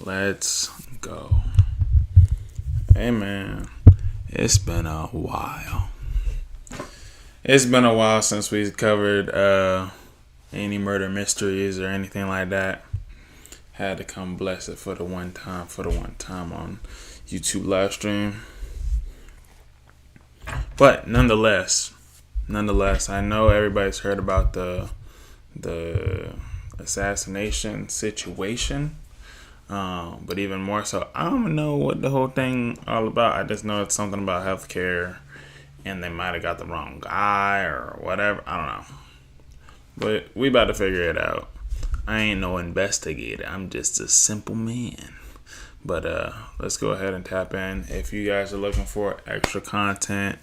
Let's go. Hey man, it's been a while. It's been a while since we covered any murder mysteries or anything like that. Had to come bless it for the one time on YouTube live stream. But nonetheless, I know everybody's heard about the assassination situation. But even more so, I don't know what the whole thing all about. I just know it's something about healthcare, and they might have got the wrong guy or whatever. I don't know. But we about to figure it out. I ain't no investigator. I'm just a simple man. But let's go ahead and tap in. If you guys are looking for extra content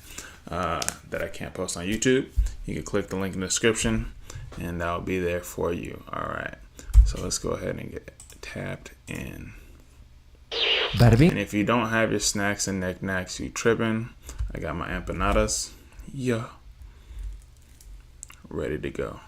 that I can't post on YouTube, you can click the link in the description, and that'll be there for you. All right. So let's go ahead and get tapped in. And if you don't have your snacks and knickknacks, you tripping. I got my empanadas. Yeah. Ready to go.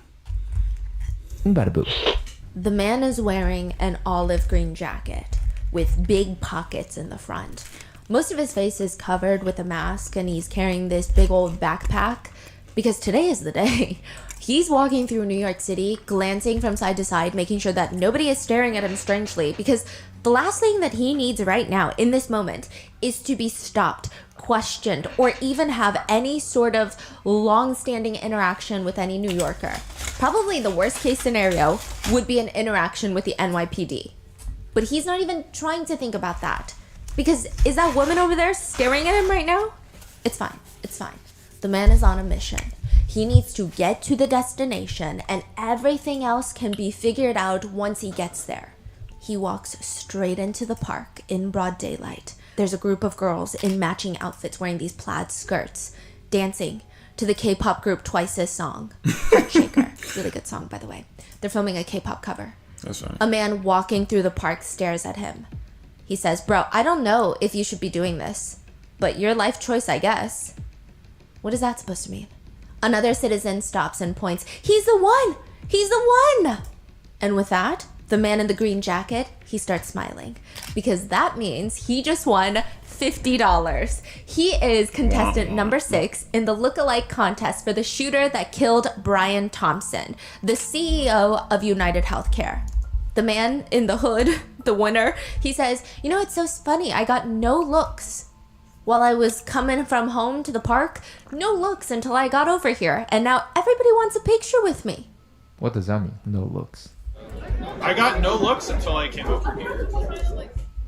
The man is wearing an olive green jacket with big pockets in the front. Most of his face is covered with a mask, and he's carrying this big old backpack because today is the day. He's walking through New York City, glancing from side to side, making sure that nobody is staring at him strangely, because the last thing that he needs right now in this moment is to be stopped, questioned, or even have any sort of long-standing interaction with any New Yorker. Probably the worst case scenario would be an interaction with the NYPD. But he's not even trying to think about that. Because is that woman over there staring at him right now? It's fine. It's fine. The man is on a mission. He needs to get to the destination, and everything else can be figured out once he gets there. He walks straight into the park in broad daylight. There's a group of girls in matching outfits wearing these plaid skirts, dancing to the K-pop group Twice's song, Heart Shaker. Really good song, by the way. They're filming a K-pop cover. That's right. A man walking through the park stares at him. He says, "Bro, I don't know if you should be doing this, but your life choice, I guess." What is that supposed to mean? Another citizen stops and points. "He's the one! He's the one!" And with that, the man in the green jacket, he starts smiling, because that means he just won $50. He is contestant number 6 in the lookalike contest for the shooter that killed Brian Thompson, the CEO of United Healthcare. The man in the hood, the winner, he says, "You know, it's so funny. I got no looks while I was coming from home to the park. No looks until I got over here. And now everybody wants a picture with me." What does that mean? No looks. I got no looks until I came over here.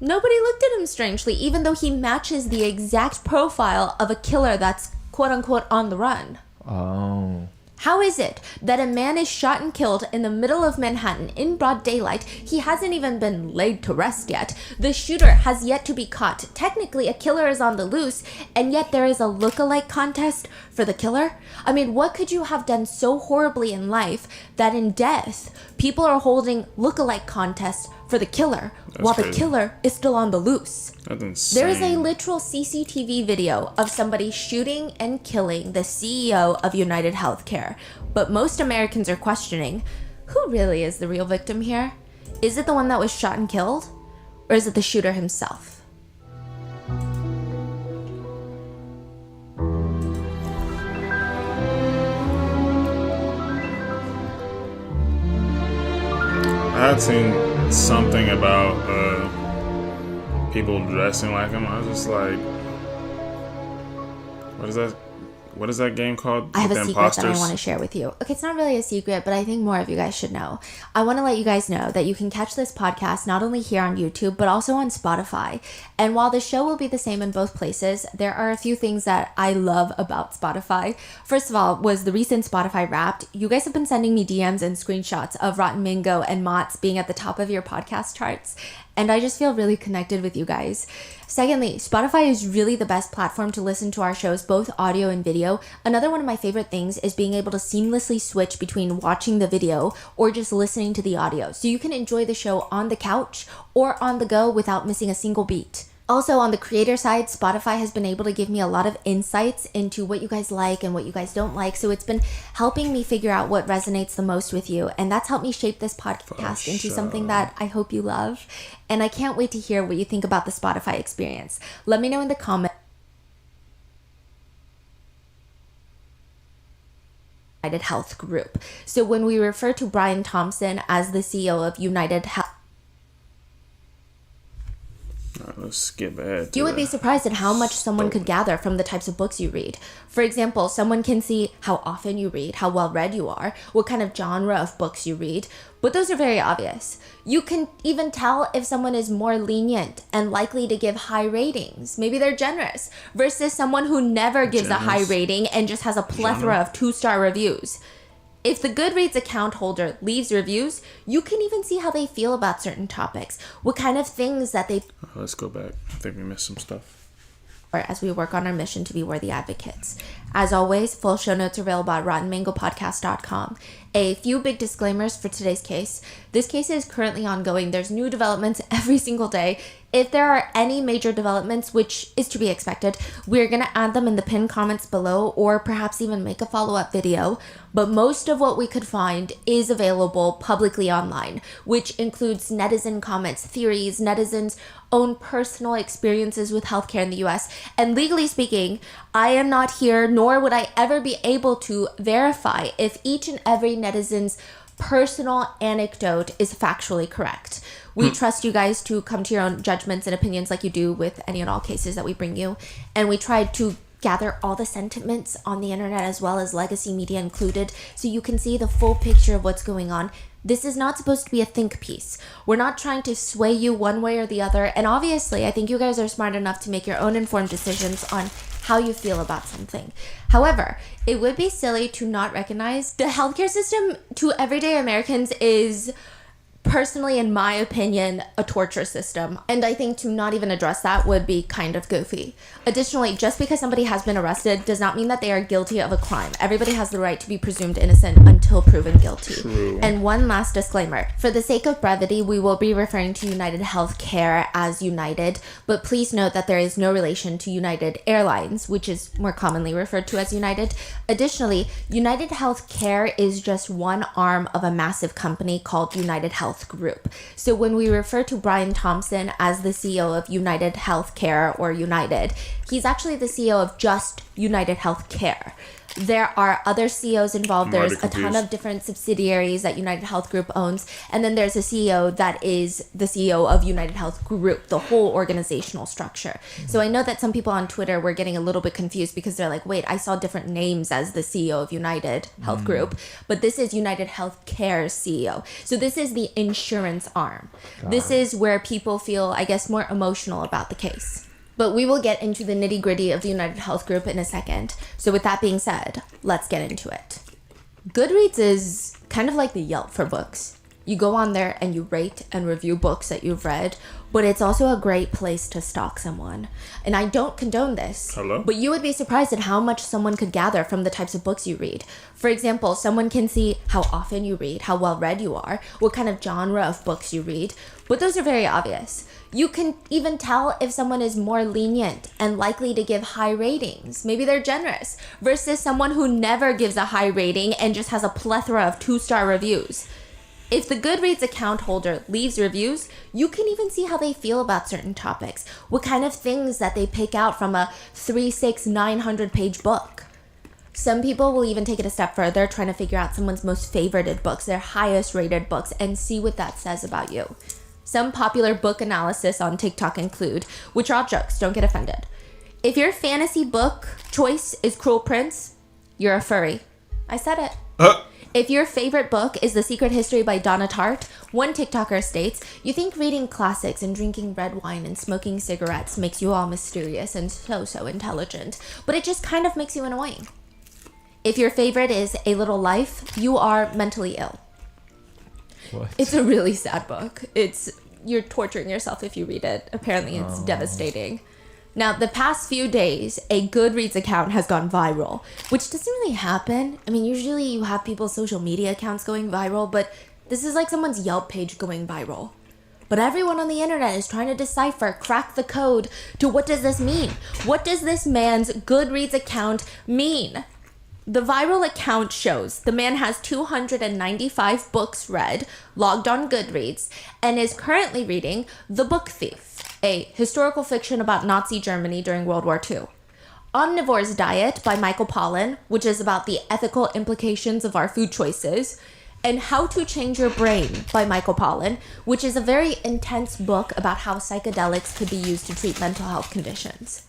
Nobody looked at him strangely, even though he matches the exact profile of a killer that's quote-unquote on the run. Oh. How is it that a man is shot and killed in the middle of Manhattan in broad daylight? He hasn't even been laid to rest yet. The shooter has yet to be caught. Technically, a killer is on the loose, and yet there is a lookalike contest for the killer? I mean, what could you have done so horribly in life that in death, people are holding lookalike contests for the killer, while the killer is still on the loose? That's insane. There is a literal CCTV video of somebody shooting and killing the CEO of United Healthcare. But most Americans are questioning, who really is the real victim here? Is it the one that was shot and killed? Or is it the shooter himself? I had seen something about people dressing like him. I was just like, what is that game called? I have With a the secret imposters? that I want to share with you. Okay, it's not really a secret, but I think more of you guys should know. I want to let you guys know that you can catch this podcast not only here on YouTube, but also on Spotify. And while the show will be the same in both places, there are a few things that I love about Spotify. First of all, was the recent Spotify Wrapped. You guys have been sending me DMs and screenshots of Rotten Mango and Mott's being at the top of your podcast charts. And I just feel really connected with you guys. Secondly, Spotify is really the best platform to listen to our shows, both audio and video. Another one of my favorite things is being able to seamlessly switch between watching the video or just listening to the audio. So you can enjoy the show on the couch or on the go without missing a single beat. Also, on the creator side, Spotify has been able to give me a lot of insights into what you guys like and what you guys don't like. So it's been helping me figure out what resonates the most with you. And that's helped me shape this podcast into something that I hope you love. And I can't wait to hear what you think about the Spotify experience. Let me know in the comments. United Health Group. So when we refer to Brian Thompson as the CEO of United Health, Let's skip ahead. you would be surprised at how much someone could gather from the types of books you read. For example, someone can see how often you read, how well read you are, what kind of genre of books you read, but those are very obvious. You can even tell if someone is more lenient and likely to give high ratings. Maybe they're generous versus someone who never gives a high rating and just has a plethora of 2-star reviews. If the Goodreads account holder leaves reviews, you can even see how they feel about certain topics, what kind of things that they... Let's go back. I think we missed some stuff. As we work on our mission to be worthy advocates. As always, full show notes are available at rottenmangopodcast.com. A few big disclaimers for today's case. This case is currently ongoing. There's new developments every single day. If there are any major developments, which is to be expected, we're going to add them in the pinned comments below or perhaps even make a follow-up video. But most of what we could find is available publicly online, which includes netizen comments, theories, netizens' own personal experiences with healthcare in the US. And legally speaking, I am not here, nor would I ever be able to verify if each and every netizen's personal anecdote is factually correct. We trust you guys to come to your own judgments and opinions like you do with any and all cases that we bring you. And we tried to gather all the sentiments on the internet as well as legacy media included so you can see the full picture of what's going on. This is not supposed to be a think piece. We're not trying to sway you one way or the other. And obviously, I think you guys are smart enough to make your own informed decisions on how you feel about something. However, it would be silly to not recognize the healthcare system to everyday Americans is, personally, in my opinion, a torture system. And I think to not even address that would be kind of goofy. Additionally, just because somebody has been arrested does not mean that they are guilty of a crime. Everybody has the right to be presumed innocent until proven guilty. True. And one last disclaimer. For the sake of brevity, we will be referring to United Healthcare as United, but please note that there is no relation to United Airlines, which is more commonly referred to as United. Additionally, United Healthcare is just one arm of a massive company called United Health Group. So when we refer to Brian Thompson as the CEO of United Healthcare or United, he's actually the CEO of just United Healthcare. There are other CEOs involved. There's a ton of different subsidiaries that United Health Group owns. And then there's a CEO that is the CEO of United Health Group, the whole organizational structure. So I know that some people on Twitter were getting a little bit confused because they're like, wait, I saw different names as the CEO of United Health Group, but this is United Healthcare's CEO. So this is the insurance arm. This is where people feel, I guess, more emotional about the case. But we will get into the nitty-gritty of the United Health Group in a second. So with that being said, let's get into it. Goodreads is kind of like the Yelp for books. You go on there and you rate and review books that you've read, but it's also a great place to stalk someone. And I don't condone this, but you would be surprised at how much someone could gather from the types of books you read. For example, someone can see how often you read, how well read you are, what kind of genre of books you read, but those are very obvious. You can even tell if someone is more lenient and likely to give high ratings. Maybe they're generous versus someone who never gives a high rating and just has a plethora of 2-star reviews. If the Goodreads account holder leaves reviews, you can even see how they feel about certain topics, what kind of things that they pick out from a 900 page book. Some people will even take it a step further, trying to figure out someone's most favorited books, their highest rated books, and see what that says about you. Some popular book analysis on TikTok include, which are all jokes, don't get offended. If your fantasy book choice is Cruel Prince, you're a furry. I said it. If your favorite book is The Secret History by Donna Tartt, one TikToker states, you think reading classics and drinking red wine and smoking cigarettes makes you all mysterious and so intelligent, but it just kind of makes you annoying. If your favorite is A Little Life, you are mentally ill. What? It's a really sad book. You're torturing yourself if you read it. Apparently it's devastating. Now, the past few days, a Goodreads account has gone viral, which doesn't really happen. I mean, usually you have people's social media accounts going viral, but this is like someone's Yelp page going viral. But everyone on the internet is trying to decipher, crack the code to what does this mean? What does this man's Goodreads account mean? The viral account shows the man has 295 books read, logged on Goodreads, and is currently reading The Book Thief, a historical fiction about Nazi Germany during World War II. Omnivore's Diet by Michael Pollan, which is about the ethical implications of our food choices, and How to Change Your Brain by Michael Pollan, which is a very intense book about how psychedelics could be used to treat mental health conditions.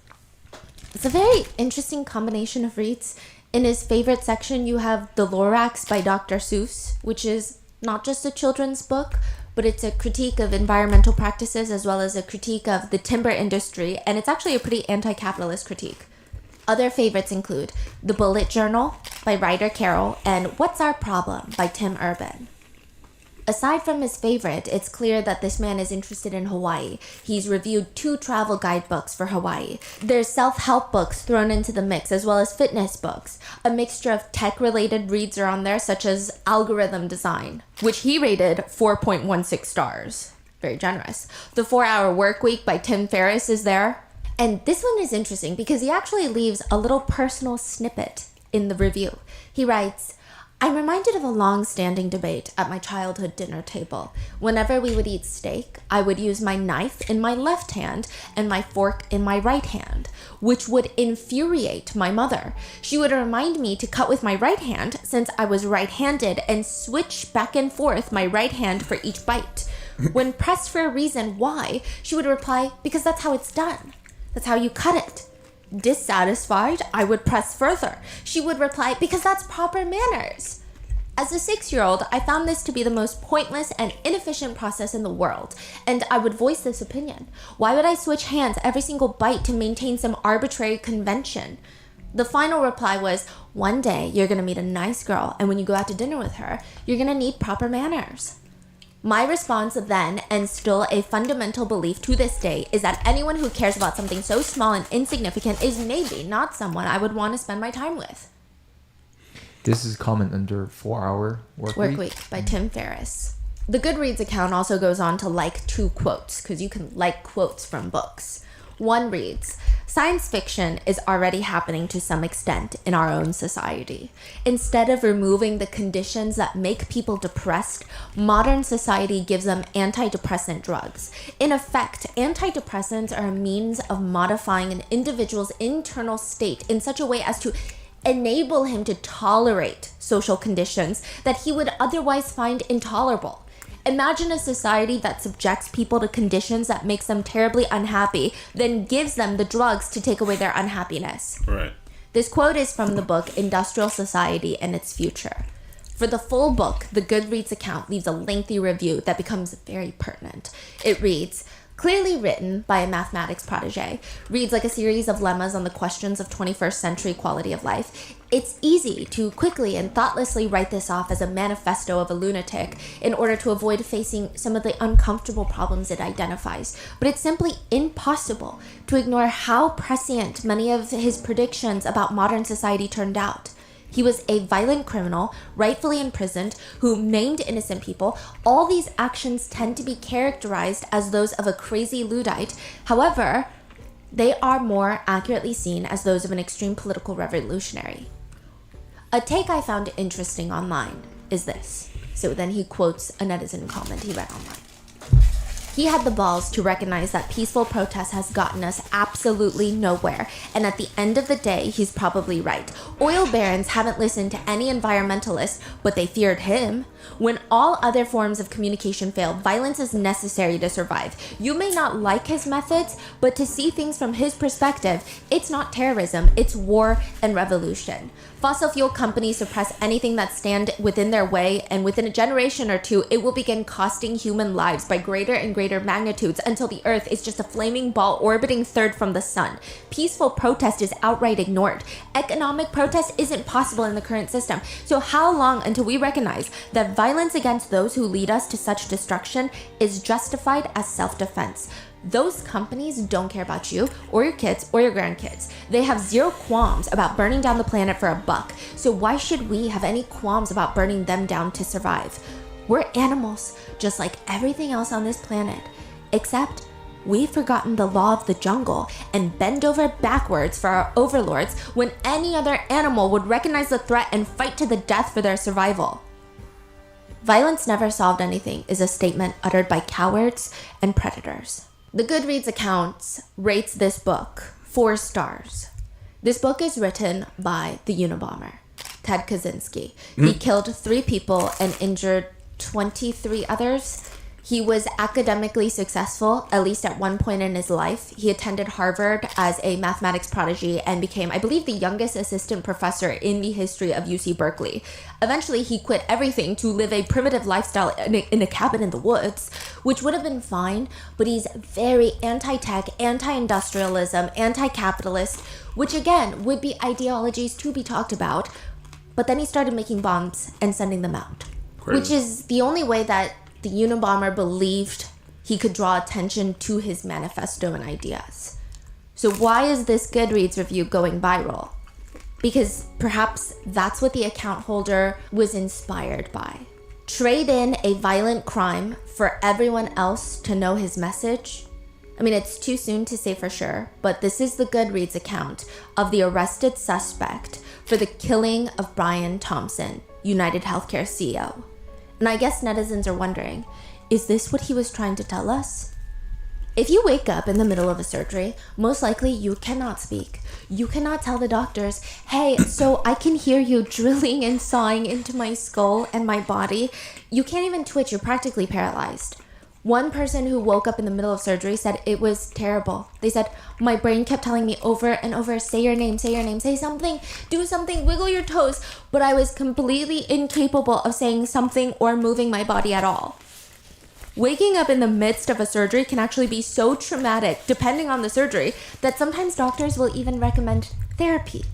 It's a very interesting combination of reads. In his favorite section, you have The Lorax by Dr. Seuss, which is not just a children's book, but it's a critique of environmental practices as well as a critique of the timber industry, and it's actually a pretty anti-capitalist critique. Other favorites include The Bullet Journal by Ryder Carroll and What's Our Problem by Tim Urban. Aside from his favorite, it's clear that this man is interested in Hawaii. He's reviewed 2 travel guidebooks for Hawaii. There's self-help books thrown into the mix, as well as fitness books. A mixture of tech-related reads are on there, such as Algorithm Design, which he rated 4.16 stars. Very generous. The 4-Hour Workweek by Tim Ferriss is there. And this one is interesting because he actually leaves a little personal snippet in the review. He writes, I'm reminded of a long-standing debate at my childhood dinner table. Whenever we would eat steak, I would use my knife in my left hand and my fork in my right hand, which would infuriate my mother. She would remind me to cut with my right hand since I was right-handed and switch back and forth my right hand for each bite. When pressed for a reason why, she would reply, because that's how it's done. That's how you cut it. Dissatisfied, I would press further. She would reply, because that's proper manners. As a 6-year-old, I found this to be the most pointless and inefficient process in the world, and I would voice this opinion. Why would I switch hands every single bite to maintain some arbitrary convention? The final reply was, one day you're going to meet a nice girl, and when you go out to dinner with her, you're going to need proper manners. My response then, and still a fundamental belief to this day, is that anyone who cares about something so small and insignificant is maybe not someone I would want to spend my time with. This is comment under 4-Hour Workweek by Tim Ferriss. The Goodreads account also goes on to like 2 quotes, because you can like quotes from books. One reads, science fiction is already happening to some extent in our own society. Instead of removing the conditions that make people depressed, modern society gives them antidepressant drugs. In effect, antidepressants are a means of modifying an individual's internal state in such a way as to enable him to tolerate social conditions that he would otherwise find intolerable. Imagine a society that subjects people to conditions that makes them terribly unhappy, then gives them the drugs to take away their unhappiness. Right. This quote is from the book Industrial Society and Its Future. For the full book, the Goodreads account leaves a lengthy review that becomes very pertinent. It reads, clearly written by a mathematics protege, reads like a series of lemmas on the questions of 21st century quality of life. It's easy to quickly and thoughtlessly write this off as a manifesto of a lunatic in order to avoid facing some of the uncomfortable problems it identifies. But it's simply impossible to ignore how prescient many of his predictions about modern society turned out. He was a violent criminal, rightfully imprisoned, who maimed innocent people. All these actions tend to be characterized as those of a crazy Luddite. However, they are more accurately seen as those of an extreme political revolutionary. A take I found interesting online is this. So then he quotes a netizen comment he read online. He had the balls to recognize that peaceful protest has gotten us absolutely nowhere, and at the end of the day, he's probably right. Oil barons haven't listened to any environmentalists, but they feared him. When all other forms of communication fail, violence is necessary to survive. You may not like his methods, but to see things from his perspective, it's not terrorism, it's war and revolution. Fossil fuel companies suppress anything that stand within their way, and within a generation or two, it will begin costing human lives by greater and greater magnitudes until the Earth is just a flaming ball orbiting third from the sun. Peaceful protest is outright ignored. Economic protest isn't possible in the current system. So how long until we recognize that violence against those who lead us to such destruction is justified as self-defense? Those companies don't care about you or your kids or your grandkids. They have zero qualms about burning down the planet for a buck. So why should we have any qualms about burning them down to survive? We're animals, just like everything else on this planet. Except we've forgotten the law of the jungle and bend over backwards for our overlords when any other animal would recognize the threat and fight to the death for their survival. Violence never solved anything is a statement uttered by cowards and predators. The Goodreads account rates this book 4 stars. This book is written by the Unabomber, Ted Kaczynski. He killed 3 people and injured 23 others. He was academically successful, at least at one point in his life. He attended Harvard as a mathematics prodigy and became, I believe, the youngest assistant professor in the history of UC Berkeley. Eventually, he quit everything to live a primitive lifestyle in a cabin in the woods, which would have been fine, but he's very anti-tech, anti-industrialism, anti-capitalist, which again would be ideologies to be talked about. But then he started making bombs and sending them out, which is the only way that the Unabomber believed he could draw attention to his manifesto and ideas. So why is this Goodreads review going viral? Because perhaps that's what the account holder was inspired by. Trade in a violent crime for everyone else to know his message? I mean, it's too soon to say for sure, but this is the Goodreads account of the arrested suspect for the killing of Brian Thompson, United Healthcare CEO. And I guess netizens are wondering, is this what he was trying to tell us? If you wake up in the middle of a surgery, most likely you cannot speak. You cannot tell the doctors, hey, so I can hear you drilling and sawing into my skull and my body. You can't even twitch, you're practically paralyzed. One person who woke up in the middle of surgery said it was terrible. They said, my brain kept telling me over and over, say your name, say something, do something, wiggle your toes. But I was completely incapable of saying something or moving my body at all. Waking up in the midst of a surgery can actually be so traumatic, depending on the surgery, that sometimes doctors will even recommend therapy,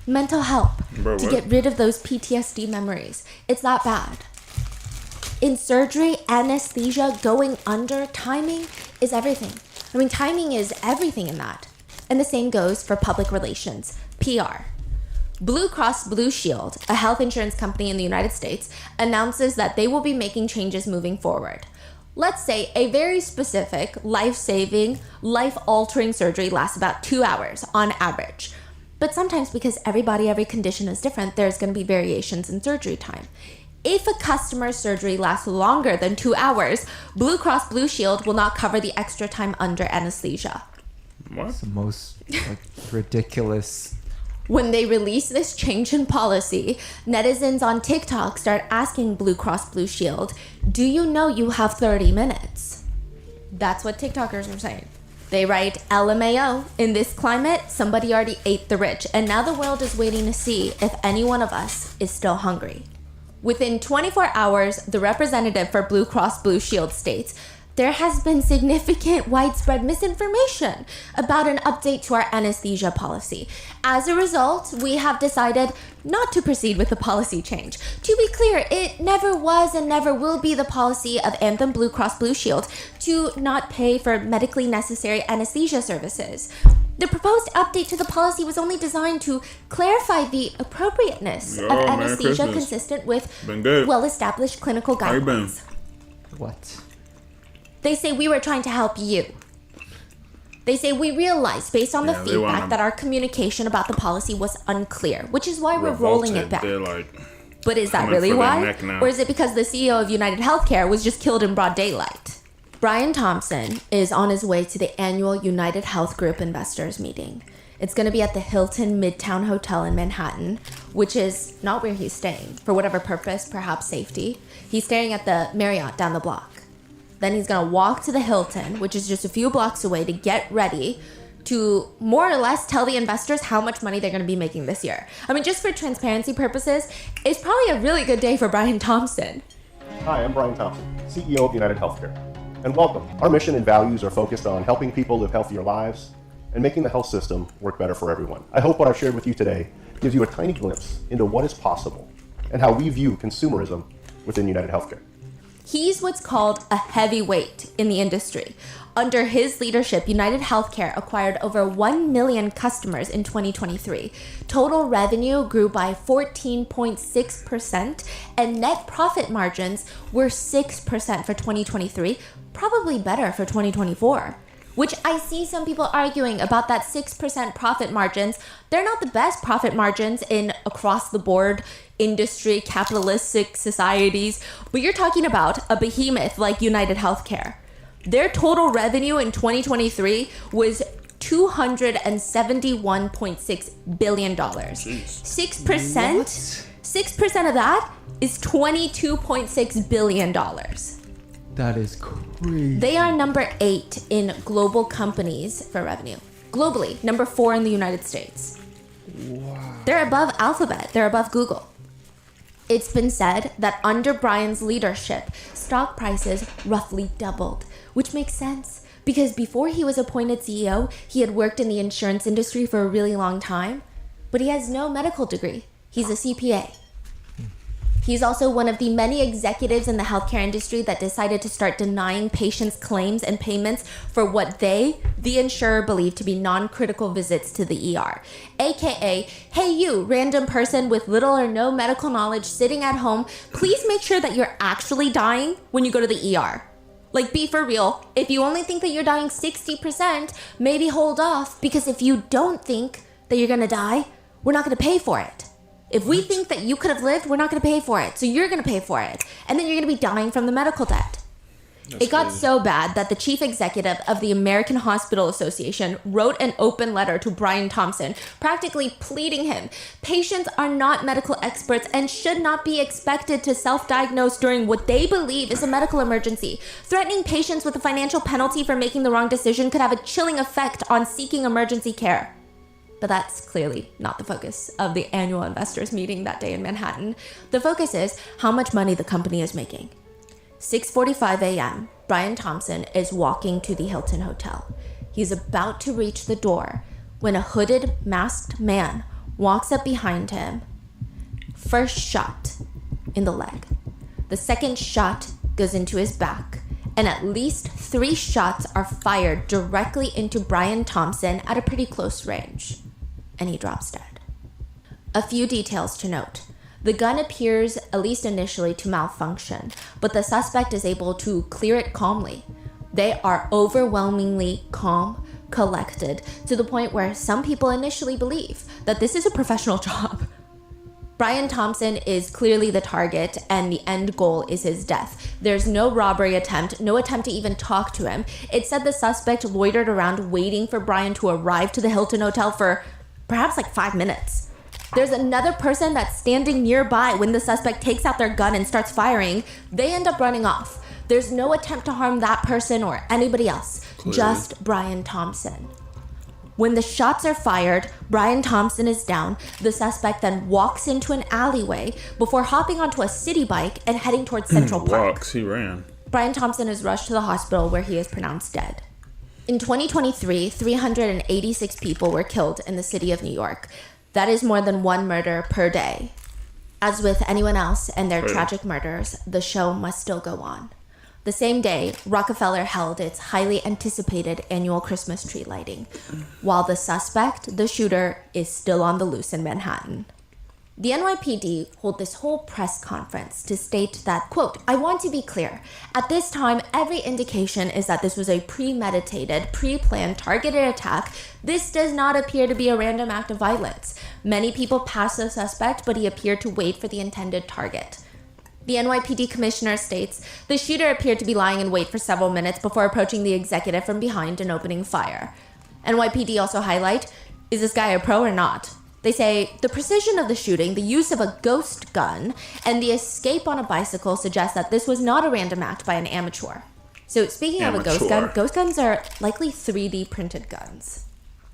mental help, to get rid of those PTSD memories. It's that bad. In surgery, anesthesia, going under, timing is everything. I mean, timing is everything in that. And the same goes for public relations, PR. Blue Cross Blue Shield, a health insurance company in the United States, announces that they will be making changes moving forward. Let's say a very specific, life-saving, life-altering surgery lasts about 2 hours on average. But sometimes, because every condition is different, there's going to be variations in surgery time. If a customer's surgery lasts longer than 2 hours, Blue Cross Blue Shield will not cover the extra time under anesthesia. What? It's the most ridiculous. When they release this change in policy, netizens on TikTok start asking Blue Cross Blue Shield, do you know you have 30 minutes? That's what TikTokers are saying. They write, LMAO, in this climate, somebody already ate the rich, and now the world is waiting to see if any one of us is still hungry. Within 24 hours, the representative for Blue Cross Blue Shield states, there has been significant widespread misinformation about an update to our anesthesia policy. As a result, we have decided not to proceed with the policy change. To be clear, it never was and never will be the policy of Anthem Blue Cross Blue Shield to not pay for medically necessary anesthesia services. The proposed update to the policy was only designed to clarify the appropriateness of anesthesia consistent with well-established clinical guidelines. What? They say we were trying to help you. They say we realized, based on the feedback, that our communication about the policy was unclear, which is why we're rolling it back. But is that really why? Or is it because the CEO of United Healthcare was just killed in broad daylight? Brian Thompson is on his way to the annual United Health Group investors meeting. It's going to be at the Hilton Midtown Hotel in Manhattan, which is not where he's staying. For whatever purpose, perhaps safety. He's staying at the Marriott down the block. Then he's going to walk to the Hilton, which is just a few blocks away, to get ready to more or less tell the investors how much money they're going to be making this year. I mean, just for transparency purposes, it's probably a really good day for Brian Thompson. Hi, I'm Brian Thompson, CEO of United Healthcare. And welcome. Our mission and values are focused on helping people live healthier lives and making the health system work better for everyone. I hope what I've shared with you today gives you a tiny glimpse into what is possible and how we view consumerism within United Healthcare. He's what's called a heavyweight in the industry. Under his leadership, United Healthcare acquired over 1 million customers in 2023. Total revenue grew by 14.6%, and net profit margins were 6% for 2023, probably better for 2024. Which I see some people arguing about that 6% profit margins. They're not the best profit margins in across the board industry, capitalistic societies, but you're talking about a behemoth like United Healthcare. Their total revenue in 2023 was $271.6 billion. 6% of that is $22.6 billion. That is crazy. They are number 8 in global companies for revenue. Globally, number 4 in the United States. Wow. They're above Alphabet. They're above Google. It's been said that under Brian's leadership, stock prices roughly doubled, which makes sense because before he was appointed CEO, he had worked in the insurance industry for a really long time, but he has no medical degree. He's a CPA. He's also one of the many executives in the healthcare industry that decided to start denying patients' claims and payments for what they, the insurer, believe to be non-critical visits to the ER. AKA, hey you, random person with little or no medical knowledge sitting at home, please make sure that you're actually dying when you go to the ER. Like, be for real. If you only think that you're dying 60%, maybe hold off, because if you don't think that you're gonna die, we're not gonna pay for it. If we think that you could have lived, we're not going to pay for it. So you're going to pay for it. And then you're going to be dying from the medical debt. It got so bad that the chief executive of the American Hospital Association wrote an open letter to Brian Thompson, practically pleading him. Patients are not medical experts and should not be expected to self-diagnose during what they believe is a medical emergency. Threatening patients with a financial penalty for making the wrong decision could have a chilling effect on seeking emergency care. But that's clearly not the focus of the annual investors meeting that day in Manhattan. The focus is how much money the company is making. 6:45 a.m., Brian Thompson is walking to the Hilton Hotel. He's about to reach the door when a hooded, masked man walks up behind him. First shot in the leg. The second shot goes into his back. And at least 3 shots are fired directly into Brian Thompson at a pretty close range. And he drops dead. A few details to note. The gun appears, at least initially, to malfunction, but the suspect is able to clear it calmly. They are overwhelmingly calm, collected, to the point where some people initially believe that this is a professional job. Brian Thompson is clearly the target, and the end goal is his death. There's no robbery attempt, no attempt to even talk to him. It said the suspect loitered around waiting for Brian to arrive to the Hilton Hotel for perhaps like 5 minutes. There's another person that's standing nearby when the suspect takes out their gun and starts firing. They end up running off. There's no attempt to harm that person or anybody else, just Brian Thompson. When the shots are fired, Brian Thompson is down. The suspect then walks into an alleyway before hopping onto a city bike and heading towards Central Park. He ran. Brian Thompson is rushed to the hospital where he is pronounced dead. In 2023, 386 people were killed in the city of New York. That is more than 1 murder per day. As with anyone else and their tragic murders, the show must still go on. The same day, Rockefeller held its highly anticipated annual Christmas tree lighting, while the suspect, the shooter, is still on the loose in Manhattan. The NYPD hold this whole press conference to state that, quote, I want to be clear. At this time, every indication is that this was a premeditated, pre-planned, targeted attack. This does not appear to be a random act of violence. Many people passed the suspect, but he appeared to wait for the intended target. The NYPD commissioner states, the shooter appeared to be lying in wait for several minutes before approaching the executive from behind and opening fire. NYPD also highlight, is this guy a pro or not? They say, the precision of the shooting, the use of a ghost gun, and the escape on a bicycle suggest that this was not a random act by an amateur. So speaking of a ghost gun, ghost guns are likely 3D printed guns.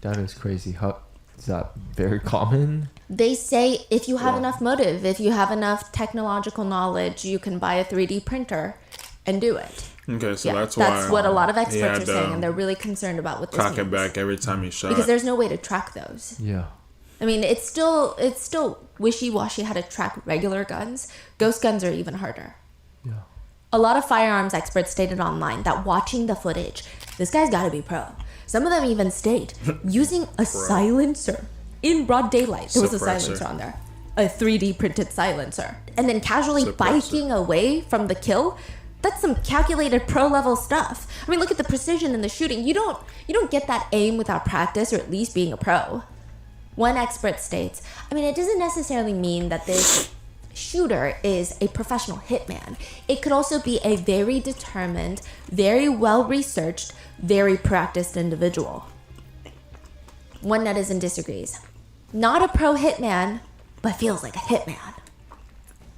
That is crazy. How is that very common? They say if you have enough motive, if you have enough technological knowledge, you can buy a 3D printer and do it. Okay, so that's why. That's what a lot of experts are saying, and they're really concerned about what this means. Cock it back every time he shot. Because there's no way to track those. Yeah. I mean, it's still wishy-washy how to track regular guns. Ghost guns are even harder. Yeah. A lot of firearms experts stated online that watching the footage, this guy's gotta be pro. Some of them even state using a silencer in broad daylight. There was a silencer on there. A 3D printed silencer. And then casually biking away from the kill. That's some calculated pro level stuff. I mean, look at the precision in the shooting. You don't get that aim without practice or at least being a pro. One expert states, I mean, it doesn't necessarily mean that this shooter is a professional hitman. It could also be a very determined, very well-researched, very practiced individual. One netizen disagrees. Not a pro hitman, but feels like a hitman.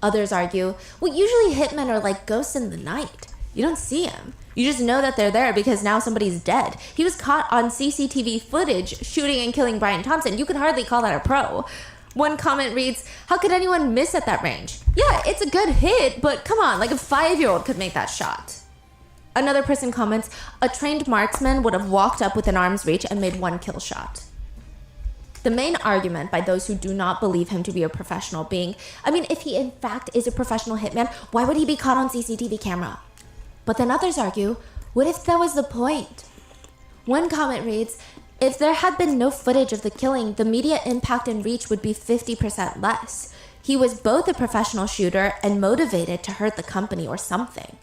Others argue, well, usually hitmen are like ghosts in the night. You don't see them. You just know that they're there because now somebody's dead. He was caught on CCTV footage shooting and killing Brian Thompson. You could hardly call that a pro. One comment reads, how could anyone miss at that range? Yeah, it's a good hit, but come on, like a 5-year-old could make that shot. Another person comments, a trained marksman would have walked up within arm's reach and made one kill shot. The main argument by those who do not believe him to be a professional being, I mean, if he in fact is a professional hitman, why would he be caught on CCTV camera? But then others argue, what if that was the point? One comment reads, if there had been no footage of the killing, the media impact and reach would be 50% less. He was both a professional shooter and motivated to hurt the company or something.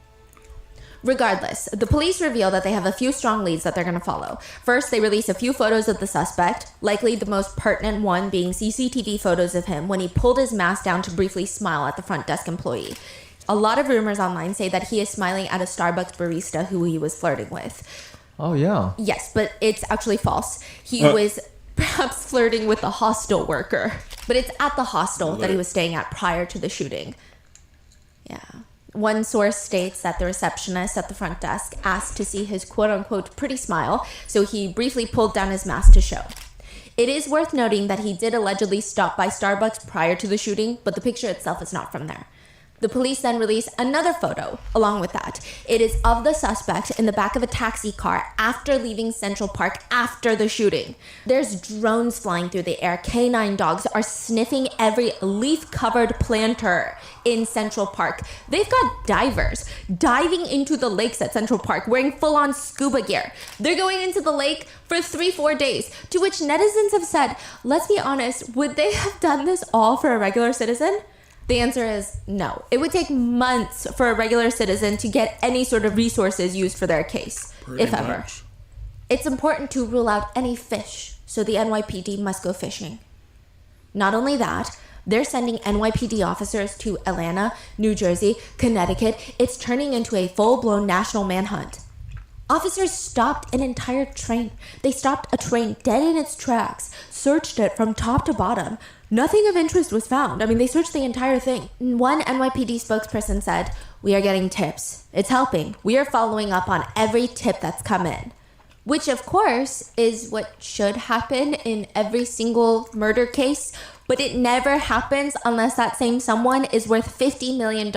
Regardless, the police reveal that they have a few strong leads that they're going to follow. First, they release a few photos of the suspect, likely the most pertinent one being CCTV photos of him when he pulled his mask down to briefly smile at the front desk employee. A lot of rumors online say that he is smiling at a Starbucks barista who he was flirting with. Oh, yeah. Yes, but it's actually false. He was perhaps flirting with the hostel worker, but it's at the hostel that he was staying at prior to the shooting. Yeah. One source states that the receptionist at the front desk asked to see his quote-unquote pretty smile, so he briefly pulled down his mask to show. It is worth noting that he did allegedly stop by Starbucks prior to the shooting, but the picture itself is not from there. The police then release another photo along with that. It is of the suspect in the back of a taxi car after leaving Central Park after the shooting. There's drones flying through the air. Canine dogs are sniffing every leaf-covered planter in Central Park. They've got divers diving into the lakes at Central Park wearing full-on scuba gear. They're going into the lake for 3-4 days, to which netizens have said, let's be honest, would they have done this all for a regular citizen? The answer is no. It would take months for a regular citizen to get any sort of resources used for their case, if ever. It's important to rule out any fish, so the NYPD must go fishing. Not only that, they're sending NYPD officers to Atlanta, New Jersey, Connecticut. It's turning into a full-blown national manhunt. Officers stopped an entire train. They stopped a train dead in its tracks, searched it from top to bottom. Nothing of interest was found. I mean, they searched the entire thing. One NYPD spokesperson said, we are getting tips. It's helping. We are following up on every tip that's come in. Which, of course, is what should happen in every single murder case, but it never happens unless that same someone is worth $50 million.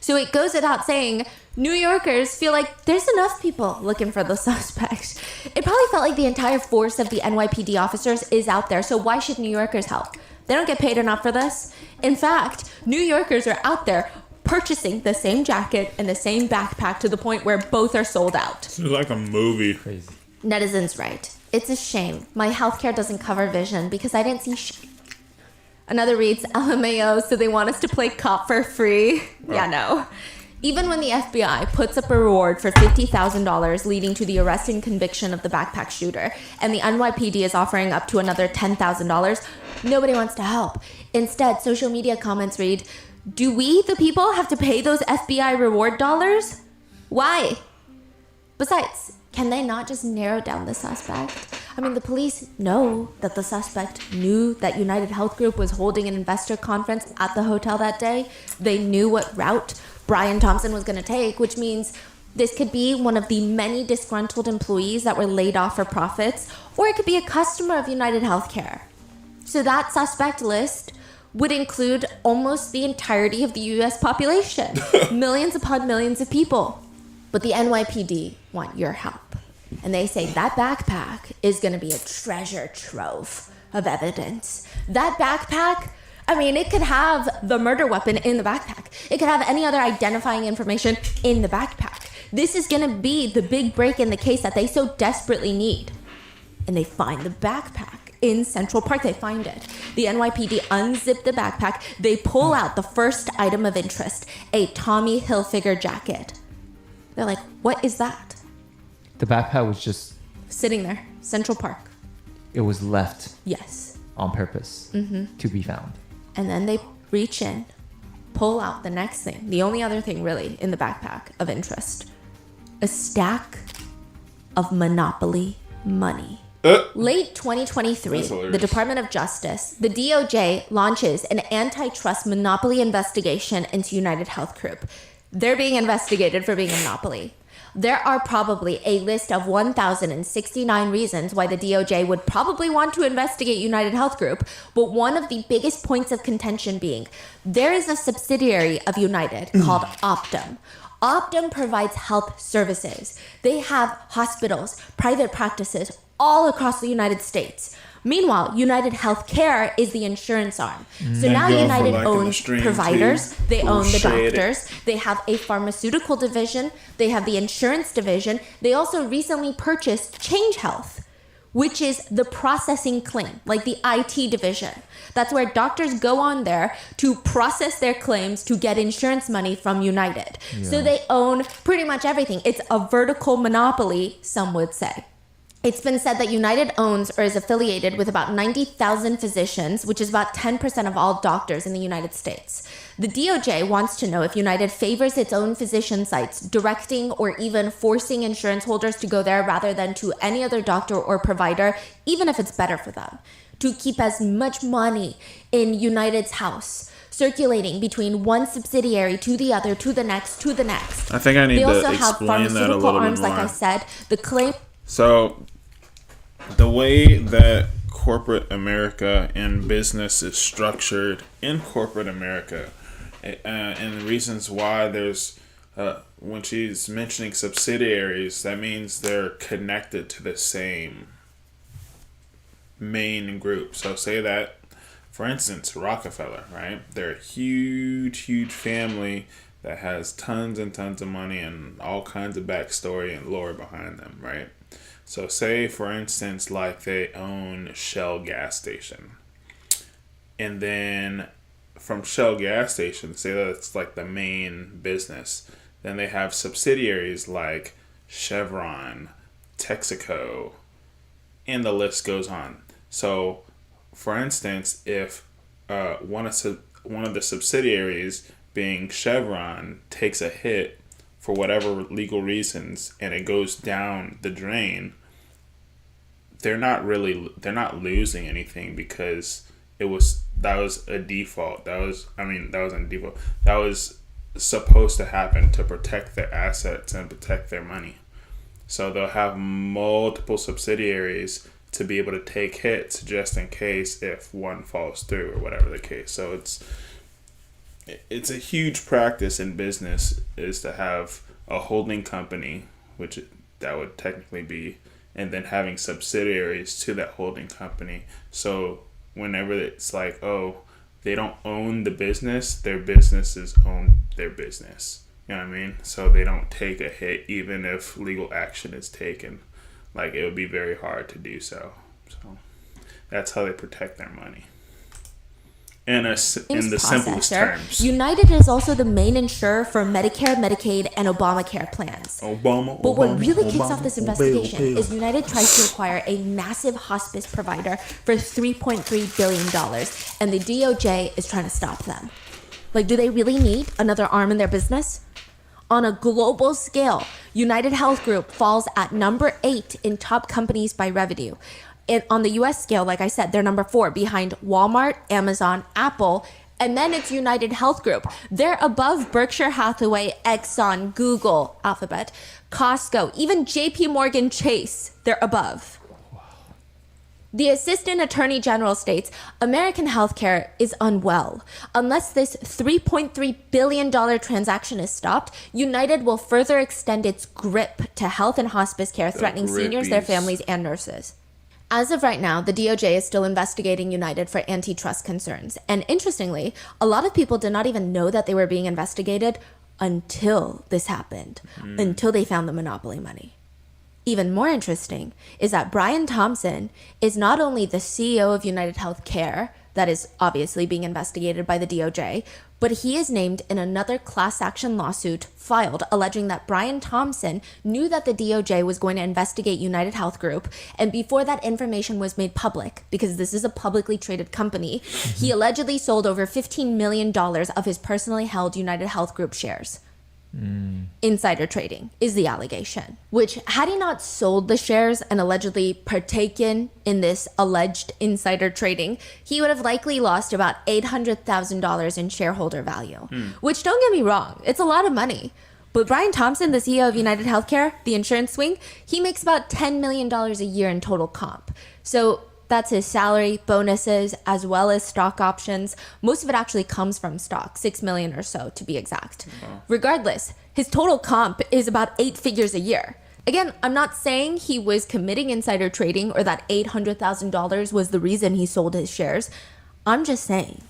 So it goes without saying, New Yorkers feel like there's enough people looking for the suspect. It probably felt like the entire force of the NYPD officers is out there, so why should New Yorkers help? They don't get paid enough for this. In fact, New Yorkers are out there purchasing the same jacket and the same backpack to the point where both are sold out. It's like a movie. Crazy. Netizens right. It's a shame. My healthcare doesn't cover vision because I didn't see Another reads, LMAO, so they want us to play cop for free. Yeah, no. Even when the FBI puts up a reward for $50,000 leading to the arrest and conviction of the backpack shooter, and the NYPD is offering up to another $10,000, nobody wants to help. Instead, social media comments read, do we, the people, have to pay those FBI reward dollars? Why? Besides, can they not just narrow down the suspect? I mean, the police know that the suspect knew that United Health Group was holding an investor conference at the hotel that day. They knew what route Brian Thompson was going to take, which means this could be one of the many disgruntled employees that were laid off for profits, or it could be a customer of United Healthcare. So that suspect list would include almost the entirety of the U.S. population, millions upon millions of people. But the NYPD want your help. And they say that backpack is going to be a treasure trove of evidence. That backpack, I mean, it could have the murder weapon in the backpack. It could have any other identifying information in the backpack. This is going to be the big break in the case that they so desperately need. And they find the backpack in Central Park. They find it. The NYPD unzip the backpack. They pull out the first item of interest, a Tommy Hilfiger jacket. They're like, what is that? The backpack was just... Sitting there, Central Park. It was left Yes. on purpose to be found. And then they reach in, pull out the next thing, the only other thing really in the backpack of interest, a stack of Monopoly money. Late 2023, the Department of Justice, the DOJ, launches an antitrust monopoly investigation into United Health Group. They're being investigated for being a monopoly. There are probably a list of 1,069 reasons why the DOJ would probably want to investigate United Health Group, but one of the biggest points of contention being there is a subsidiary of United called Optum. Optum provides health services. They have hospitals, private practices all across the United States. Meanwhile, United Healthcare is the insurance arm. So now United owns providers, they own the doctors, they have a pharmaceutical division, they have the insurance division. They also recently purchased Change Health, which is the processing claim, like the IT division. That's where doctors go on there to process their claims to get insurance money from United. Yeah. So they own pretty much everything. It's a vertical monopoly, some would say. It's been said that United owns or is affiliated with about 90,000 physicians, which is about 10% of all doctors in the United States. The DOJ wants to know if United favors its own physician sites, directing or even forcing insurance holders to go there rather than to any other doctor or provider, even if it's better for them, to keep as much money in United's house, circulating between one subsidiary to the other, to the next, to the next. I think I need they to also explain have that a pharmaceutical little arms, bit more. like I said. The claim... So, the way that corporate America and business is structured in corporate America, and the reasons why there's, when she's mentioning subsidiaries, that means they're connected to the same main group. So say that, for instance, Rockefeller, right? They're a huge, huge family that has tons and tons of money and all kinds of backstory and lore behind them, right? So say, for instance, like they own Shell gas station. And then from Shell gas station, say that it's like the main business. Then they have subsidiaries like Chevron, Texaco, and the list goes on. So, for instance, if one of the subsidiaries, being Chevron, takes a hit for whatever legal reasons and it goes down the drain, they're not losing anything because that was a default. That wasn't a default. That was supposed to happen to protect their assets and protect their money. So they'll have multiple subsidiaries to be able to take hits just in case if one falls through or whatever the case. So it's a huge practice in business is to have a holding company, which that would technically be, and then having subsidiaries to that holding company. So whenever it's like, oh, they don't own the business, their businesses own their business. You know what I mean? So they don't take a hit even if legal action is taken. Like, it would be very hard to do so. So that's how they protect their money. In the simplest terms. United is also the main insurer for Medicare, Medicaid, and Obamacare plans. But what really kicks off this investigation is United tries to acquire a massive hospice provider for $3.3 billion, and the DOJ is trying to stop them. Like, do they really need another arm in their business? On a global scale, United Health Group falls at number 8 in top companies by revenue. On the US scale, like I said, they're number 4 behind Walmart, Amazon, Apple, and then it's United Health Group. They're above Berkshire Hathaway, Exxon, Google, Alphabet, Costco, even JP Morgan Chase. They're above. Wow. The Assistant Attorney General states American healthcare is unwell. Unless this $3.3 billion transaction is stopped, United will further extend its grip to health and hospice care, threatening seniors, their families, and nurses. As of right now, the DOJ is still investigating United for antitrust concerns. And interestingly, a lot of people did not even know that they were being investigated until this happened, until they found the monopoly money. Even more interesting is that Brian Thompson is not only the CEO of United Healthcare, that is obviously being investigated by the DOJ, but he is named in another class action lawsuit filed alleging that Brian Thompson knew that the DOJ was going to investigate United Health Group, and before that information was made public, because this is a publicly traded company, he allegedly sold over $15 million of his personally held United Health Group shares. Insider trading is the allegation, which had he not sold the shares and allegedly partaken in this alleged insider trading, he would have likely lost about $800,000 in shareholder value, which, don't get me wrong, it's a lot of money. But Brian Thompson, the CEO of United Healthcare, the insurance swing, he makes about $10 million a year in total comp. So that's his salary, bonuses, as well as stock options. Most of it actually comes from stock, 6 million or so to be exact. Regardless, his total comp is about 8 figures a year. Again, I'm not saying he was committing insider trading or that $800,000 was the reason he sold his shares. I'm just saying.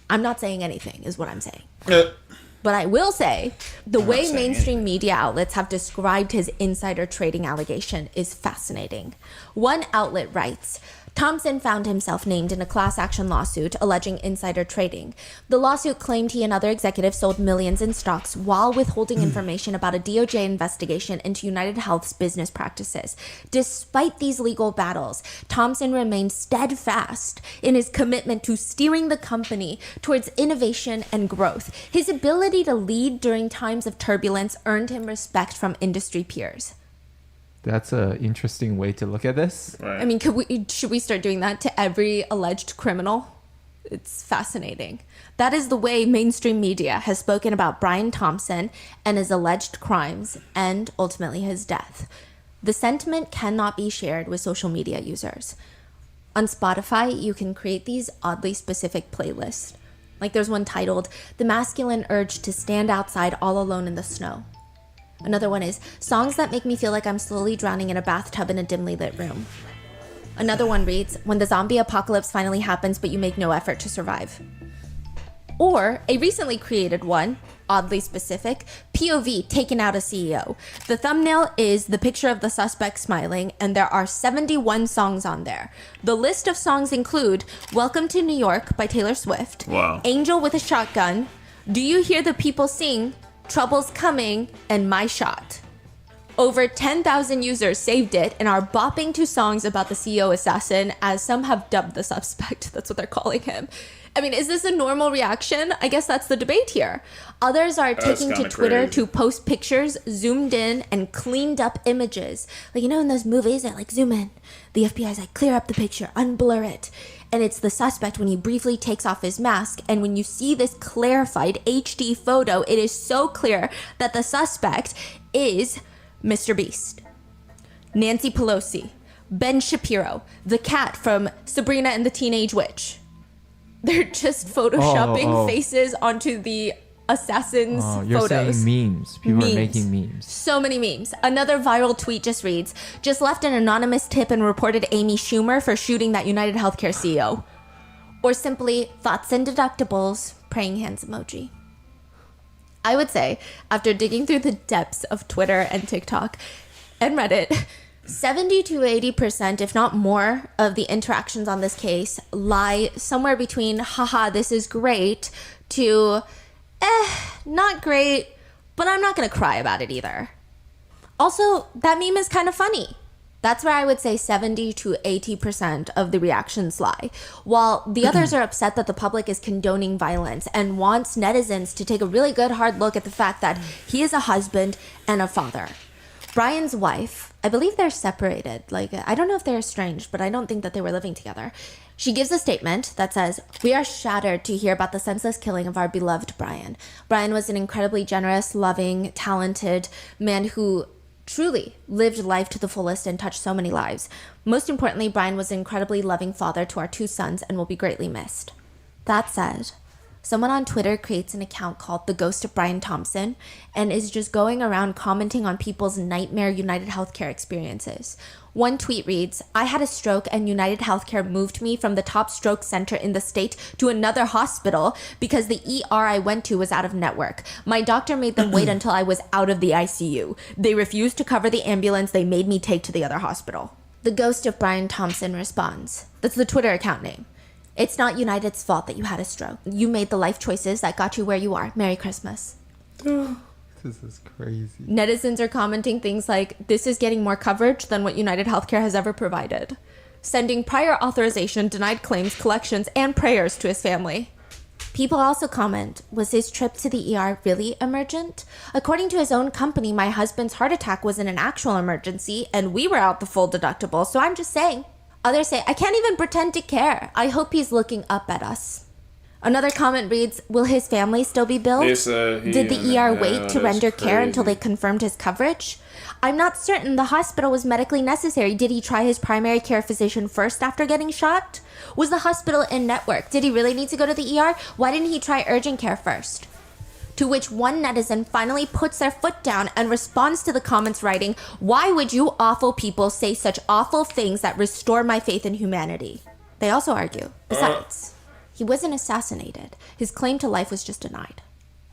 I'm not saying anything is what I'm saying. But I will say, the way mainstream media outlets have described his insider trading allegation is fascinating. One outlet writes, Thompson found himself named in a class action lawsuit alleging insider trading. The lawsuit claimed he and other executives sold millions in stocks while withholding information about a DOJ investigation into United Health's business practices. Despite these legal battles, Thompson remained steadfast in his commitment to steering the company towards innovation and growth. His ability to lead during times of turbulence earned him respect from industry peers. That's an interesting way to look at this. Right. I mean, should we start doing that to every alleged criminal? It's fascinating. That is the way mainstream media has spoken about Brian Thompson and his alleged crimes and ultimately his death. The sentiment cannot be shared with social media users. On Spotify, you can create these oddly specific playlists. Like there's one titled, The Masculine Urge to Stand Outside All Alone in the Snow. Another one is songs that make me feel like I'm slowly drowning in a bathtub in a dimly lit room. Another one reads, when the zombie apocalypse finally happens but you make no effort to survive. Or a recently created one, oddly specific, POV taken out a CEO. The thumbnail is the picture of the suspect smiling, and there are 71 songs on there. The list of songs include Welcome to New York by Taylor Swift, Wow. Angel with a Shotgun, Do You Hear the People Sing, Trouble's Coming, and My Shot. Over 10,000 users saved it and are bopping to songs about the CEO assassin, as some have dubbed the suspect. That's what they're calling him. I mean, is this a normal reaction? I guess that's the debate here. Others are taking to kinda Twitter crazy. to post pictures, zoomed in, and cleaned up images. Like, you know, in those movies, they like zoom in. The FBI's like, clear up the picture, unblur it. And it's the suspect when he briefly takes off his mask. And when you see this clarified HD photo, it is so clear that the suspect is Mr. Beast, Nancy Pelosi, Ben Shapiro, the cat from Sabrina and the Teenage Witch. They're just photoshopping faces onto the assassin's You're photos. saying memes. People are making memes. So many memes. Another viral tweet just reads, just left an anonymous tip and reported Amy Schumer for shooting that United Healthcare CEO. Or simply, thoughts and deductibles, praying hands emoji. I would say, after digging through the depths of Twitter and TikTok and Reddit, 70 to 80%, if not more, of the interactions on this case lie somewhere between, haha, this is great, to, not great, but I'm not going to cry about it either. Also, that meme is kind of funny. That's where I would say 70 to 80% of the reactions lie, while the others are upset that the public is condoning violence and wants netizens to take a really good hard look at the fact that he is a husband and a father. Brian's wife, I believe they're separated. Like, I don't know if they're estranged, but I don't think that they were living together. She gives a statement that says, "We are shattered to hear about the senseless killing of our beloved Brian. Brian was an incredibly generous, loving, talented man who truly lived life to the fullest and touched so many lives. Most importantly, Brian was an incredibly loving father to our 2 sons and will be greatly missed. That said, someone on Twitter creates an account called The Ghost of Brian Thompson and is just going around commenting on people's nightmare United Healthcare experiences. One tweet reads, "I had a stroke and United Healthcare moved me from the top stroke center in the state to another hospital because the ER I went to was out of network. My doctor made them wait until I was out of the ICU. They refused to cover the ambulance they made me take to the other hospital." The Ghost of Brian Thompson responds, that's the Twitter account name, "It's not United's fault that you had a stroke. You made the life choices that got you where you are. Merry Christmas." This is crazy. Netizens are commenting things like, "This is getting more coverage than what United Healthcare has ever provided." Sending prior authorization, denied claims, collections, and prayers to his family. People also comment, "Was his trip to the ER really emergent? According to his own company, my husband's heart attack wasn't an actual emergency, and we were out the full deductible, so I'm just saying." Others say, "I can't even pretend to care. I hope he's looking up at us." Another comment reads, "Will his family still be billed? Did the ER wait to render care until they confirmed his coverage? I'm not certain the hospital was medically necessary. Did he try his primary care physician first after getting shot? Was the hospital in network? Did he really need to go to the ER? Why didn't he try urgent care first?" To which one netizen finally puts their foot down and responds to the comments writing, "Why would you awful people say such awful things that restore my faith in humanity?" They also argue, besides, he wasn't assassinated. His claim to life was just denied.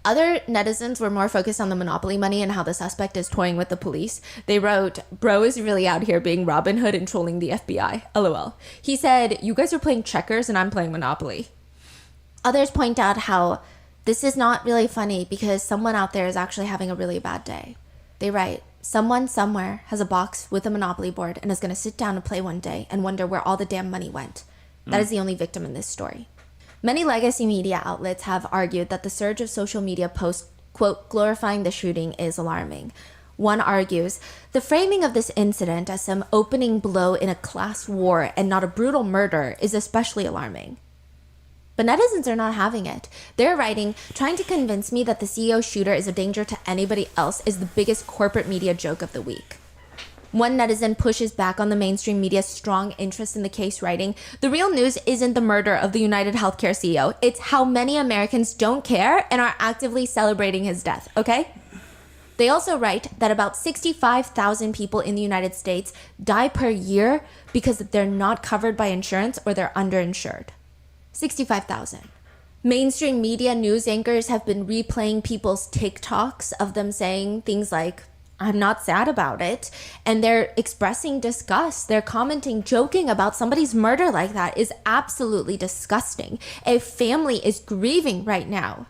Other netizens were more focused on the monopoly money and how the suspect is toying with the police. They wrote, "Bro is really out here being Robin Hood and trolling the FBI. LOL. He said, you guys are playing checkers and I'm playing Monopoly." Others point out how this is not really funny because someone out there is actually having a really bad day. They write, "Someone somewhere has a box with a Monopoly board and is going to sit down and play one day and wonder where all the damn money went." That is the only victim in this story. Many legacy media outlets have argued that the surge of social media posts, quote, glorifying the shooting is alarming. One argues, the framing of this incident as some opening blow in a class war and not a brutal murder is especially alarming. But netizens are not having it. They're writing, "Trying to convince me that the CEO shooter is a danger to anybody else is the biggest corporate media joke of the week." One netizen pushes back on the mainstream media's strong interest in the case, writing, "The real news isn't the murder of the United Healthcare CEO. It's how many Americans don't care and are actively celebrating his death, okay?" They also write that about 65,000 people in the United States die per year because they're not covered by insurance or they're underinsured. 65,000. Mainstream media news anchors have been replaying people's TikToks of them saying things like, "I'm not sad about it," and they're expressing disgust. They're commenting, joking about somebody's murder like that is absolutely disgusting. A family is grieving right now.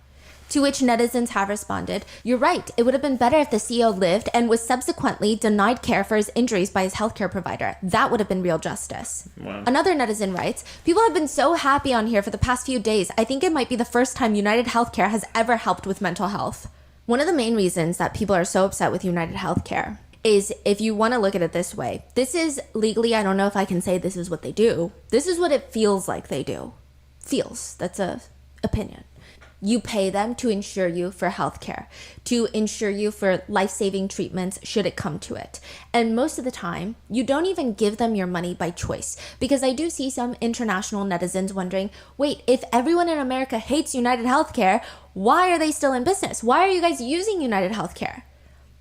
To which netizens have responded, "You're right. It would have been better if the CEO lived and was subsequently denied care for his injuries by his healthcare provider. That would have been real justice." Wow. Another netizen writes, "People have been so happy on here for the past few days. I think it might be the first time United Healthcare has ever helped with mental health." One of the main reasons that people are so upset with United Healthcare is, if you want to look at it this way, this is legally, I don't know if I can say this is what they do. This is what it feels like they do. Feels. That's a opinion. You pay them to insure you for healthcare, to insure you for life-saving treatments should it come to it. And most of the time, you don't even give them your money by choice. Because I do see some international netizens wondering, wait, if everyone in America hates United Healthcare, why are they still in business? Why are you guys using United Healthcare?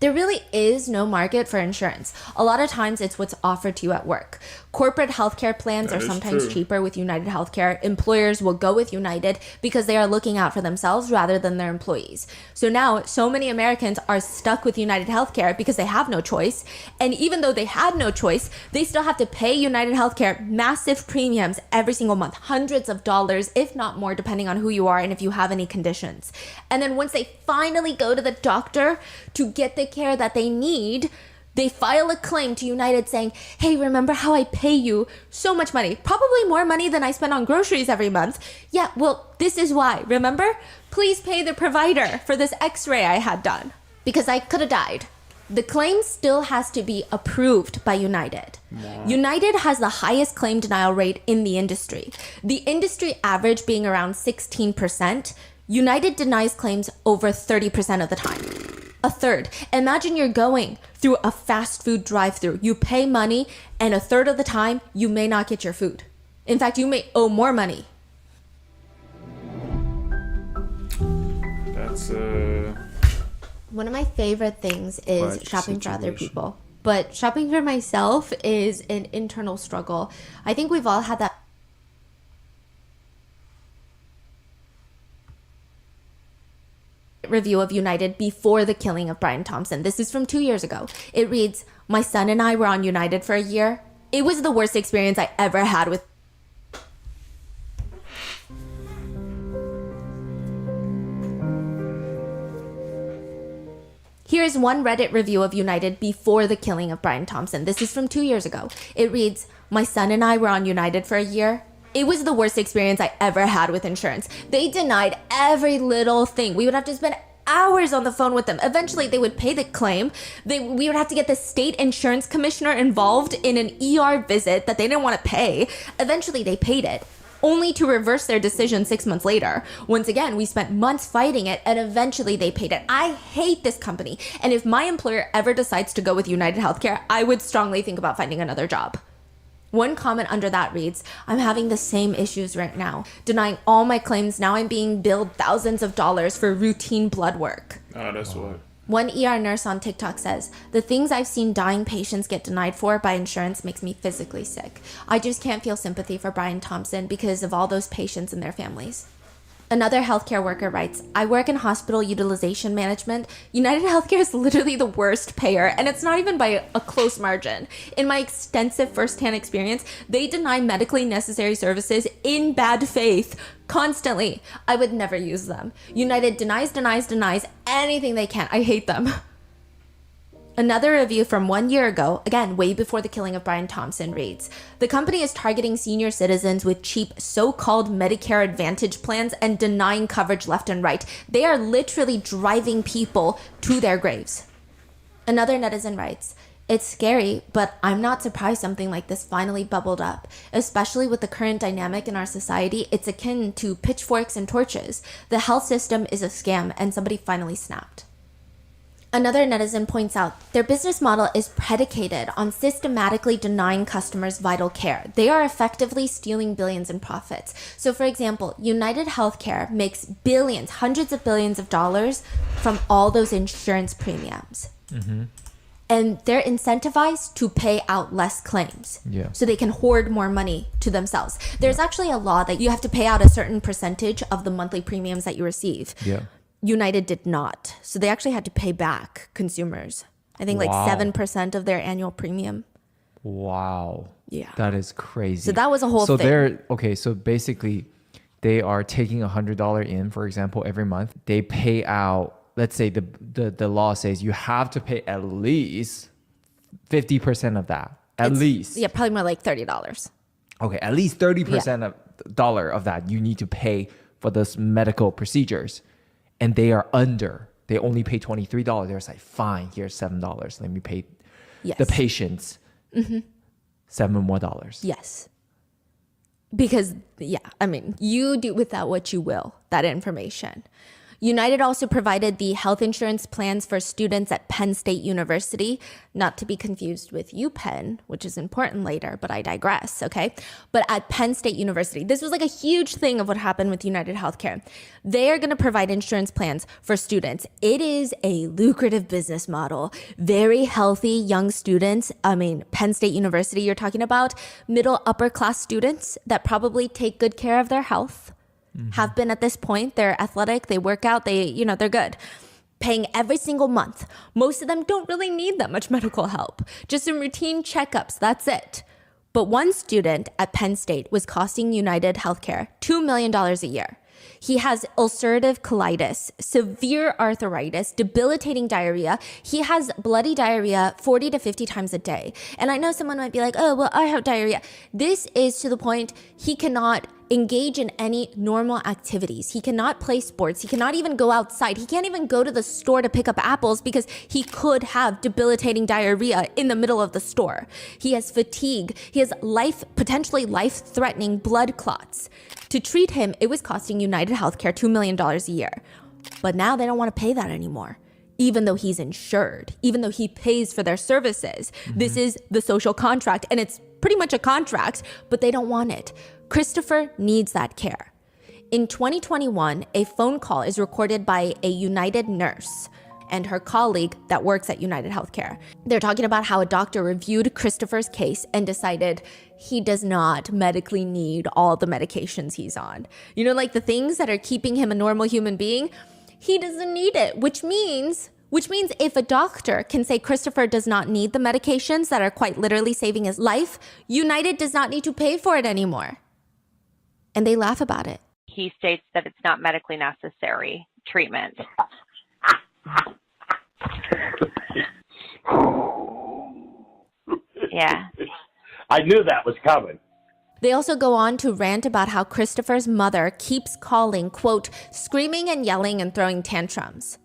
There really is no market for insurance. A lot of times it's what's offered to you at work. Corporate healthcare plans are sometimes cheaper with United Healthcare. Employers will go with United because they are looking out for themselves rather than their employees. So now so many Americans are stuck with United Healthcare because they have no choice. And even though they had no choice, they still have to pay United Healthcare massive premiums every single month, hundreds of dollars, if not more, depending on who you are and if you have any conditions. And then once they finally go to the doctor to get the care that they need, they file a claim to United saying, "Hey, remember how I pay you so much money? Probably more money than I spend on groceries every month. Yeah, well, this is why. Remember? Please pay the provider for this x-ray I had done because I could have died." The claim still has to be approved by United. Wow. United has the highest claim denial rate in the industry. The industry average being around 16%. United denies claims over 30% of the time. A third. Imagine you're going through a fast food drive-thru. You pay money, and a third of the time, you may not get your food. In fact, you may owe more money. It's One of my favorite things is Like shopping for other situation. people. But shopping for myself is an internal struggle. I think we've all had that review of United before the killing of Brian Thompson. This is from 2 years ago. It reads, "My son and I were on United for a year. It was the worst experience I ever had with..." Here's one Reddit review of United before the killing of Brian Thompson. This is from 2 years ago. It reads, "My son and I were on United for a year. It was the worst experience I ever had with insurance. They denied every little thing. We would have to spend hours on the phone with them. Eventually, they would pay the claim. We would have to get the state insurance commissioner involved in an ER visit that they didn't want to pay. Eventually, they paid it, only to reverse their decision 6 months later. Once again, we spent months fighting it, and eventually they paid it. I hate this company, and if my employer ever decides to go with United Healthcare, I would strongly think about finding another job." One comment under that reads, "I'm having the same issues right now. Denying all my claims, now I'm being billed thousands of dollars for routine blood work." oh, that's what. One ER nurse on TikTok says, "The things I've seen dying patients get denied for by insurance makes me physically sick. I just can't feel sympathy for Brian Thompson because of all those patients and their families." Another healthcare worker writes, "I work in hospital utilization management. United Healthcare is literally the worst payer, and it's not even by a close margin. In my extensive firsthand experience, they deny medically necessary services in bad faith constantly. I would never use them. United denies anything they can. I hate them." Another review from 1 year ago, again, way before the killing of Brian Thompson, reads, "The company is targeting senior citizens with cheap so-called Medicare Advantage plans and denying coverage left and right. They are literally driving people to their graves." Another netizen writes, "It's scary, but I'm not surprised something like this finally bubbled up. Especially with the current dynamic in our society, it's akin to pitchforks and torches. The health system is a scam, and somebody finally snapped." Another netizen points out, "Their business model is predicated on systematically denying customers vital care. They are effectively stealing billions in profits. So for example, United Healthcare makes billions, hundreds of billions of dollars from all those insurance premiums. And they're incentivized to pay out less claims. Yeah. So they can hoard more money to themselves. There's actually a law that you have to pay out a certain percentage of the monthly premiums that you receive. Yeah. United did not. So they actually had to pay back consumers. I think like Wow. 7% of their annual premium. Wow. Yeah. That is crazy. So that was a whole so thing. they're okay. So basically, they are taking $100 in, for example, every month. They pay out. Let's say the law says you have to pay at least 50% of that. At least. Yeah, probably more like $30. Okay, at least 30% of dollar of that you need to pay for those medical procedures, and they are under. They only pay $23. They're like, fine, here's $7. Let me pay Yes. the patients $7 more. Yes. Because, yeah, I mean, you do with that what you will, that information. United also provided the health insurance plans for students at Penn State University, not to be confused with UPenn, which is important later, but I digress, okay? But at Penn State University, this was like a huge thing of what happened with United Healthcare. They are going to provide insurance plans for students. It is a lucrative business model. Very healthy young students. I mean, Penn State University, you're talking about middle upper class students that probably take good care of their health. Have been at this point. They're athletic, they work out, they're good. Paying every single month. Most of them don't really need that much medical help. Just some routine checkups, that's it. But one student at Penn State was costing United Healthcare $2 million a year. He has ulcerative colitis, severe arthritis, debilitating diarrhea. He has bloody diarrhea 40 to 50 times a day. And I know someone might be like, oh, well, I have diarrhea. This is to the point he cannot engage in any normal activities. He cannot play sports. He cannot even go outside. He can't even go to the store to pick up apples because he could have debilitating diarrhea in the middle of the store. He has fatigue. He has potentially life-threatening blood clots. To treat him, it was costing United Healthcare $2 million a year. But now they don't want to pay that anymore, even though he's insured, even though he pays for their services. This is the social contract, and it's pretty much a contract, but they don't want it. Christopher needs that care. In 2021, a phone call is recorded by a United nurse and her colleague that works at United Healthcare. They're talking about how a doctor reviewed Christopher's case and decided he does not medically need all the medications he's on. You know, like the things that are keeping him a normal human being, he doesn't need it, which means if a doctor can say Christopher does not need the medications that are quite literally saving his life, United does not need to pay for it anymore. And they laugh about it. He states that it's not medically necessary treatment. Yeah. I knew that was coming. They also go on to rant about how Christopher's mother keeps calling, quote, screaming and yelling and throwing tantrums.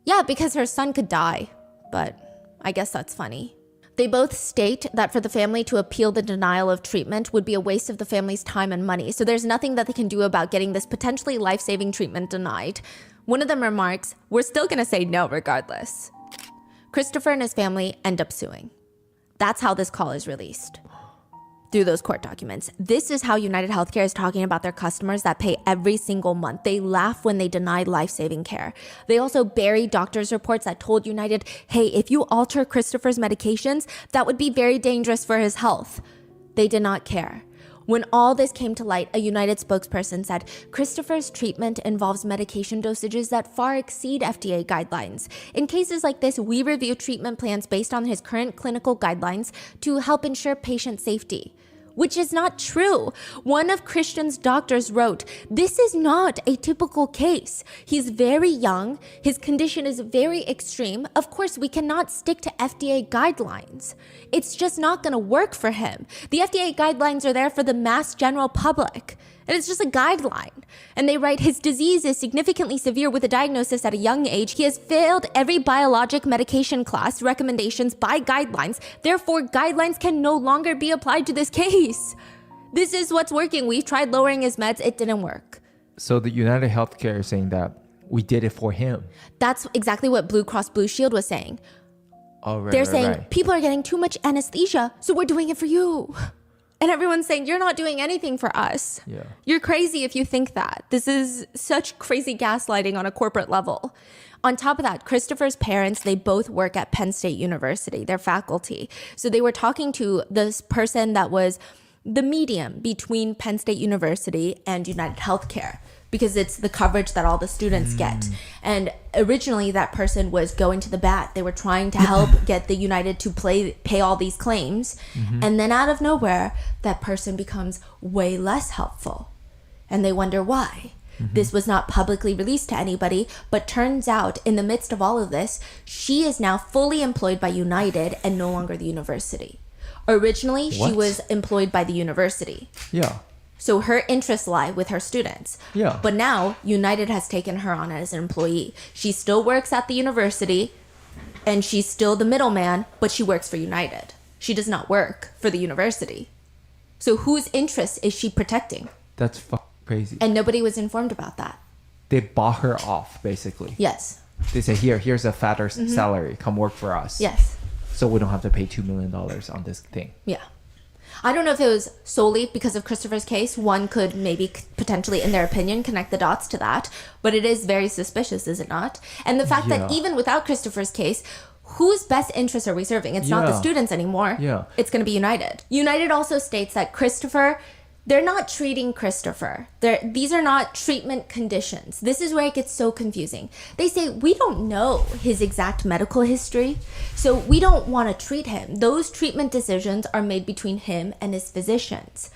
Yeah, because her son could die, but I guess that's funny. They both state that for the family to appeal the denial of treatment would be a waste of the family's time and money, so there's nothing that they can do about getting this potentially life-saving treatment denied. One of them remarks, "We're still gonna say no regardless." Christopher and his family end up suing. That's how this call is released. Through those court documents. This is how United Healthcare is talking about their customers that pay every single month. They laugh when they deny life-saving care. They also bury doctors' reports that told United, hey, if you alter Christopher's medications, that would be very dangerous for his health. They did not care. When all this came to light, a United spokesperson said, Christopher's treatment involves medication dosages that far exceed FDA guidelines. In cases like this, we review treatment plans based on his current clinical guidelines to help ensure patient safety. Which is not true. One of Christian's doctors wrote, this is not a typical case. He's very young. His condition is very extreme. Of course, we cannot stick to FDA guidelines. It's just not going to work for him. The FDA guidelines are there for the mass general public. And it's just a guideline. And they write, his disease is significantly severe with a diagnosis at a young age. He has failed every biologic medication class recommendations by guidelines. Therefore, guidelines can no longer be applied to this case. This is what's working. We've tried lowering his meds. It didn't work. So the United Healthcare is saying that we did it for him. That's exactly what Blue Cross Blue Shield was saying. Oh, right, They're right, saying, right. people are getting too much anesthesia, so we're doing it for you. And everyone's saying, you're not doing anything for us. Yeah. You're crazy if you think that. This is such crazy gaslighting on a corporate level. On top of that, Christopher's parents, they both work at Penn State University. They're faculty. So they were talking to this person that was the medium between Penn State University and United Healthcare, because it's the coverage that all the students get. And originally that person was going to the bat. They were trying to help get the United to pay all these claims. And then out of nowhere, that person becomes way less helpful. And they wonder why. This was not publicly released to anybody, but turns out in the midst of all of this, she is now fully employed by United and no longer the university. Originally, she What? was employed by the university. Yeah. So her interests lie with her students. Yeah. But now United has taken her on as an employee. She still works at the university and she's still the middleman, but she works for United. She does not work for the university. So whose interests is she protecting? That's crazy. And nobody was informed about that. They bought her off, basically. Yes. They say, here's a fatter salary. Come work for us. Yes. So we don't have to pay $2 million on this thing. Yeah. I don't know if it was solely because of Christopher's case. One could maybe potentially, in their opinion, connect the dots to that. But it is very suspicious, is it not? And the fact that even without Christopher's case, whose best interests are we serving? It's not the students anymore. Yeah. It's going to be United. United also states that Christopher, they're not treating Christopher. These are not treatment conditions. This is where it gets so confusing. They say, we don't know his exact medical history, so we don't want to treat him. Those treatment decisions are made between him and his physicians.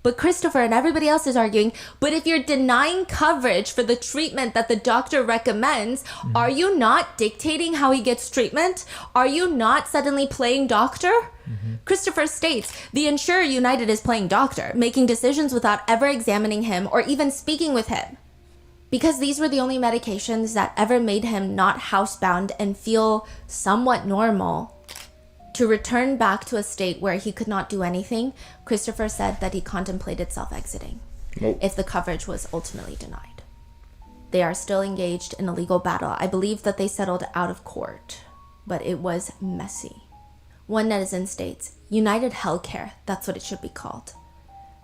But Christopher and everybody else is arguing, but if you're denying coverage for the treatment that the doctor recommends, are you not dictating how he gets treatment? Are you not suddenly playing doctor? Christopher states, the insurer United is playing doctor, making decisions without ever examining him or even speaking with him. Because these were the only medications that ever made him not housebound and feel somewhat normal. To return back to a state where he could not do anything, Christopher said that he contemplated self-exiting if the coverage was ultimately denied. They are still engaged in a legal battle. I believe that they settled out of court, but it was messy. One netizen states, United Healthcare, that's what it should be called.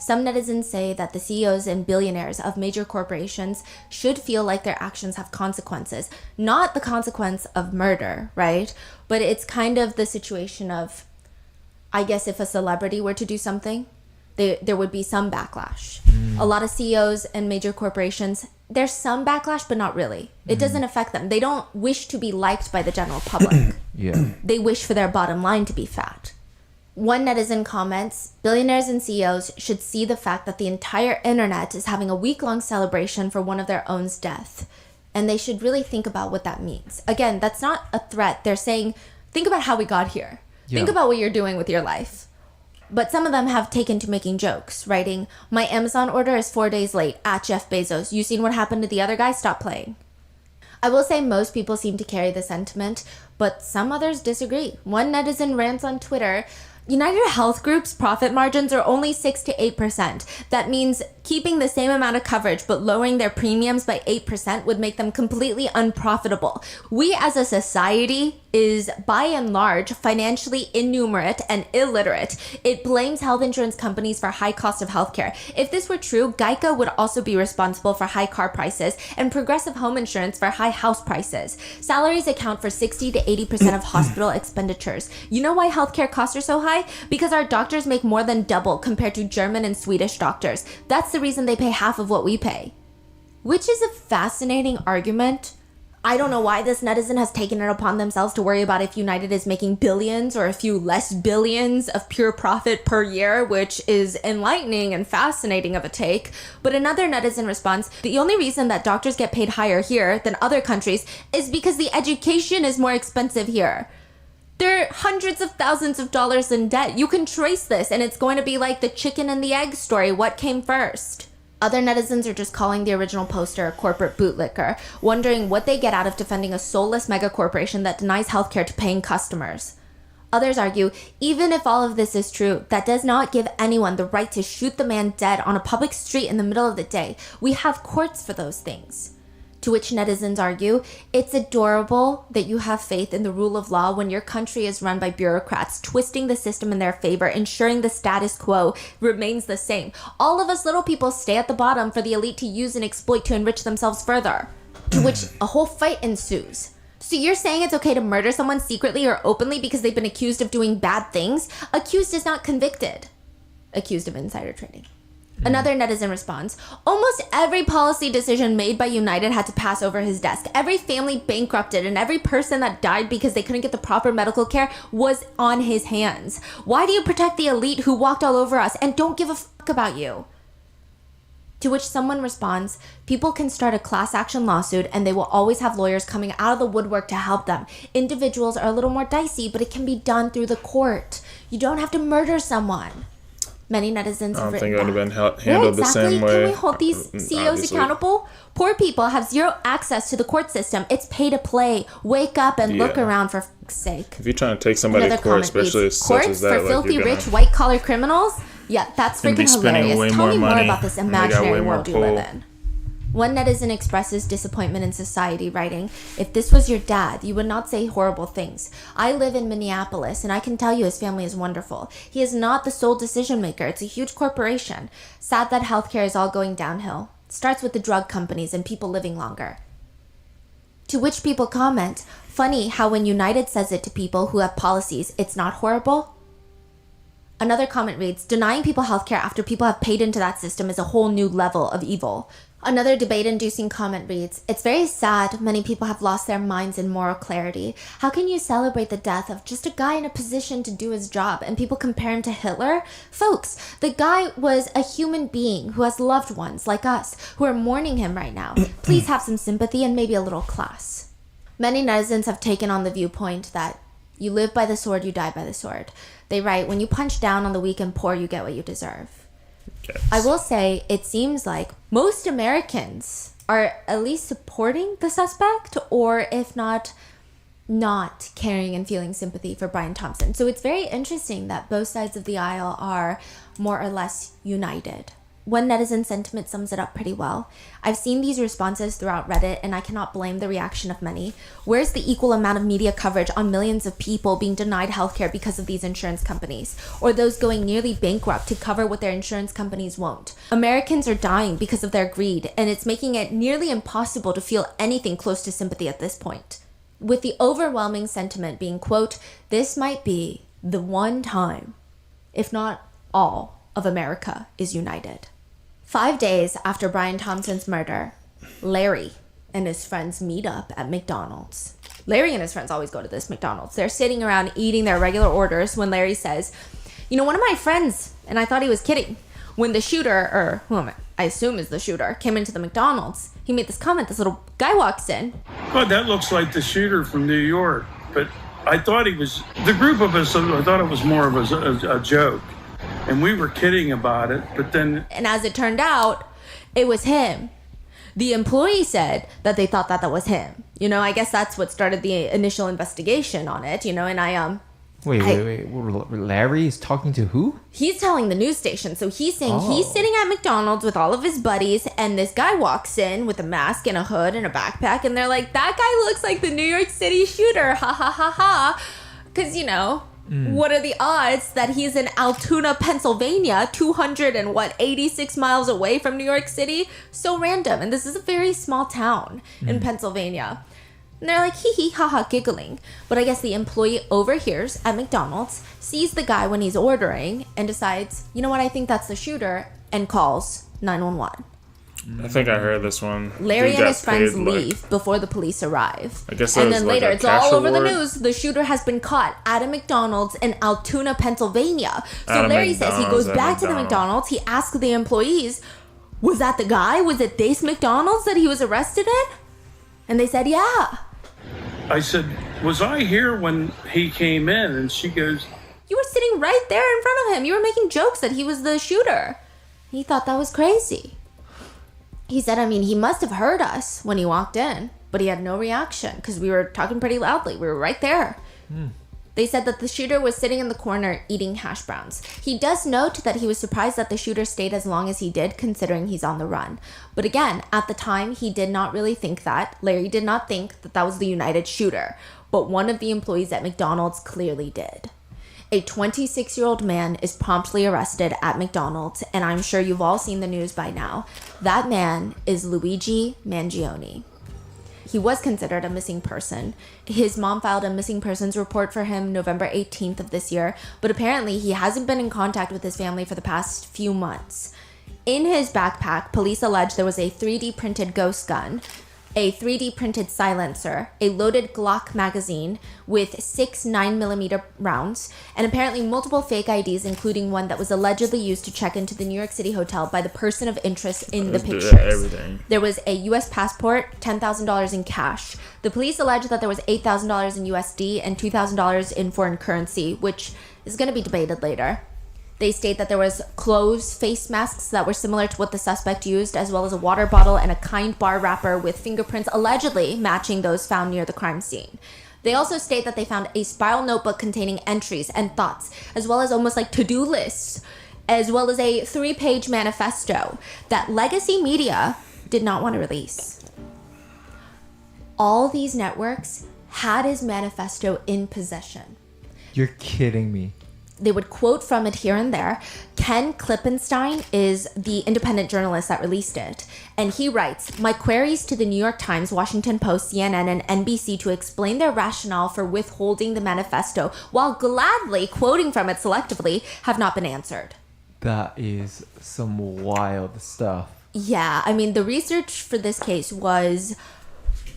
Some netizens say that the CEOs and billionaires of major corporations should feel like their actions have consequences. Not the consequence of murder, right? But it's kind of the situation of, I guess if a celebrity were to do something, there would be some backlash. A lot of CEOs and major corporations, there's some backlash, but not really. It doesn't affect them. They don't wish to be liked by the general public. Yeah. They wish for their bottom line to be fat. One netizen comments, billionaires and CEOs should see the fact that the entire internet is having a week-long celebration for one of their own's death. And they should really think about what that means. Again, that's not a threat. They're saying, think about how we got here. Yeah. Think about what you're doing with your life. But some of them have taken to making jokes, writing, my Amazon order is 4 days late, at Jeff Bezos. You seen what happened to the other guy? Stop playing. I will say most people seem to carry the sentiment, but some others disagree. One netizen rants on Twitter, United Health Group's profit margins are only 6 to 8%. That means keeping the same amount of coverage but lowering their premiums by 8% would make them completely unprofitable. We as a society is by and large financially innumerate and illiterate. It blames health insurance companies for high cost of healthcare. If this were true, Geico would also be responsible for high car prices and Progressive Home Insurance for high house prices. Salaries account for 60 to 80% of hospital expenditures. You know why healthcare costs are so high? Because our doctors make more than double compared to German and Swedish doctors. That's the reason they pay half of what we pay. Which is a fascinating argument. I don't know why this netizen has taken it upon themselves to worry about if United is making billions or a few less billions of pure profit per year, which is enlightening and fascinating of a take. But another netizen responds, the only reason that doctors get paid higher here than other countries is because the education is more expensive here. They're hundreds of thousands of dollars in debt. You can trace this, and it's going to be like the chicken and the egg story. What came first? Other netizens are just calling the original poster a corporate bootlicker, wondering what they get out of defending a soulless mega corporation that denies healthcare to paying customers. Others argue, even if all of this is true, that does not give anyone the right to shoot the man dead on a public street in the middle of the day. We have courts for those things. To which netizens argue, it's adorable that you have faith in the rule of law when your country is run by bureaucrats, twisting the system in their favor, ensuring the status quo remains the same. All of us little people stay at the bottom for the elite to use and exploit to enrich themselves further. To which a whole fight ensues. So you're saying it's okay to murder someone secretly or openly because they've been accused of doing bad things? Accused is not convicted. Accused of insider trading. Another netizen responds, almost every policy decision made by United had to pass over his desk. Every family bankrupted and every person that died because they couldn't get the proper medical care was on his hands. Why do you protect the elite who walked all over us and don't give a fuck about you? To which someone responds, people can start a class action lawsuit and they will always have lawyers coming out of the woodwork to help them. Individuals are a little more dicey, but it can be done through the court. You don't have to murder someone. Many netizens have I don't think written it would have been back. handled the same way. Can we hold these CEOs obviously. accountable? Poor people have zero access to the court system. It's pay to play. Wake up and look Yeah. around for fuck's sake. If you're trying to take somebody Another to court, comment especially reads, such courts as that, for like filthy you're gonna, rich white collar criminals? Yeah, that's and be freaking spending hilarious. way Tell more me more money, about this and they got imaginary way more world you live pull. in. One netizen expresses disappointment in society, writing, if this was your dad, you would not say horrible things. I live in Minneapolis, and I can tell you his family is wonderful. He is not the sole decision maker. It's a huge corporation. Sad that healthcare is all going downhill. It starts with the drug companies and people living longer. To which people comment, funny how when United says it to people who have policies, it's not horrible. Another comment reads, denying people healthcare after people have paid into that system is a whole new level of evil. Another debate-inducing comment reads, it's very sad many people have lost their minds in moral clarity. How can you celebrate the death of just a guy in a position to do his job and people compare him to Hitler? Folks, the guy was a human being who has loved ones like us who are mourning him right now. Please have some sympathy and maybe a little class. Many netizens have taken on the viewpoint that you live by the sword, you die by the sword. They write, when you punch down on the weak and poor, you get what you deserve. Yes. I will say, it seems like most Americans are at least supporting the suspect, or if not caring and feeling sympathy for Brian Thompson. So it's very interesting that both sides of the aisle are more or less united. one netizen sentiment sums it up pretty well. I've seen these responses throughout Reddit, and I cannot blame the reaction of many. Where's the equal amount of media coverage on millions of people being denied healthcare because of these insurance companies, or those going nearly bankrupt to cover what their insurance companies won't? Americans are dying because of their greed, and it's making it nearly impossible to feel anything close to sympathy at this point. With the overwhelming sentiment being, quote, this might be the one time, if not all, of America is united. 5 days after Brian Thompson's murder, Larry and his friends meet up at McDonald's. Larry and his friends always go to this McDonald's. They're sitting around eating their regular orders when Larry says, you know, one of my friends, and I thought he was kidding, when the shooter, or whom I assume is the shooter, came into the McDonald's, he made this comment, this little guy walks in. God, that looks like the shooter from New York. But I thought he was, the group of us, I thought it was more of a joke. And we were kidding about it, but then... And as it turned out, it was him. The employee said that they thought that was him. You know, I guess that's what started the initial investigation on it, you know, and Wait. Larry is talking to who? He's telling the news station. So he's saying he's sitting at McDonald's with all of his buddies, and this guy walks in with a mask and a hood and a backpack, and they're like, that guy looks like the New York City shooter, ha ha ha ha. Because, you know... What are the odds that he's in Altoona, Pennsylvania, 86 miles away from New York City? So random. And this is a very small town in Pennsylvania. And they're like, hee hee, ha ha, giggling. But I guess the employee overhears at McDonald's, sees the guy when he's ordering, and decides, you know what, I think that's the shooter, and calls 911. I think I heard this one. Larry Dude and got his friends paid, leave before the police arrive. I guess and that was then like later, a it's all cash over the award. news. The shooter has been caught at a McDonald's in Altoona, Pennsylvania. So At a Larry says he goes McDonald's at back to the McDonald's. He asks the employees, was that the guy? Was it this McDonald's that he was arrested in? And they said, yeah. I said, was I here when he came in? And she goes, You were sitting right there in front of him. You were making jokes that he was the shooter. He thought that was crazy. He said, I mean, he must have heard us when he walked in, but he had no reaction because we were talking pretty loudly. We were right there. They said that the shooter was sitting in the corner eating hash browns. He does note that he was surprised that the shooter stayed as long as he did, considering he's on the run. But again, at the time, he did not really think that. Larry did not think that that was the United shooter, but one of the employees at McDonald's clearly did. A 26-year-old man is promptly arrested at McDonald's, and I'm sure you've all seen the news by now. That man is Luigi Mangione. He was considered a missing person. His mom filed a missing persons report for him November 18th of this year, but apparently he hasn't been in contact with his family for the past few months. In his backpack, police allege there was a 3D printed ghost gun, a 3D printed silencer, a loaded Glock magazine with 6 9mm rounds, and apparently multiple fake IDs, including one that was allegedly used to check into the New York City hotel by the person of interest in the pictures. Everything. There was a U.S. passport, $10,000 in cash. The police alleged that there was $8,000 in USD and $2,000 in foreign currency, which is going to be debated later. They state that there was clothes, face masks that were similar to what the suspect used, as well as a water bottle and a Kind bar wrapper with fingerprints allegedly matching those found near the crime scene. They also state that they found a spiral notebook containing entries and thoughts, as well as almost like to-do lists, as well as a 3-page manifesto that legacy media did not want to release. All these networks had his manifesto in possession. You're kidding me. They would quote from it here and there. Ken Klippenstein is the independent journalist that released it. And he writes, my queries to the New York Times, Washington Post, CNN, and NBC to explain their rationale for withholding the manifesto while gladly quoting from it selectively have not been answered. That is some wild stuff. Yeah, I mean, the research for this case was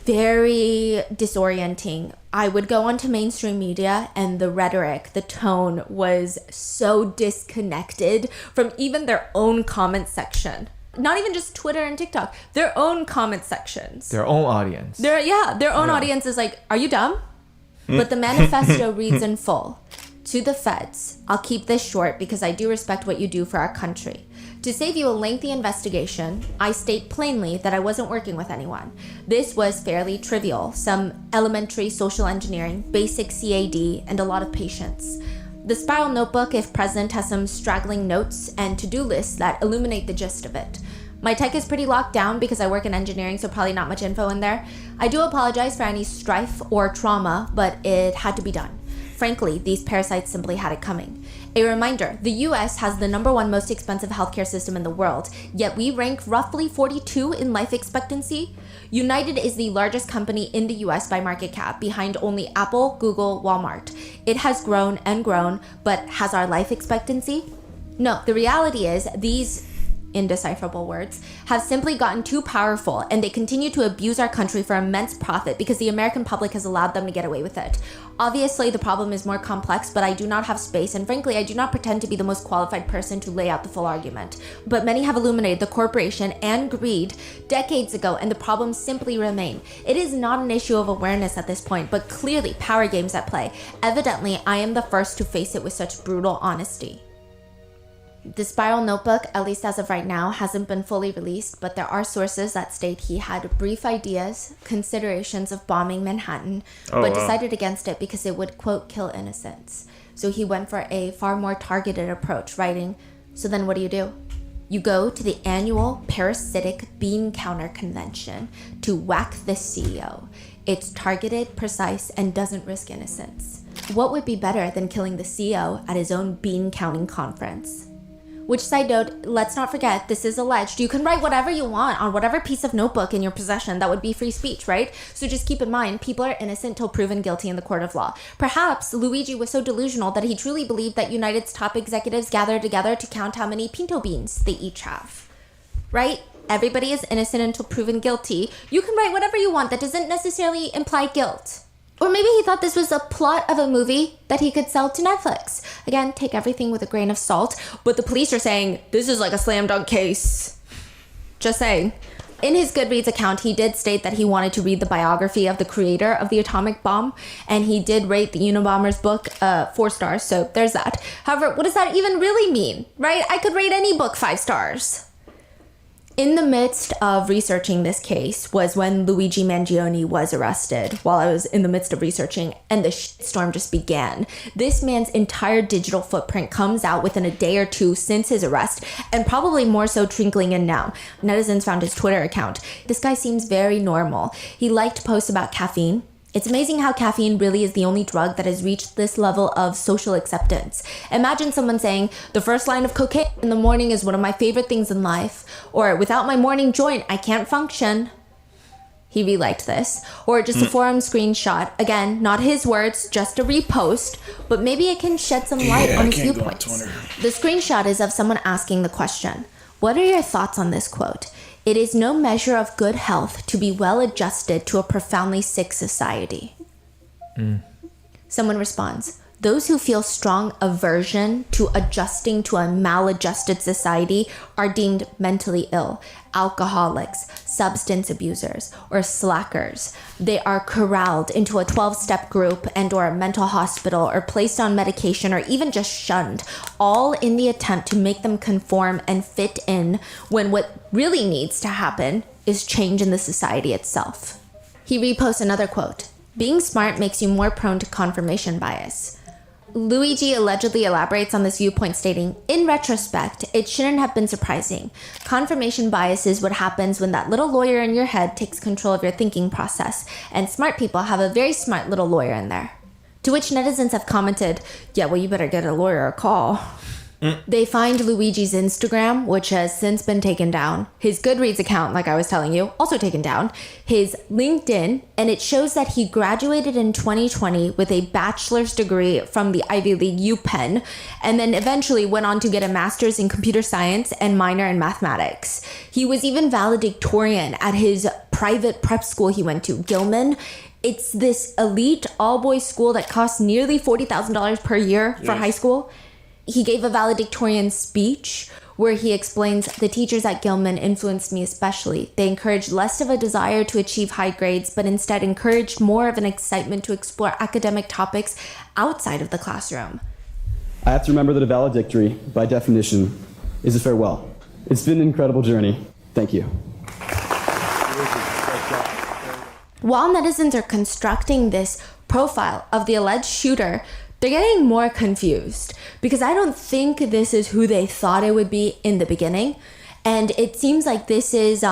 very disorienting. I would go onto mainstream media and the rhetoric, the tone was so disconnected from even their own comment section. Not even just Twitter and TikTok, their own comment sections. Their own audience. Their own audience is like, are you dumb? But the manifesto reads in full. To the feds, I'll keep this short because I do respect what you do for our country. To save you a lengthy investigation, I state plainly that I wasn't working with anyone. This was fairly trivial, some elementary social engineering, basic CAD, and a lot of patience. The spiral notebook, if present, has some straggling notes and to-do lists that illuminate the gist of it. My tech is pretty locked down because I work in engineering, so probably not much info in there. I do apologize for any strife or trauma, but it had to be done. Frankly, these parasites simply had it coming. A reminder, the US has the #1 most expensive healthcare system in the world, yet we rank roughly 42 in life expectancy. United is the largest company in the US by market cap, behind only Apple, Google, Walmart. It has grown and grown, but has our life expectancy? No, the reality is these indecipherable words have simply gotten too powerful, and they continue to abuse our country for immense profit because the American public has allowed them to get away with it. Obviously, the problem is more complex, but I do not have space, and frankly, I do not pretend to be the most qualified person to lay out the full argument. But many have illuminated the corporation and greed decades ago, and the problems simply remain. It is not an issue of awareness at this point, but clearly power games at play. Evidently, I am the first to face it with such brutal honesty. The spiral notebook, at least as of right now, hasn't been fully released, but there are sources that state he had brief ideas, considerations of bombing Manhattan, but decided against it because it would, quote, kill innocents. So he went for a far more targeted approach, writing, "So then what do? You go to the annual parasitic bean counter convention to whack the CEO. It's targeted, precise, and doesn't risk innocents. What would be better than killing the CEO at his own bean counting conference?" Which, side note, let's not forget, this is alleged. You can write whatever you want on whatever piece of notebook in your possession. That would be free speech, right? So just keep in mind, people are innocent till proven guilty in the court of law. Perhaps Luigi was so delusional that he truly believed that United's top executives gather together to count how many pinto beans they each have. Right? Everybody is innocent until proven guilty. You can write whatever you want. That doesn't necessarily imply guilt. Or maybe he thought this was a plot of a movie that he could sell to Netflix. Again, take everything with a grain of salt, but the police are saying, this is like a slam dunk case. Just saying. In his Goodreads account, he did state that he wanted to read the biography of the creator of the atomic bomb, and he did rate the Unabomber's book 4 stars, so there's that. However, what does that even really mean, right? I could rate any book 5 stars. In the midst of researching this case was when Luigi Mangione was arrested while I was in the midst of researching, and the shitstorm just began. This man's entire digital footprint comes out within a day or two since his arrest, and probably more so trickling in now. Netizens found his Twitter account. This guy seems very normal. He liked posts about caffeine. It's amazing how caffeine really is the only drug that has reached this level of social acceptance. Imagine someone saying, the first line of cocaine in the morning is one of my favorite things in life. Or, without my morning joint, I can't function. He reliked this. Or just a forum screenshot. Again, not his words, just a repost. But maybe it can shed some light on his viewpoints. The screenshot is of someone asking the question, what are your thoughts on this quote? It is no measure of good health to be well adjusted to a profoundly sick society. Someone responds, those who feel strong aversion to adjusting to a maladjusted society are deemed mentally ill, alcoholics, substance abusers, or slackers. They are corralled into a 12-step group and or a mental hospital or placed on medication or even just shunned, all in the attempt to make them conform and fit in when what really needs to happen is change in the society itself. He reposts another quote, being smart makes you more prone to confirmation bias. Luigi allegedly elaborates on this viewpoint stating, in retrospect, it shouldn't have been surprising. Confirmation bias is what happens when that little lawyer in your head takes control of your thinking process, and smart people have a very smart little lawyer in there. To which netizens have commented, yeah, well, you better get a lawyer a call. They find Luigi's Instagram, which has since been taken down, his Goodreads account, like I was telling you, also taken down, his LinkedIn, and it shows that he graduated in 2020 with a bachelor's degree from the Ivy League UPenn, and then eventually went on to get a master's in computer science and minor in mathematics. He was even valedictorian at his private prep school he went to, Gilman. It's this elite all-boys school that costs nearly $40,000 per year for high school. He gave a valedictorian speech where he explains, the teachers at Gilman influenced me especially. They encouraged less of a desire to achieve high grades, but instead encouraged more of an excitement to explore academic topics outside of the classroom. I have to remember that a valedictory, by definition, is a farewell. It's been an incredible journey. Thank you. While netizens are constructing this profile of the alleged shooter, they're getting more confused because I don't think this is who they thought it would be in the beginning. And it seems like this is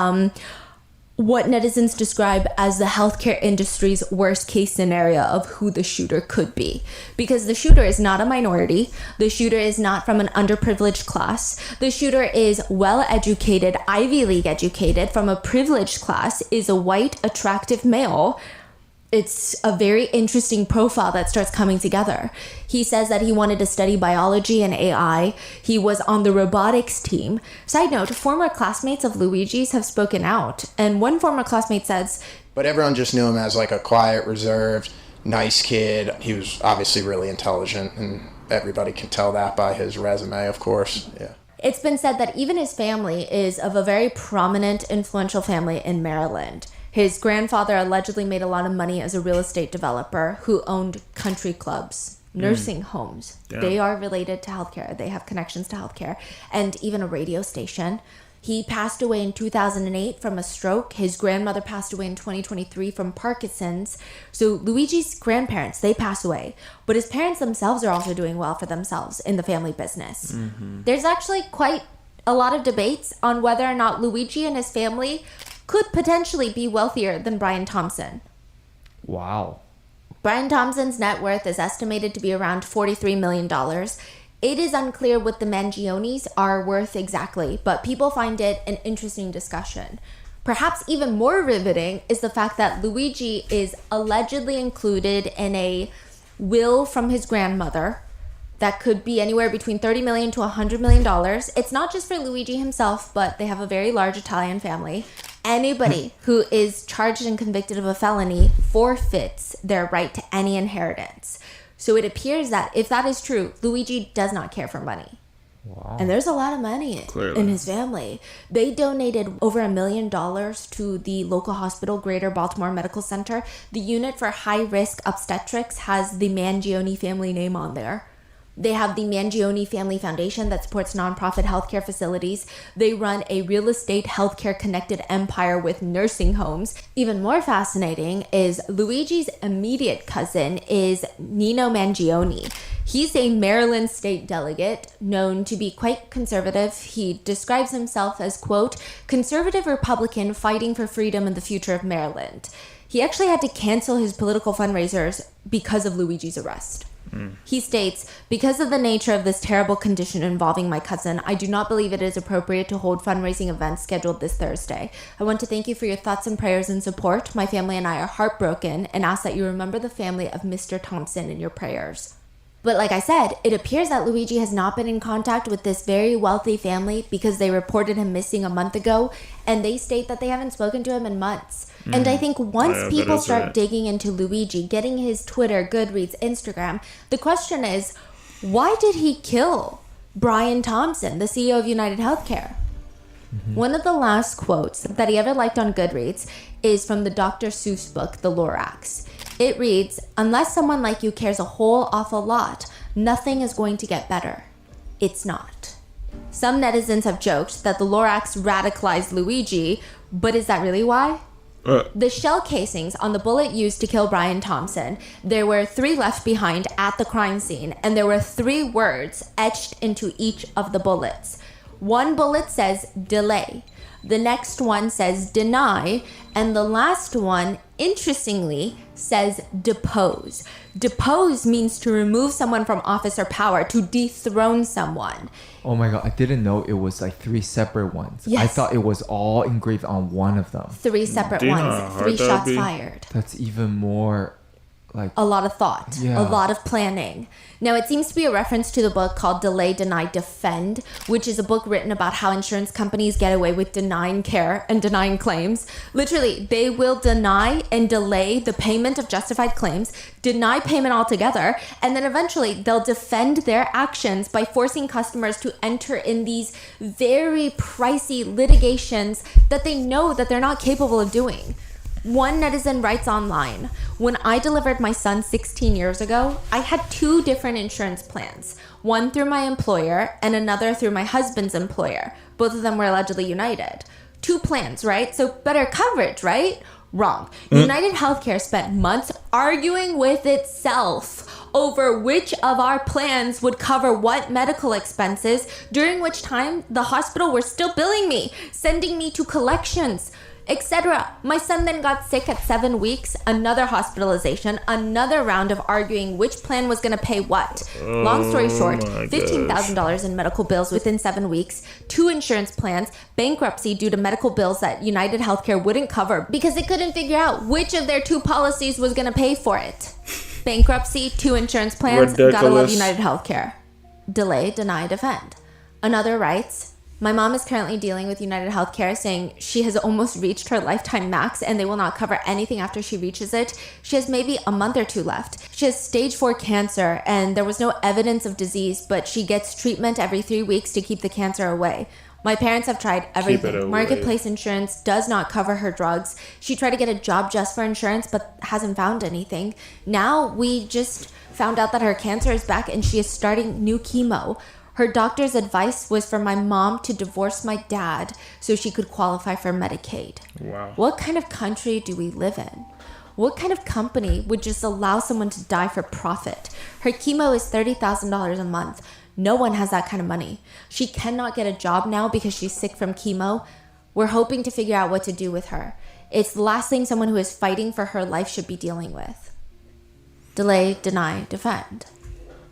what netizens describe as the healthcare industry's worst case scenario of who the shooter could be. Because the shooter is not a minority. The shooter is not from an underprivileged class. The shooter is well-educated, Ivy League educated, from a privileged class, is a white, attractive male. It's a very interesting profile that starts coming together. He says that he wanted to study biology and AI. He was on the robotics team. Side note, former classmates of Luigi's have spoken out. And one former classmate says, but everyone just knew him as like a quiet, reserved, nice kid. He was obviously really intelligent, and everybody can tell that by his resume, of course. Yeah. It's been said that even his family is of a very prominent, influential family in Maryland. His grandfather allegedly made a lot of money as a real estate developer who owned country clubs, nursing homes. Yeah. They are related to healthcare. They have connections to healthcare, and even a radio station. He passed away in 2008 from a stroke. His grandmother passed away in 2023 from Parkinson's. So Luigi's grandparents, they pass away. But his parents themselves are also doing well for themselves in the family business. There's actually quite a lot of debates on whether or not Luigi and his family could potentially be wealthier than Brian Thompson. Wow. Brian Thompson's net worth is estimated to be around $43 million. It is unclear what the Mangionis are worth exactly, but people find it an interesting discussion. Perhaps even more riveting is the fact that Luigi is allegedly included in a will from his grandmother that could be anywhere between $30 million to $100 million. It's not just for Luigi himself, but they have a very large Italian family. Anybody who is charged and convicted of a felony forfeits their right to any inheritance. So it appears that if that is true, Luigi does not care for money. Wow. And there's a lot of money in his family. They donated over $1 million to the local hospital, Greater Baltimore Medical Center. The unit for high-risk obstetrics has the Mangione family name on there. They have the Mangione Family Foundation that supports nonprofit healthcare facilities. They run a real estate healthcare connected empire with nursing homes. Even more fascinating is Luigi's immediate cousin is Nino Mangione. He's a Maryland state delegate known to be quite conservative. He describes himself as, quote, conservative Republican fighting for freedom and the future of Maryland. He actually had to cancel his political fundraisers because of Luigi's arrest. He states, because of the nature of this terrible condition involving my cousin, I do not believe it is appropriate to hold fundraising events scheduled this Thursday. I want to thank you for your thoughts and prayers and support. My family and I are heartbroken and ask that you remember the family of Mr. Thompson in your prayers. But like I said, it appears that Luigi has not been in contact with this very wealthy family because they reported him missing a month ago, and they state that they haven't spoken to him in months. And I think once people start digging into Luigi, getting his Twitter, Goodreads, Instagram, the question is, why did he kill Brian Thompson, the CEO of United Healthcare? One of the last quotes that he ever liked on Goodreads is from the Dr. Seuss book, The Lorax. It reads, unless someone like you cares a whole awful lot, nothing is going to get better. It's not. Some netizens have joked that the Lorax radicalized Luigi, but is that really why? The shell casings on the bullet used to kill Brian Thompson, there were 3 left behind at the crime scene, and there were 3 words etched into each of the bullets. One bullet says delay, the next one says deny, and the last one, interestingly, says depose. Depose means to remove someone from office or power, to dethrone someone. Oh my God, I didn't know it was like 3 separate ones. Yes. I thought it was all engraved on one of them. 3 separate ones, 3 shots fired. That's even more like... A lot of thought, Yeah. a lot of planning. Now, it seems to be a reference to the book called Delay, Deny, Defend, which is a book written about how insurance companies get away with denying care and denying claims. Literally, they will deny and delay the payment of justified claims, deny payment altogether, and then eventually they'll defend their actions by forcing customers to enter in these very pricey litigations that they know that they're not capable of doing. One netizen writes online, when I delivered my son 16 years ago, I had 2 different insurance plans, one through my employer and another through my husband's employer. Both of them were allegedly United. 2 plans, right? So better coverage, right? Wrong. United Healthcare spent months arguing with itself over which of our plans would cover what medical expenses, during which time the hospital were still billing me, sending me to collections, etc. My son then got sick at 7 weeks, another hospitalization, another round of arguing which plan was going to pay what. Long story short, $15,000 in medical bills within 7 weeks, 2 insurance plans, bankruptcy due to medical bills that United Healthcare wouldn't cover because they couldn't figure out which of their 2 policies was going to pay for it. Bankruptcy, 2 insurance plans, Ridiculous. gotta love United Healthcare. Delay, deny, defend. Another writes, my mom is currently dealing with United Healthcare, saying she has almost reached her lifetime max and they will not cover anything after she reaches it. She has maybe a month or 2 left. She has stage 4 cancer and there was no evidence of disease, but she gets treatment every 3 weeks to keep the cancer away. My parents have tried everything. Marketplace insurance does not cover her drugs. She tried to get a job just for insurance, but hasn't found anything. Now we just found out that her cancer is back and she is starting new chemo. Her doctor's advice was for my mom to divorce my dad so she could qualify for Medicaid. Wow. What kind of country do we live in? What kind of company would just allow someone to die for profit? Her chemo is $30,000 a month. No one has that kind of money. She cannot get a job now because she's sick from chemo. We're hoping to figure out what to do with her. It's the last thing someone who is fighting for her life should be dealing with. Delay, deny, defend.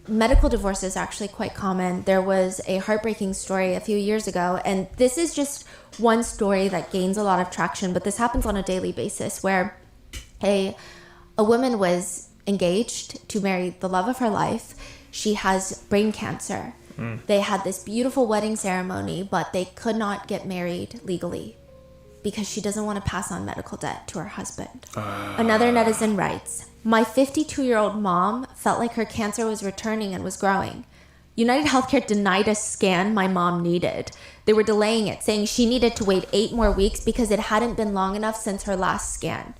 Medical divorce is actually quite common. There was a heartbreaking story a few years ago, and this is just one story that gains a lot of traction, but this happens on a daily basis where a woman was engaged to marry the love of her life. She has brain cancer. They had this beautiful wedding ceremony, but they could not get married legally because she doesn't want to pass on medical debt to her husband. Another netizen writes, my 52-year-old mom felt like her cancer was returning and was growing. United Healthcare denied a scan my mom needed. They were delaying it, saying she needed to wait 8 more weeks because it hadn't been long enough since her last scan.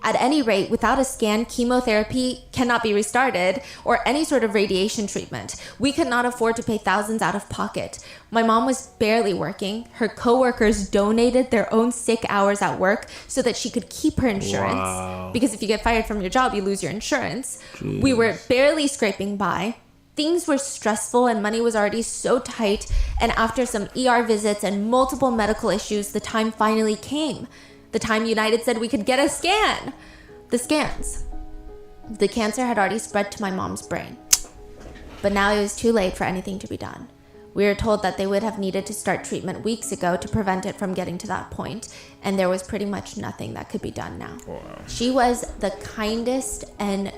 At any rate, without a scan, chemotherapy cannot be restarted or any sort of radiation treatment. We could not afford to pay thousands out of pocket. My mom was barely working. Her coworkers donated their own sick hours at work so that she could keep her insurance. Wow. Because if you get fired from your job, you lose your insurance. Jeez. We were barely scraping by. Things were stressful and money was already so tight. And after some ER visits and multiple medical issues, the time finally came. The time United said we could get a scan. The scans. The cancer had already spread to my mom's brain. But now it was too late for anything to be done. We were told that they would have needed to start treatment weeks ago to prevent it from getting to that point, and there was pretty much nothing that could be done now. Wow. She was the kindest and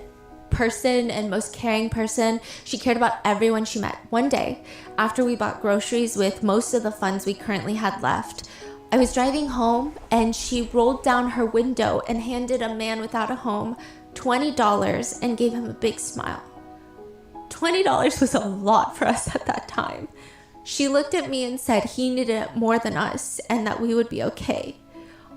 most caring person. She cared about everyone she met. One day, after we bought groceries with most of the funds we currently had left, I was driving home and she rolled down her window and handed a man without a home $20 and gave him a big smile. $20 was a lot for us at that time. She looked at me and said he needed it more than us and that we would be okay.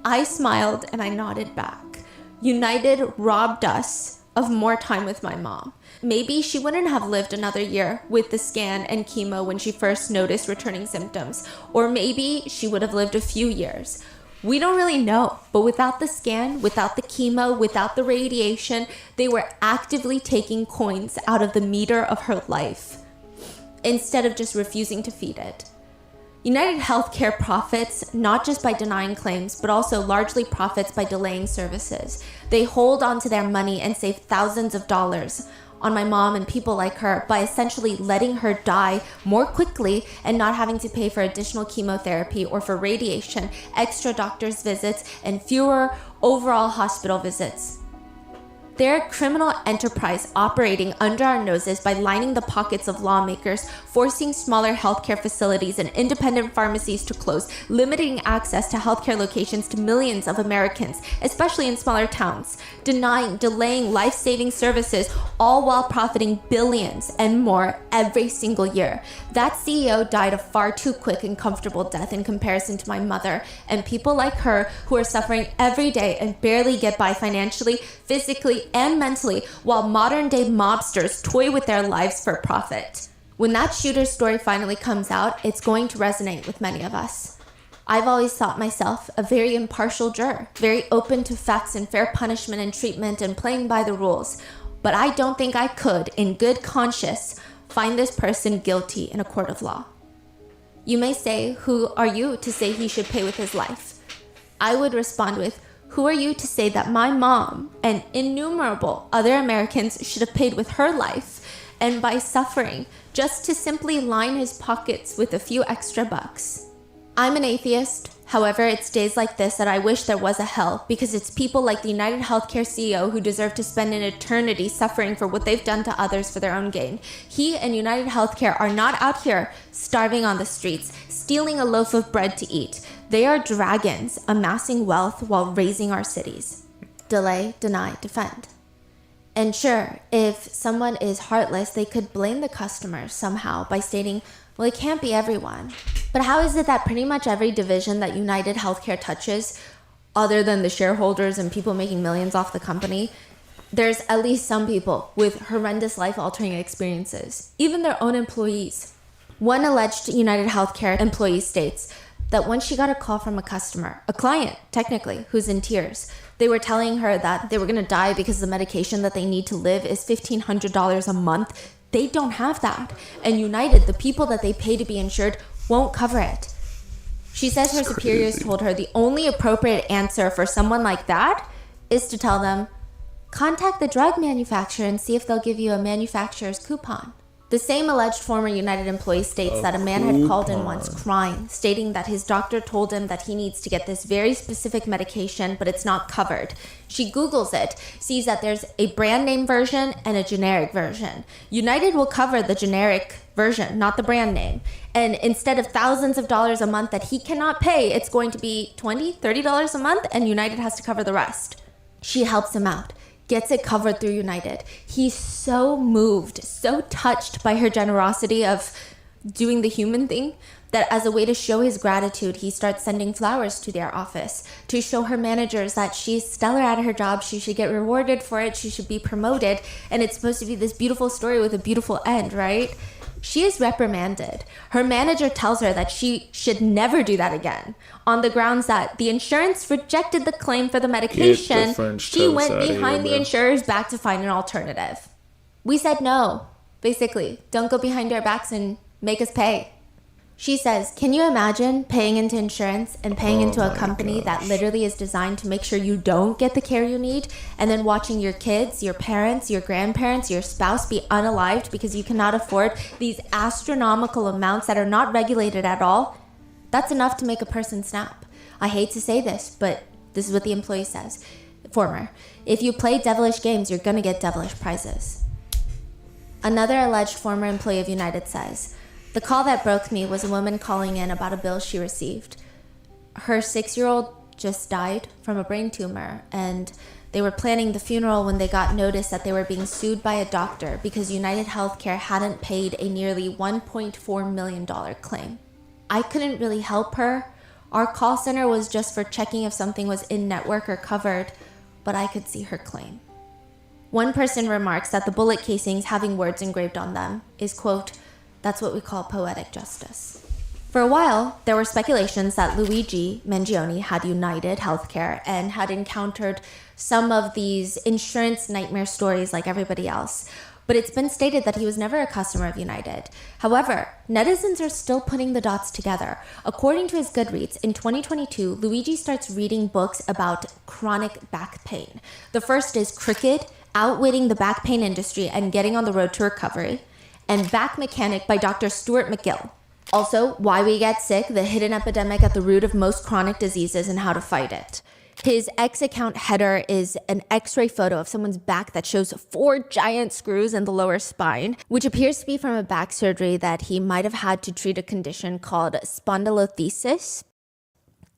I smiled and I nodded back. United robbed us of more time with my mom. Maybe she wouldn't have lived another year with the scan and chemo when she first noticed returning symptoms, or maybe she would have lived a few years. We don't really know, but without the scan, without the chemo, without the radiation, they were actively taking coins out of the meter of her life instead of just refusing to feed it. United Healthcare profits not just by denying claims, but also largely profits by delaying services. They hold on to their money and save thousands of dollars on my mom and people like her by essentially letting her die more quickly and not having to pay for additional chemotherapy or for radiation, extra doctor's visits, and fewer overall hospital visits. They're a criminal enterprise operating under our noses by lining the pockets of lawmakers, forcing smaller healthcare facilities and independent pharmacies to close, limiting access to healthcare locations to millions of Americans, especially in smaller towns, delaying life-saving services, all while profiting billions and more every single year. That CEO died a far too quick and comfortable death in comparison to my mother and people like her who are suffering every day and barely get by financially, physically, and mentally, while modern-day mobsters toy with their lives for profit. When that shooter's story finally comes out, it's going to resonate with many of us. I've always thought myself a very impartial juror, very open to facts and fair punishment and treatment and playing by the rules. but I don't think I could, in good conscience, find this person guilty in a court of law. You may say, who are you to say he should pay with his life? I would respond with, who are you to say that my mom and innumerable other Americans should have paid with her life and by suffering just to simply line his pockets with a few extra bucks? I'm an atheist. However, it's days like this that I wish there was a hell, because it's people like the United Healthcare CEO who deserve to spend an eternity suffering for what they've done to others for their own gain. He and United Healthcare are not out here starving on the streets, stealing a loaf of bread to eat. They are dragons amassing wealth while raising our cities. Delay, deny, defend. And sure, if someone is heartless, they could blame the customers somehow by stating, well, it can't be everyone. But how is it that pretty much every division that United Healthcare touches, other than the shareholders and people making millions off the company, there's at least some people with horrendous life-altering experiences, even their own employees? One alleged United Healthcare employee states that once she got a call from a customer, a client, technically, who's in tears. They were telling her that they were going to die because the medication that they need to live is $1,500 a month. They don't have that. And United, the people that they pay to be insured, won't cover it. She says her superiors told her the only appropriate answer for someone like that is to tell them, contact the drug manufacturer and see if they'll give you a manufacturer's coupon. The same alleged former United employee states that a man had called in once crying, stating that his doctor told him that he needs to get this very specific medication, but it's not covered. She Googles it, sees that there's a brand name version and a generic version. United will cover the generic version, not the brand name. And instead of thousands of dollars a month that he cannot pay, it's going to be $20, $30 a month, and United has to cover the rest. She helps him out, gets it covered through United. He's so moved, so touched by her generosity of doing the human thing, that as a way to show his gratitude, he starts sending flowers to their office to show her managers that she's stellar at her job, she should get rewarded for it, she should be promoted, and it's supposed to be this beautiful story with a beautiful end, right? She is reprimanded. Her manager tells her that she should never do that again on the grounds that the insurance rejected the claim for the medication. She went behind the insurer's back to find an alternative. We said no, basically. Don't go behind our backs and make us pay. She says, can you imagine paying into insurance and paying into a company that literally is designed to make sure you don't get the care you need, and then watching your kids, your parents, your grandparents, your spouse be unalived because you cannot afford these astronomical amounts that are not regulated at all? That's enough to make a person snap. I hate to say this, but this is what the employee says. Former, if you play devilish games, you're going to get devilish prizes. Another alleged former employee of United says, the call that broke me was a woman calling in about a bill she received. Her 6-year-old just died from a brain tumor, and they were planning the funeral when they got notice that they were being sued by a doctor because United Healthcare hadn't paid a nearly $1.4 million claim. I couldn't really help her. Our call center was just for checking if something was in-network or covered, but I could see her claim. One person remarks that the bullet casings having words engraved on them is, quote, that's what we call poetic justice. For a while, there were speculations that Luigi Mangione had United Healthcare and had encountered some of these insurance nightmare stories like everybody else. But it's been stated that he was never a customer of United. However, netizens are still putting the dots together. According to his Goodreads, in 2022, Luigi starts reading books about chronic back pain. The first is Cricket, Outwitting the Back Pain Industry and Getting on the Road to Recovery, and Back Mechanic by Dr. Stuart McGill. Also, Why We Get Sick, the hidden epidemic at the root of most chronic diseases and how to fight it. His X account header is an x-ray photo of someone's back that shows 4 giant screws in the lower spine, which appears to be from a back surgery that he might have had to treat a condition called spondylolisthesis,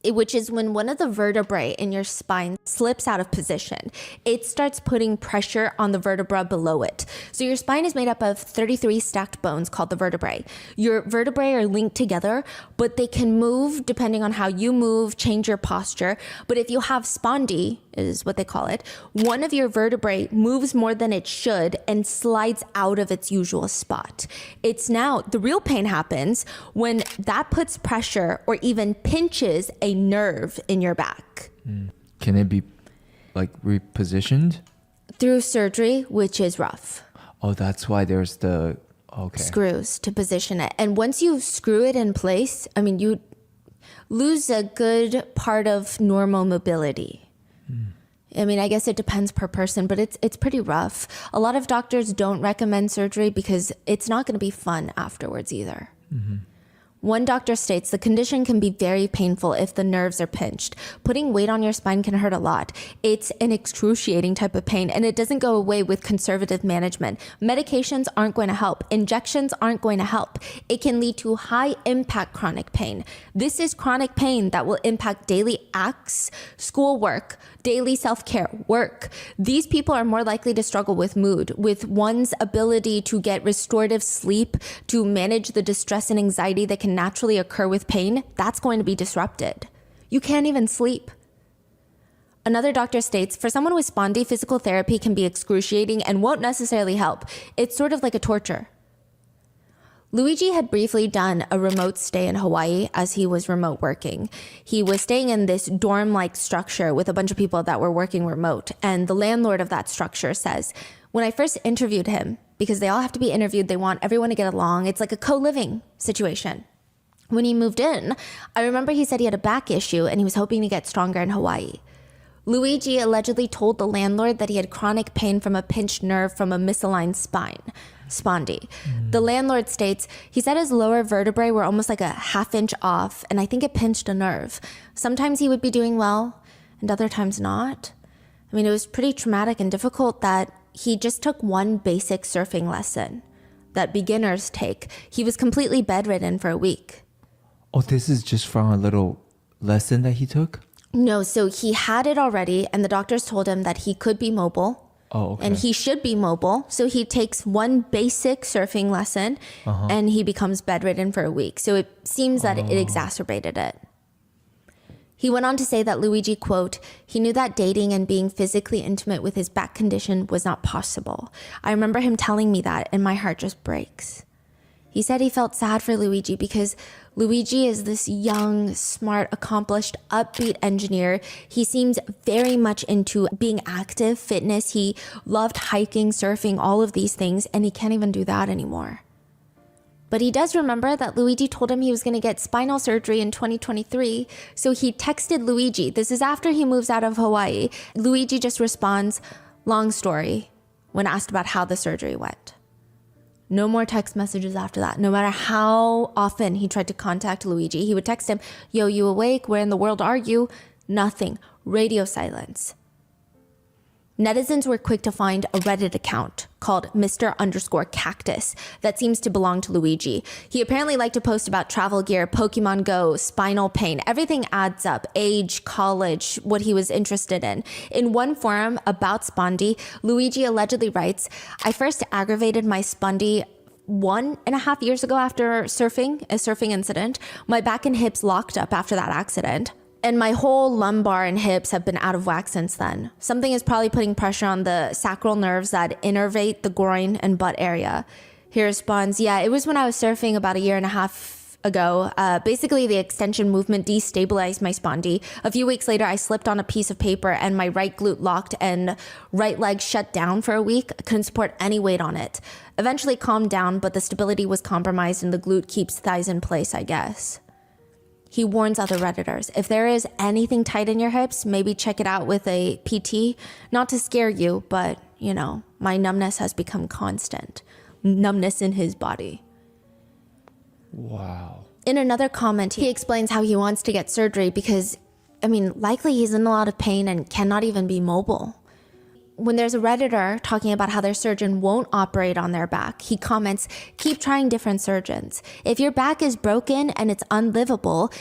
which is when one of the vertebrae in your spine slips out of position. It starts putting pressure on the vertebra below it. So your spine is made up of 33 stacked bones called the vertebrae. Your vertebrae are linked together, but they can move depending on how you move, change your posture. But if you have spondy, is what they call it, one of your vertebrae moves more than it should and slides out of its usual spot. It's now, the real pain happens when that puts pressure or even pinches a nerve in your back. Can it be like repositioned? Through surgery, which is rough. Oh, that's why there's the screws to position it. And once you screw it in place, I mean, you lose a good part of normal mobility. I mean, I guess it depends per person, but it's pretty rough. A lot of doctors don't recommend surgery because it's not going to be fun afterwards either. One doctor states the condition can be very painful if the nerves are pinched. Putting weight on your spine can hurt a lot. It's an excruciating type of pain, and it doesn't go away with conservative management. Medications aren't going to help. Injections aren't going to help. It can lead to high impact chronic pain. This is chronic pain that will impact daily acts, schoolwork, daily self-care, work. These people are more likely to struggle with mood, with one's ability to get restorative sleep, to manage the distress and anxiety that can naturally occur with pain. That's going to be disrupted. You can't even sleep. Another doctor states, for someone with spondy, physical therapy can be excruciating and won't necessarily help. It's sort of like a torture. Luigi had briefly done a remote stay in Hawaii as he was remote working. He was staying in this dorm-like structure with a bunch of people that were working remote. And the landlord of that structure says, when I first interviewed him, because they all have to be interviewed, they want everyone to get along. It's like a co-living situation. When he moved in, I remember he said he had a back issue and he was hoping to get stronger in Hawaii. Luigi allegedly told the landlord that he had chronic pain from a pinched nerve from a misaligned spine. Spondy. The landlord states, he said his lower vertebrae were almost like a half-inch off, and I think it pinched a nerve. Sometimes he would be doing well, and other times not. I mean, it was pretty traumatic and difficult that he just took one basic surfing lesson that beginners take. He was completely bedridden for a week. Oh, this is just from a little lesson that he took? No, so he had it already, and the doctors told him that he could be mobile. Oh, okay. And he should be mobile. So he takes one basic surfing lesson and he becomes bedridden for a week. So it seems that it exacerbated it. He went on to say that Luigi, quote, he knew that dating and being physically intimate with his back condition was not possible. I remember him telling me that and my heart just breaks. He said he felt sad for Luigi because Luigi is this young, smart, accomplished, upbeat engineer. He seems very much into being active, fitness. He loved hiking, surfing, all of these things, and he can't even do that anymore. But he does remember that Luigi told him he was going to get spinal surgery in 2023, so he texted Luigi. This is after he moves out of Hawaii. Luigi just responds, long story, when asked about how the surgery went. No more text messages after that. No matter how often he tried to contact Luigi, he would text him, yo, you awake? Where in the world are you? Nothing. Radio silence. Netizens were quick to find a Reddit account called Mr_Cactus that seems to belong to Luigi. He apparently liked to post about travel gear, Pokemon Go, spinal pain. Everything adds up. Age, college, what he was interested in. In one forum about spondy, Luigi allegedly writes, I first aggravated my spondy 1.5 years ago after a surfing incident. My back and hips locked up after that accident. And my whole lumbar and hips have been out of whack since then. Something is probably putting pressure on the sacral nerves that innervate the groin and butt area. He responds, yeah, it was when I was surfing about 1.5 years ago. Basically, the extension movement destabilized my spondy. A few weeks later, I slipped on a piece of paper and my right glute locked and right leg shut down for a week. I couldn't support any weight on it. Eventually calmed down, but the stability was compromised and the glute keeps thighs in place, I guess. He warns other Redditors, if there is anything tight in your hips, maybe check it out with a PT. Not to scare you, but, you know, my numbness has become constant. Numbness in his body. Wow. In another comment, he explains how he wants to get surgery because, I mean, likely he's in a lot of pain and cannot even be mobile. When there's a Redditor talking about how their surgeon won't operate on their back, he comments, keep trying different surgeons. If your back is broken and it's unlivable,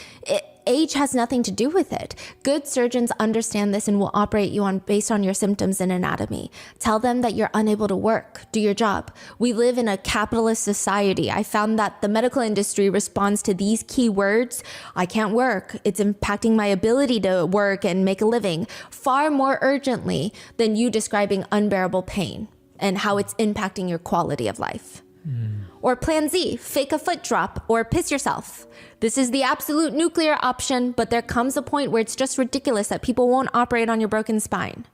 age has nothing to do with it. Good surgeons understand this and will operate you based on your symptoms and anatomy. Tell them that you're unable to work. Do your job. We live in a capitalist society. I found that the medical industry responds to these key words, I can't work. It's impacting my ability to work and make a living far more urgently than you describing unbearable pain and how it's impacting your quality of life. Or plan Z, fake a foot drop or piss yourself. This is the absolute nuclear option, but there comes a point where it's just ridiculous that people won't operate on your broken spine.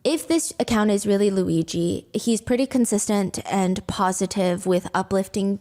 If this account is really Luigi, he's pretty consistent and positive with uplifting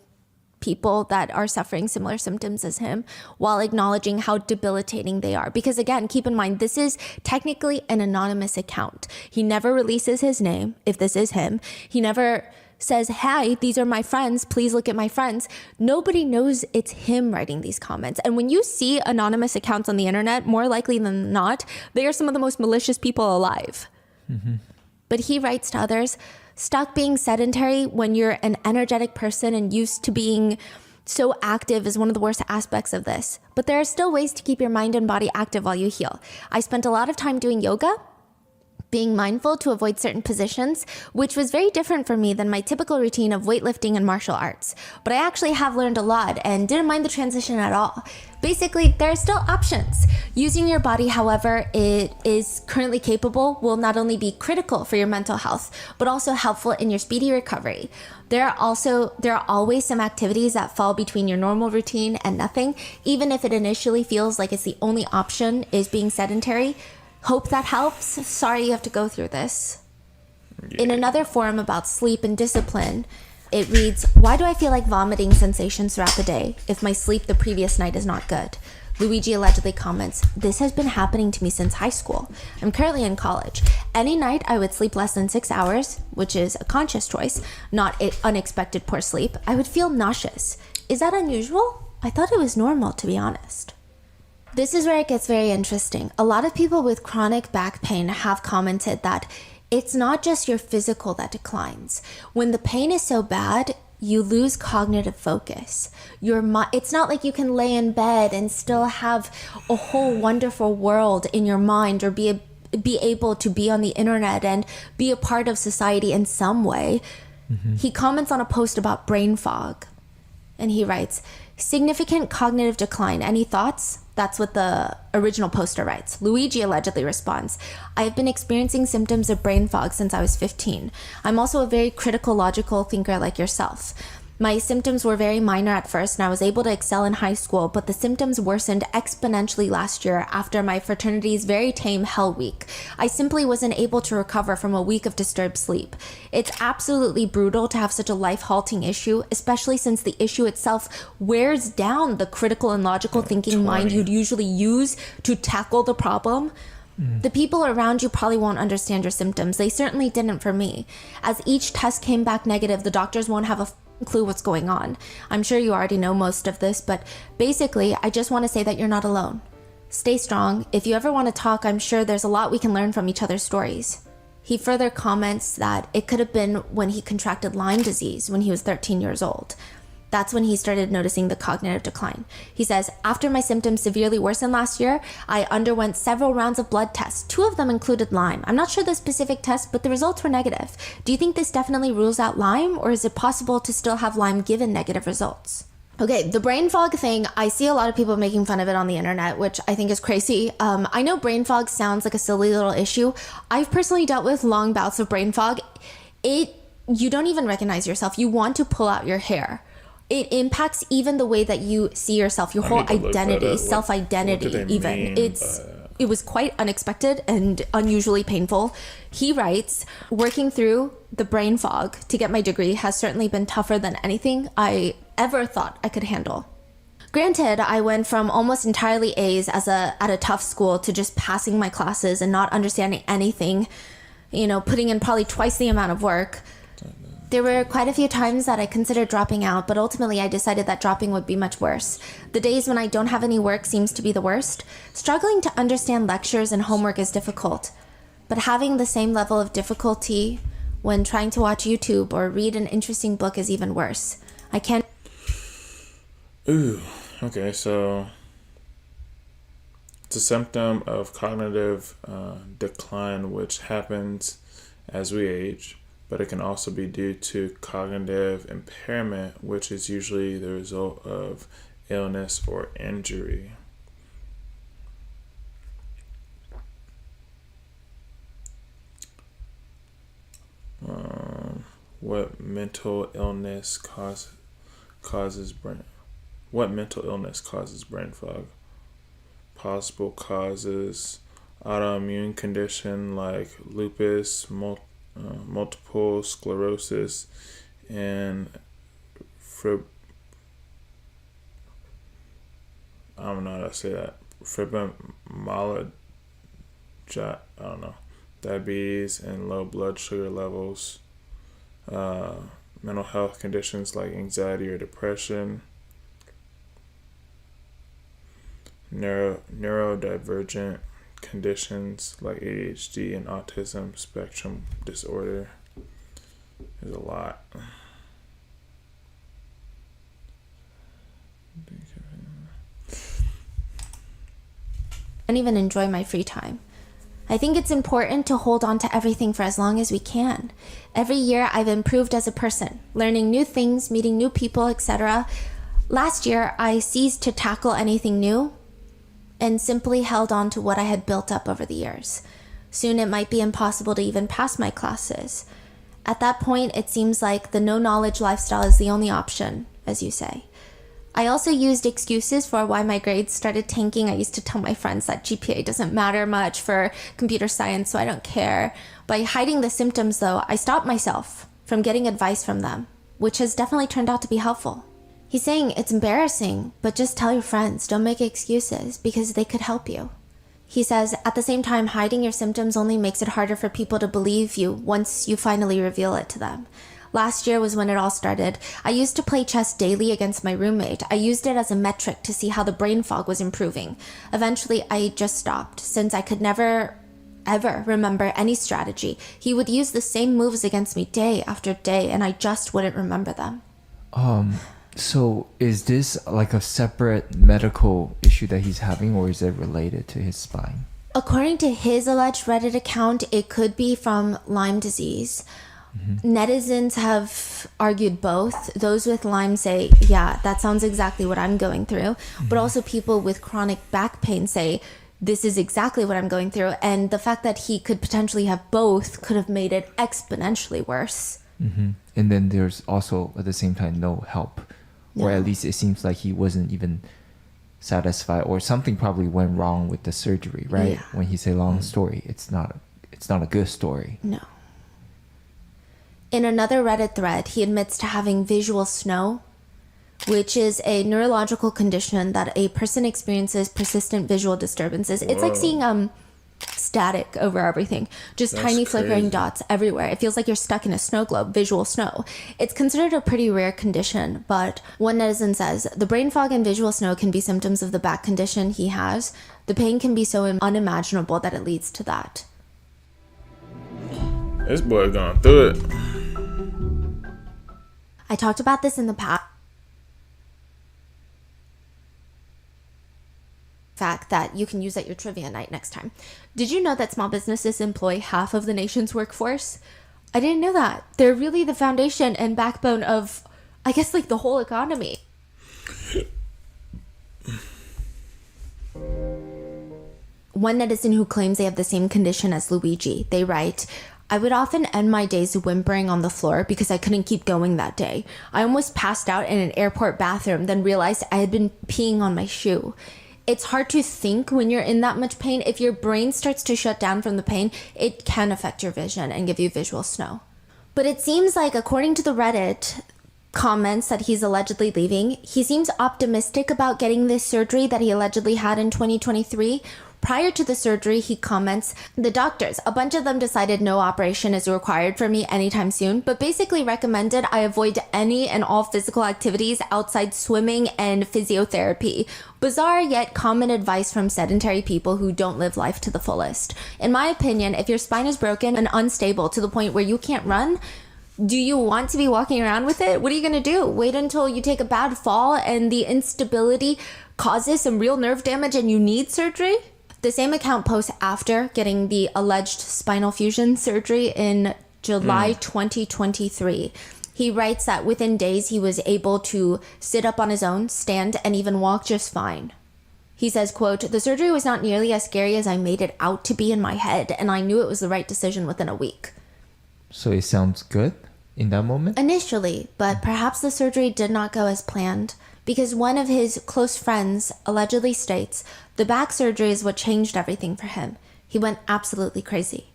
people that are suffering similar symptoms as him while acknowledging how debilitating they are. Because again, keep in mind, this is technically an anonymous account. He never releases his name, if this is him. He never says, "Hi, these are my friends. Please look at my friends." Nobody knows it's him writing these comments. And when you see anonymous accounts on the internet, more likely than not, they are some of the most malicious people alive. Mm-hmm. But he writes to others, "Stuck being sedentary when you're an energetic person and used to being so active is one of the worst aspects of this. But there are still ways to keep your mind and body active while you heal. I spent a lot of time doing yoga, being mindful to avoid certain positions, which was very different for me than my typical routine of weightlifting and martial arts. But I actually have learned a lot and didn't mind the transition at all. Basically, there are still options. Using your body however it is currently capable will not only be critical for your mental health, but also helpful in your speedy recovery. There are always some activities that fall between your normal routine and nothing, even if it initially feels like it's the only option is being sedentary. Hope that helps. Sorry you have to go through this." In another forum about sleep and discipline, it reads, "Why do I feel like vomiting sensations throughout the day if my sleep the previous night is not good?" Luigi allegedly comments, "This has been happening to me since high school. I'm currently in college. Any night I would sleep less than 6 hours, which is a conscious choice, not unexpected poor sleep. I would feel nauseous. Is that unusual? I thought it was normal, to be honest." This is where it gets very interesting. A lot of people with chronic back pain have commented that it's not just your physical that declines. When the pain is so bad, you lose cognitive focus. It's not like you can lay in bed and still have a whole wonderful world in your mind, or be able to be on the internet and be a part of society in some way. Mm-hmm. He comments on a post about brain fog, and he writes, "Significant cognitive decline. Any thoughts?" That's what the original poster writes. Luigi allegedly responds, "I have been experiencing symptoms of brain fog since I was 15. I'm also a very critical, logical thinker like yourself. My symptoms were very minor at first and I was able to excel in high school, but the symptoms worsened exponentially last year after my fraternity's very tame Hell Week. I simply wasn't able to recover from a week of disturbed sleep. It's absolutely brutal to have such a life-halting issue, especially since the issue itself wears down the critical and logical thinking mind you'd usually use to tackle the problem. The people around you probably won't understand your symptoms. They certainly didn't for me. As each test came back negative, the doctors won't have a clue what's going on. I'm sure you already know most of this, but basically, I just want to say that you're not alone. Stay strong. If you ever want to talk, I'm sure there's a lot we can learn from each other's stories." He further comments that it could have been when he contracted Lyme disease when he was 13 years old. That's when he started noticing the cognitive decline. He says, "After my symptoms severely worsened last year, I underwent several rounds of blood tests. 2 of them included Lyme. I'm not sure the specific test, but the results were negative. Do you think this definitely rules out Lyme, or is it possible to still have Lyme given negative results?" Okay, the brain fog thing, I see a lot of people making fun of it on the internet, which I think is crazy. I know brain fog sounds like a silly little issue. I've personally dealt with long bouts of brain fog. You don't even recognize yourself. You want to pull out your hair. It impacts even the way that you see yourself, your whole identity, self-identity even. It was quite unexpected and unusually painful. He writes, "Working through the brain fog to get my degree has certainly been tougher than anything I ever thought I could handle. Granted, I went from almost entirely A's at a tough school to just passing my classes and not understanding anything, putting in probably twice the amount of work. There were quite a few times that I considered dropping out, but ultimately I decided that dropping would be much worse. The days when I don't have any work seems to be the worst. Struggling to understand lectures and homework is difficult, but having the same level of difficulty when trying to watch YouTube or read an interesting book is even worse. I can't..." Ooh, okay, so it's a symptom of cognitive decline, which happens as we age. But it can also be due to cognitive impairment, which is usually the result of illness or injury. What mental illness causes brain fog? Possible causes autoimmune condition like lupus, multiple sclerosis, and I don't know how to say that. Fibromyalgia, I don't know. Diabetes and low blood sugar levels. Mental health conditions like anxiety or depression. Neurodivergent conditions like ADHD and autism spectrum disorder. There's a lot. I don't even enjoy my free time. I think it's important to hold on to everything for as long as we can. Every year I've improved as a person, learning new things, meeting new people, etc. Last year I ceased to tackle anything new and simply held on to what I had built up over the years. Soon it might be impossible to even pass my classes. At that point, it seems like the no-knowledge lifestyle is the only option, as you say. I also used excuses for why my grades started tanking. I used to tell my friends that GPA doesn't matter much for computer science, so I don't care. By hiding the symptoms, though, I stopped myself from getting advice from them, which has definitely turned out to be helpful. He's saying it's embarrassing, but just tell your friends, don't make excuses, because they could help you. He says, at the same time, hiding your symptoms only makes it harder for people to believe you once you finally reveal it to them. Last year was when it all started. I used to play chess daily against my roommate. I used it as a metric to see how the brain fog was improving. Eventually, I just stopped, since I could never, ever remember any strategy. He would use the same moves against me day after day, and I just wouldn't remember them. So is this like a separate medical issue that he's having, or is it related to his spine? According to his alleged Reddit account, it could be from Lyme disease. Netizens have argued both. Those with Lyme say, yeah, that sounds exactly what I'm going through. But also people with chronic back pain say, this is exactly what I'm going through. And the fact that he could potentially have both could have made it exponentially worse. And then there's also, at the same time, no help. Or at least it seems like he wasn't even satisfied, or something probably went wrong with the surgery, right? Yeah. When he say long story, it's not a good story. No. In another Reddit thread, he admits to having visual snow, which is a neurological condition that a person experiences persistent visual disturbances. It's like seeing static over everything, just That's tiny flickering crazy. dots everywhere. It feels like you're stuck in a snow globe, visual snow. It's considered a pretty rare condition, but one netizen says, the brain fog and visual snow can be symptoms of the back condition he has. The pain can be so unimaginable that it leads to that. This boy going through it. I talked about this in the past. Fact that you can use at your trivia night next time. Did you know that small businesses employ half of the nation's workforce? I didn't know that. They're really the foundation and backbone of, I guess, like the whole economy. One netizen who claims they have the same condition as Luigi, they write, I would often end my days whimpering on the floor because I couldn't keep going that day. I almost passed out in an airport bathroom, then realized I had been peeing on my shoe. It's hard to think when you're in that much pain. If your brain starts to shut down from the pain, it can affect your vision and give you visual snow. But it seems like, according to the Reddit comments that he's allegedly leaving, he seems optimistic about getting this surgery that he allegedly had in 2023. Prior to the surgery, he comments, the doctors, a bunch of them decided no operation is required for me anytime soon, but basically recommended I avoid any and all physical activities outside swimming and physiotherapy. Bizarre yet common advice from sedentary people who don't live life to the fullest. In my opinion, if your spine is broken and unstable to the point where you can't run, do you want to be walking around with it? What are you going to do? Wait until you take a bad fall and the instability causes some real nerve damage and you need surgery? The same account posts after getting the alleged spinal fusion surgery in July 2023. He writes that within days he was able to sit up on his own, stand, and even walk just fine. He says, quote, the surgery was not nearly as scary as I made it out to be in my head, and I knew it was the right decision within a week. So it sounds good in that moment? Initially, but perhaps the surgery did not go as planned, because one of his close friends allegedly states the back surgery is what changed everything for him. He went absolutely crazy.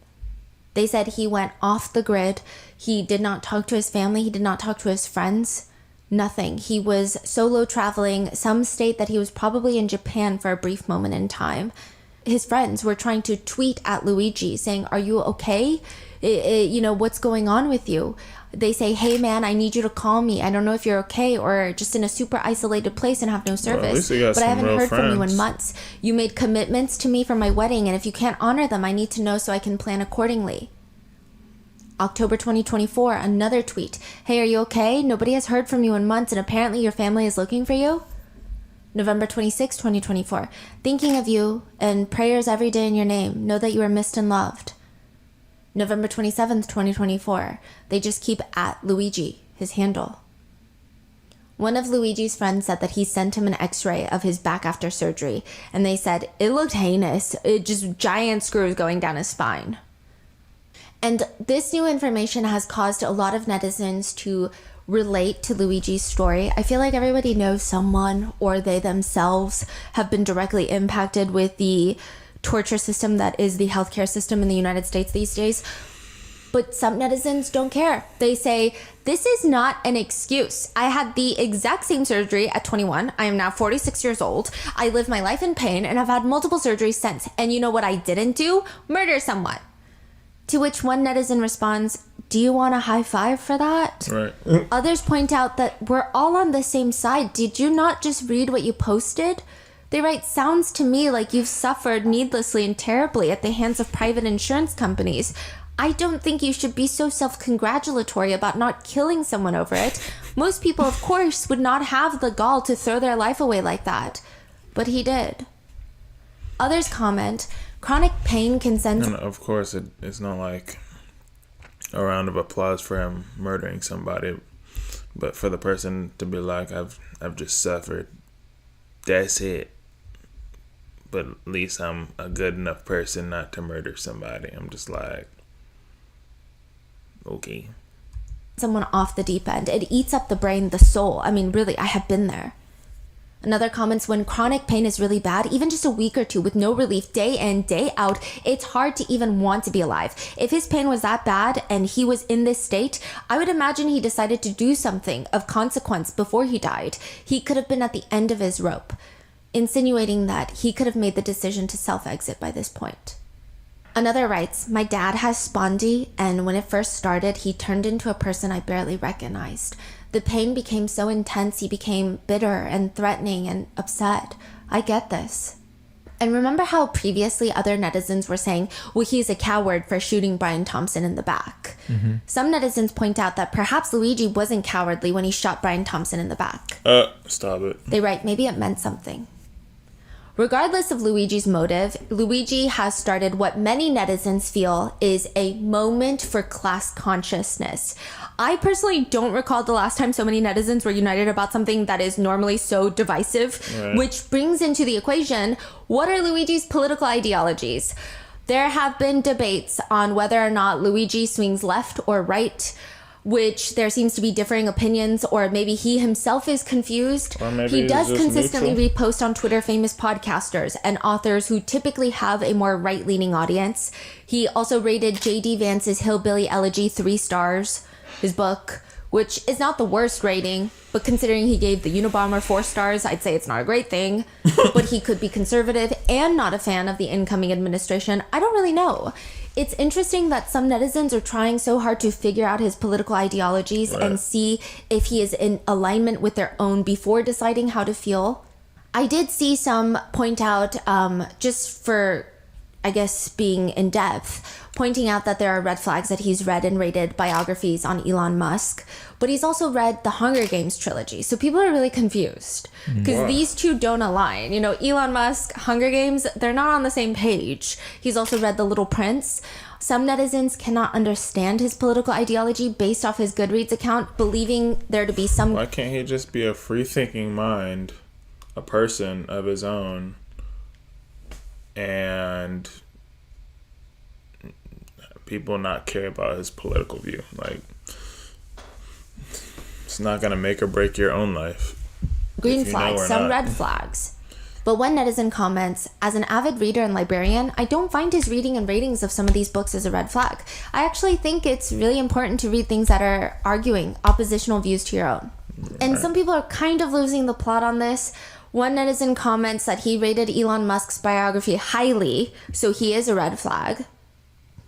They said he went off the grid. He did not talk to his family. He did not talk to his friends. Nothing. He was solo traveling. Some state that he was probably in Japan for a brief moment in time. His friends were trying to tweet at Luigi saying, "Are you okay? What's going on with you?" They say, "Hey man, I need you to call me. I don't know if you're okay or just in a super isolated place and have no service. But I haven't heard from you in months. You made commitments to me for my wedding, and if you can't honor them, I need to know so I can plan accordingly." October 2024, another tweet. "Hey, are you okay? Nobody has heard from you in months, and apparently your family is looking for you." November 26, 2024. "Thinking of you and prayers every day in your name. Know that you are missed and loved." November 27th, 2024. They just keep at Luigi, his handle. One of Luigi's friends said that he sent him an x-ray of his back after surgery, and they said it looked heinous. It just giant screws going down his spine. And this new information has caused a lot of netizens to relate to Luigi's story. I feel like everybody knows someone or they themselves have been directly impacted with the torture system that is the healthcare system in the United States these days. But some netizens don't care. They say, "This is not an excuse. I had the exact same surgery at 21. I am now 46 years old. I live my life in pain and I've had multiple surgeries since. And you know what I didn't do? Murder someone." To which one netizen responds, "Do you want a high five for that?" Right. Others point out that we're all on the same side. Did you not just read what you posted? They write, "Sounds to me like you've suffered needlessly and terribly at the hands of private insurance companies. I don't think you should be so self-congratulatory about not killing someone over it. Most people, of course, would not have the gall to throw their life away like that. But he did." Others comment, "Chronic pain can send..." And of course, it's not like a round of applause for him murdering somebody, but for the person to be like, I've just suffered. That's it. But at least I'm a good enough person not to murder somebody. I'm just like, okay. Someone off the deep end. It eats up the brain, the soul. I mean, really, I have been there. Another comments, "When chronic pain is really bad, even just a week or two with no relief day in, day out, it's hard to even want to be alive. If his pain was that bad and he was in this state, I would imagine he decided to do something of consequence before he died. He could have been at the end of his rope," insinuating that he could have made the decision to self-exit by this point. Another writes, "My dad has spondy, and when it first started, he turned into a person I barely recognized. The pain became so intense, he became bitter and threatening and upset. I get this." And remember how previously other netizens were saying, "Well, he's a coward for shooting Brian Thompson in the back." Mm-hmm. Some netizens point out that perhaps Luigi wasn't cowardly when he shot Brian Thompson in the back. Stop it. They write, "Maybe it meant something." Regardless of Luigi's motive, Luigi has started what many netizens feel is a moment for class consciousness. I personally don't recall the last time so many netizens were united about something that is normally so divisive, right. Which brings into the equation, what are Luigi's political ideologies? There have been debates on whether or not Luigi swings left or right, which there seems to be differing opinions, or maybe he himself is confused. Or maybe he does consistently neutral. Repost on Twitter famous podcasters and authors who typically have a more right-leaning audience. He also rated J.D. Vance's Hillbilly Elegy 3 stars, his book, which is not the worst rating, but considering he gave the Unabomber 4 stars, I'd say it's not a great thing. But he could be conservative and not a fan of the incoming administration. I don't really know. It's interesting that some netizens are trying so hard to figure out his political ideologies, right, and see if he is in alignment with their own before deciding how to feel. I did see some point out, just for, I guess, being in depth, pointing out that there are red flags that he's read and rated biographies on Elon Musk, but he's also read the Hunger Games trilogy. So people are really confused because these two don't align. You know, Elon Musk, Hunger Games, they're not on the same page. He's also read The Little Prince. Some netizens cannot understand his political ideology based off his Goodreads account, believing there to be some... Why can't he just be a free-thinking mind, a person of his own, and people not care about his political view? Like, it's not gonna make or break your own life. Green flags, some red flags. But one netizen comments, as an avid reader and librarian, I don't find his reading and ratings of some of these books as a red flag. I actually think it's really important to read things that are arguing oppositional views to your own. And some people are kind of losing the plot on this. One netizen comments that he rated Elon Musk's biography highly, so he is a red flag.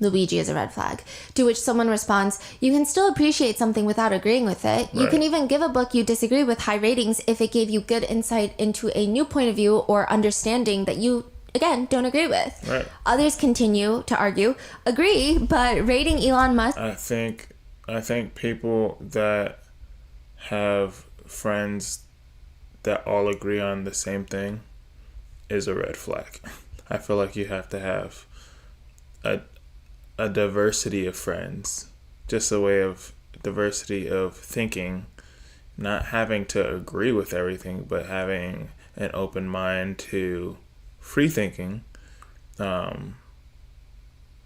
Luigi is a red flag. To which someone responds, you can still appreciate something without agreeing with it. You can even give a book you disagree with high ratings if it gave you good insight into a new point of view or understanding that you, again, don't agree with. Right. Others continue to argue, agree, but rating Elon Musk... I think people that have friends that all agree on the same thing is a red flag. I feel like you have to have a diversity of friends, just a way of diversity of thinking, not having to agree with everything, but having an open mind to free thinking,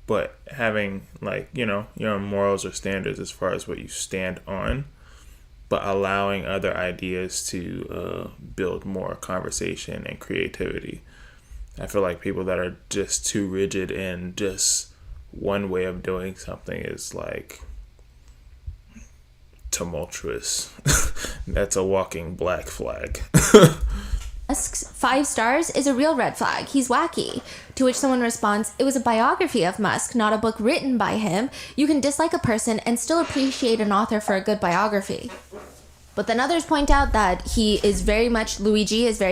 but having, like, you know, your own morals or standards as far as what you stand on, but allowing other ideas to build more conversation and creativity. I feel like people that are just too rigid in just one way of doing something is like tumultuous. That's a walking black flag. Musk's 5 stars is a real red flag. He's wacky. To which someone responds, it was a biography of Musk, not a book written by him. You can dislike a person and still appreciate an author for a good biography. But then others point out that Luigi is very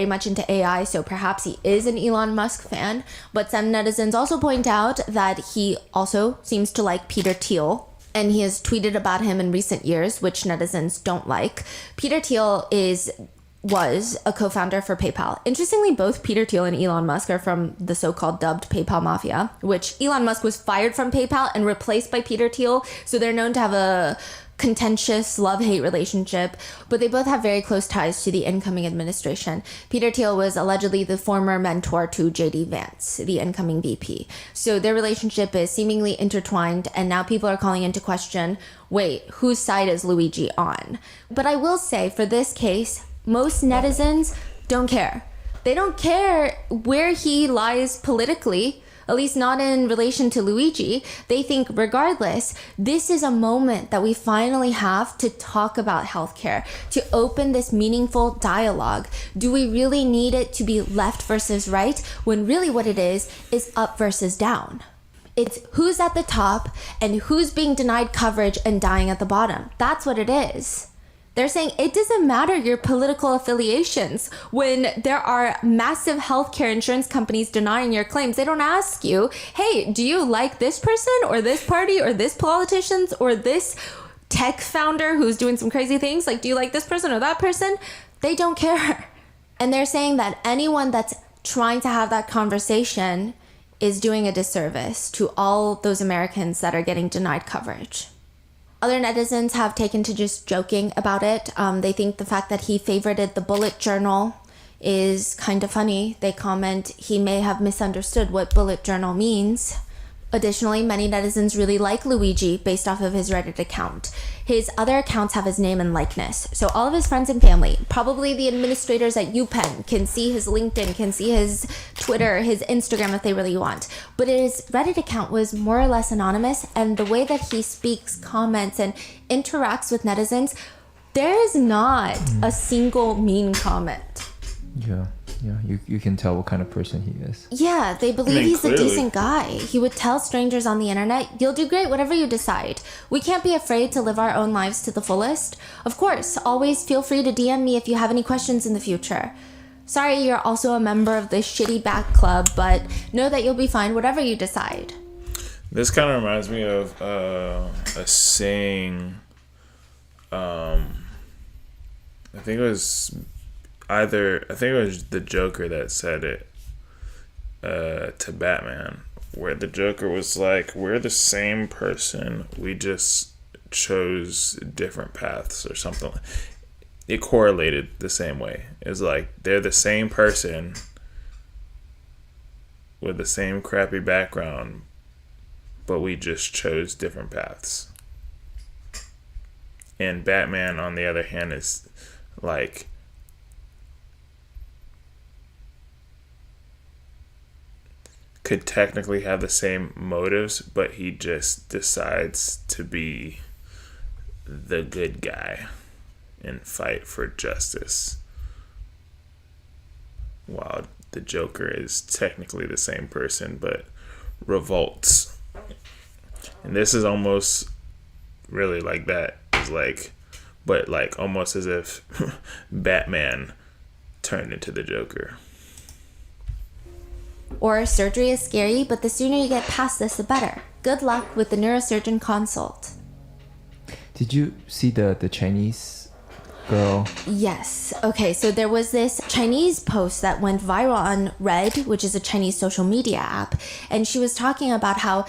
much into AI, so perhaps he is an Elon Musk fan. But some netizens also point out that he also seems to like Peter Thiel, and he has tweeted about him in recent years, which netizens don't like. Peter Thiel was a co-founder for PayPal. Interestingly, both Peter Thiel and Elon Musk are from the so-called dubbed PayPal mafia, which Elon Musk was fired from PayPal and replaced by Peter Thiel, so they're known to have a contentious love-hate relationship, but they both have very close ties to the incoming administration. Peter Thiel was allegedly the former mentor to JD Vance, the incoming VP. So their relationship is seemingly intertwined, and now people are calling into question, wait, whose side is Luigi on? But I will say, for this case, most netizens don't care. They don't care where he lies politically, at least not in relation to Luigi. They think regardless, this is a moment that we finally have to talk about healthcare, to open this meaningful dialogue. Do we really need it to be left versus right, when really what it is up versus down? It's who's at the top and who's being denied coverage and dying at the bottom. That's what it is. They're saying it doesn't matter your political affiliations when there are massive healthcare insurance companies denying your claims. They don't ask you, hey, do you like this person or this party or this politicians or this tech founder who's doing some crazy things? Like, do you like this person or that person? They don't care. And they're saying that anyone that's trying to have that conversation is doing a disservice to all those Americans that are getting denied coverage. Other netizens have taken to just joking about it. They think the fact that he favorited the bullet journal is kind of funny. They comment he may have misunderstood what bullet journal means. Additionally, many netizens really like Luigi based off of his Reddit account. His other accounts have his name and likeness. So all of his friends and family, probably the administrators at UPenn, can see his LinkedIn, can see his Twitter, his Instagram if they really want. But his Reddit account was more or less anonymous, and the way that he speaks, comments, and interacts with netizens, there is not a single mean comment. Yeah, you can tell what kind of person he is. Yeah, they believe he's a decent guy. He would tell strangers on the internet, you'll do great, whatever you decide. We can't be afraid to live our own lives to the fullest. Of course, always feel free to DM me if you have any questions in the future. Sorry you're also a member of this shitty back club, but know that you'll be fine whatever you decide. This kind of reminds me of a saying, I think it was the Joker that said it to Batman, where the Joker was like, we're the same person, we just chose different paths or something. It correlated the same way. It's like they're the same person with the same crappy background, but we just chose different paths. And Batman, on the other hand, is like could technically have the same motives, but he just decides to be the good guy and fight for justice, while the Joker is technically the same person but revolts. And this is almost really like that. It's like, but like almost as if Batman turned into the Joker. Or surgery is scary, but the sooner you get past this, the better. Good luck with the neurosurgeon consult. Did you see the Chinese girl? Yes. Okay, so there was this Chinese post that went viral on Red, which is a Chinese social media app, and she was talking about how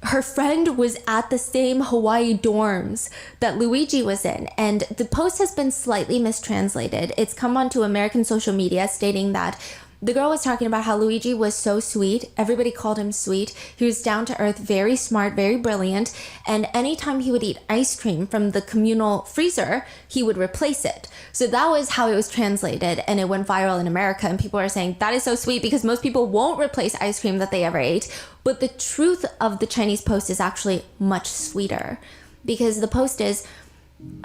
her friend was at the same Hawaii dorms that Luigi was in, and the post has been slightly mistranslated. It's come onto American social media stating that the girl was talking about how Luigi was so sweet. Everybody called him sweet. He was down to earth, very smart, very brilliant. And anytime he would eat ice cream from the communal freezer, he would replace it. So that was how it was translated, and it went viral in America. And people are saying that is so sweet because most people won't replace ice cream that they ever ate. But the truth of the Chinese post is actually much sweeter, because the post is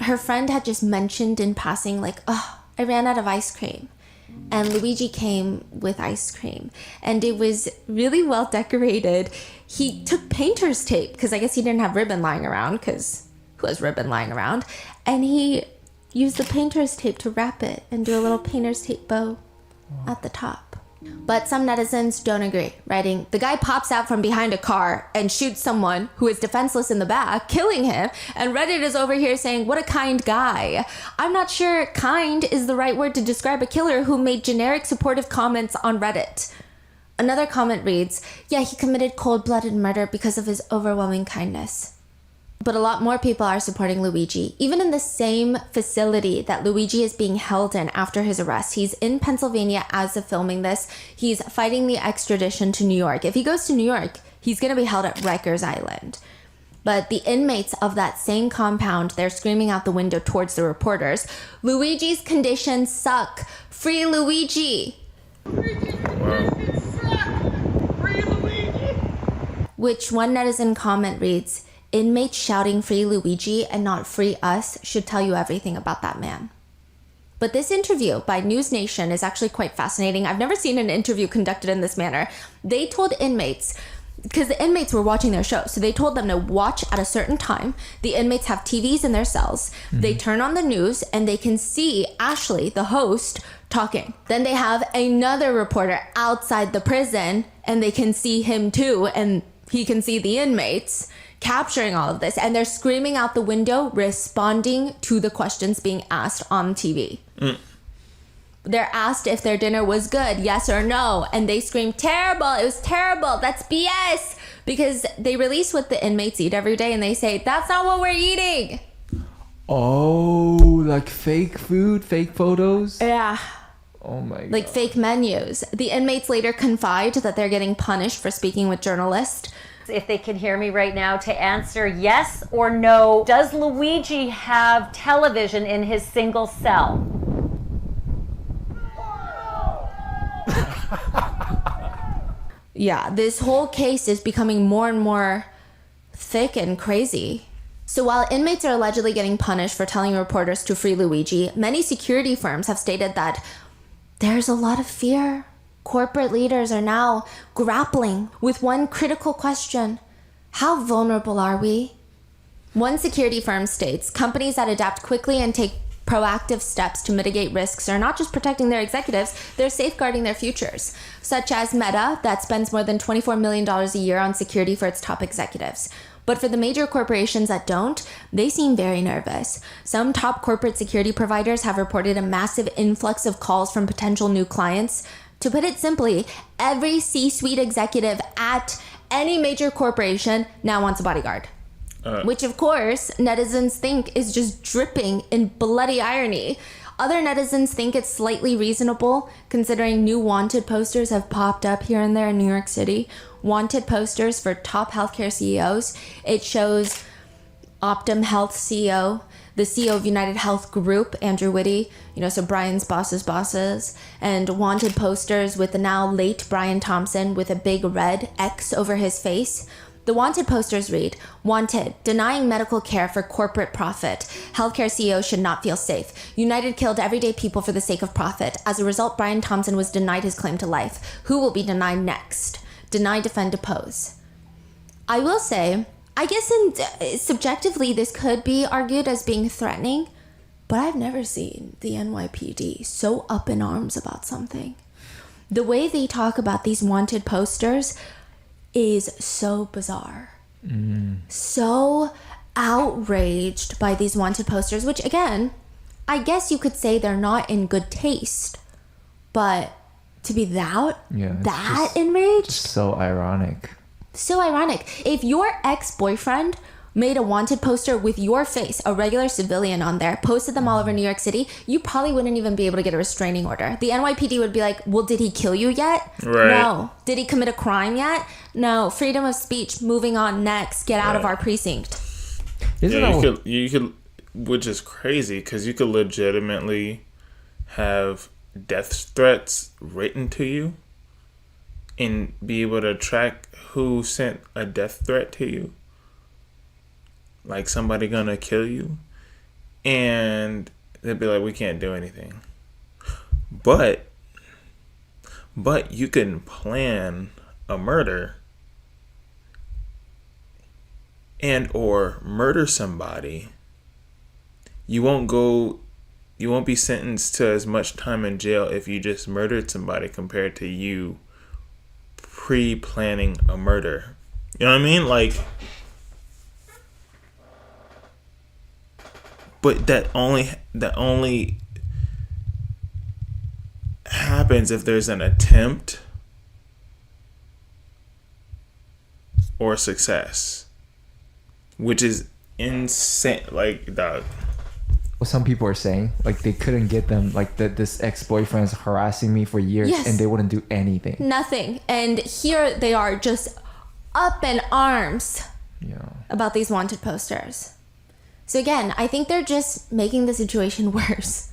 her friend had just mentioned in passing, like, oh, I ran out of ice cream. And Luigi came with ice cream, and it was really well decorated. He took painter's tape, because I guess he didn't have ribbon lying around, because who has ribbon lying around? And he used the painter's tape to wrap it and do a little painter's tape bow at the top. But some netizens don't agree, writing, the guy pops out from behind a car and shoots someone who is defenseless in the back, killing him, and Reddit is over here saying, what a kind guy. I'm not sure kind is the right word to describe a killer who made generic supportive comments on Reddit. Another comment reads, yeah, he committed cold-blooded murder because of his overwhelming kindness. But a lot more people are supporting Luigi. Even in the same facility that Luigi is being held in after his arrest. He's in Pennsylvania as of filming this. He's fighting the extradition to New York. If he goes to New York, he's going to be held at Rikers Island. But the inmates of that same compound, they're screaming out the window towards the reporters, Luigi's conditions suck. Free Luigi! Which one netizen comment reads, inmates shouting free Luigi and not free us should tell you everything about that man. But this interview by News Nation is actually quite fascinating. I've never seen an interview conducted in this manner. They told inmates, because the inmates were watching their show, so they told them to watch at a certain time. The inmates have TVs in their cells. They turn on the news and they can see Ashley, the host, talking. Then they have another reporter outside the prison and they can see him too, and he can see the inmates capturing all of this, and they're screaming out the window, responding to the questions being asked on TV. They're asked if their dinner was good, yes or no, and they scream, terrible, it was terrible, that's BS, because they release what the inmates eat every day, and they say, that's not what we're eating. Oh, like fake food, fake photos? Yeah. Oh my god. Like fake menus. The inmates later confide that they're getting punished for speaking with journalists. If they can hear me right now, to answer yes or no. Does Luigi have television in his single cell? Yeah, this whole case is becoming more and more thick and crazy. So while inmates are allegedly getting punished for telling reporters to free Luigi, many security firms have stated that there's a lot of fear. Corporate leaders are now grappling with one critical question. How vulnerable are we? One security firm states companies that adapt quickly and take proactive steps to mitigate risks are not just protecting their executives, they're safeguarding their futures, such as Meta, that spends more than $24 million a year on security for its top executives. But for the major corporations that don't, they seem very nervous. Some top corporate security providers have reported a massive influx of calls from potential new clients. To put it simply, every C-suite executive at any major corporation now wants a bodyguard. Which, of course, netizens think is just dripping in bloody irony. Other netizens think it's slightly reasonable, considering new wanted posters have popped up here and there in New York City. Wanted posters for top healthcare CEOs. It shows Optum Health CEO the CEO of United Health Group, Andrew Whitty, so Brian's bosses, and wanted posters with the now late Brian Thompson with a big red X over his face. The wanted posters read, "Wanted, denying medical care for corporate profit. Healthcare CEOs should not feel safe. United killed everyday people for the sake of profit. As a result, Brian Thompson was denied his claim to life. Who will be denied next? Deny, defend, depose." I will say, I guess subjectively this could be argued as being threatening, but I've never seen the NYPD so up in arms about something. The way they talk about these wanted posters is so bizarre. So outraged by these wanted posters, which again, I guess you could say they're not in good taste, but to be that enraged? Just so ironic. So ironic. If your ex-boyfriend made a wanted poster with your face, a regular civilian on there, posted them all over New York City, you probably wouldn't even be able to get a restraining order. The NYPD would be like, well, did he kill you yet? Right. No. Did he commit a crime yet? No. Freedom of speech. Moving on next. Get out of our precinct. You could, which is crazy, because you could legitimately have death threats written to you and be able to track who sent a death threat to you. Like somebody gonna kill you, and they'd be like, we can't do anything. But you can plan a murder and or murder somebody. You won't be sentenced to as much time in jail if you just murdered somebody compared to you pre-planning a murder. You know what I mean? Like, but that only happens if there's an attempt or success, which is insane. Like, dog. What some people are saying, like they couldn't get them, like this ex-boyfriend's harassing me for years, and they wouldn't do anything. Nothing. And here they are just up in arms about these wanted posters. So again, I think they're just making the situation worse.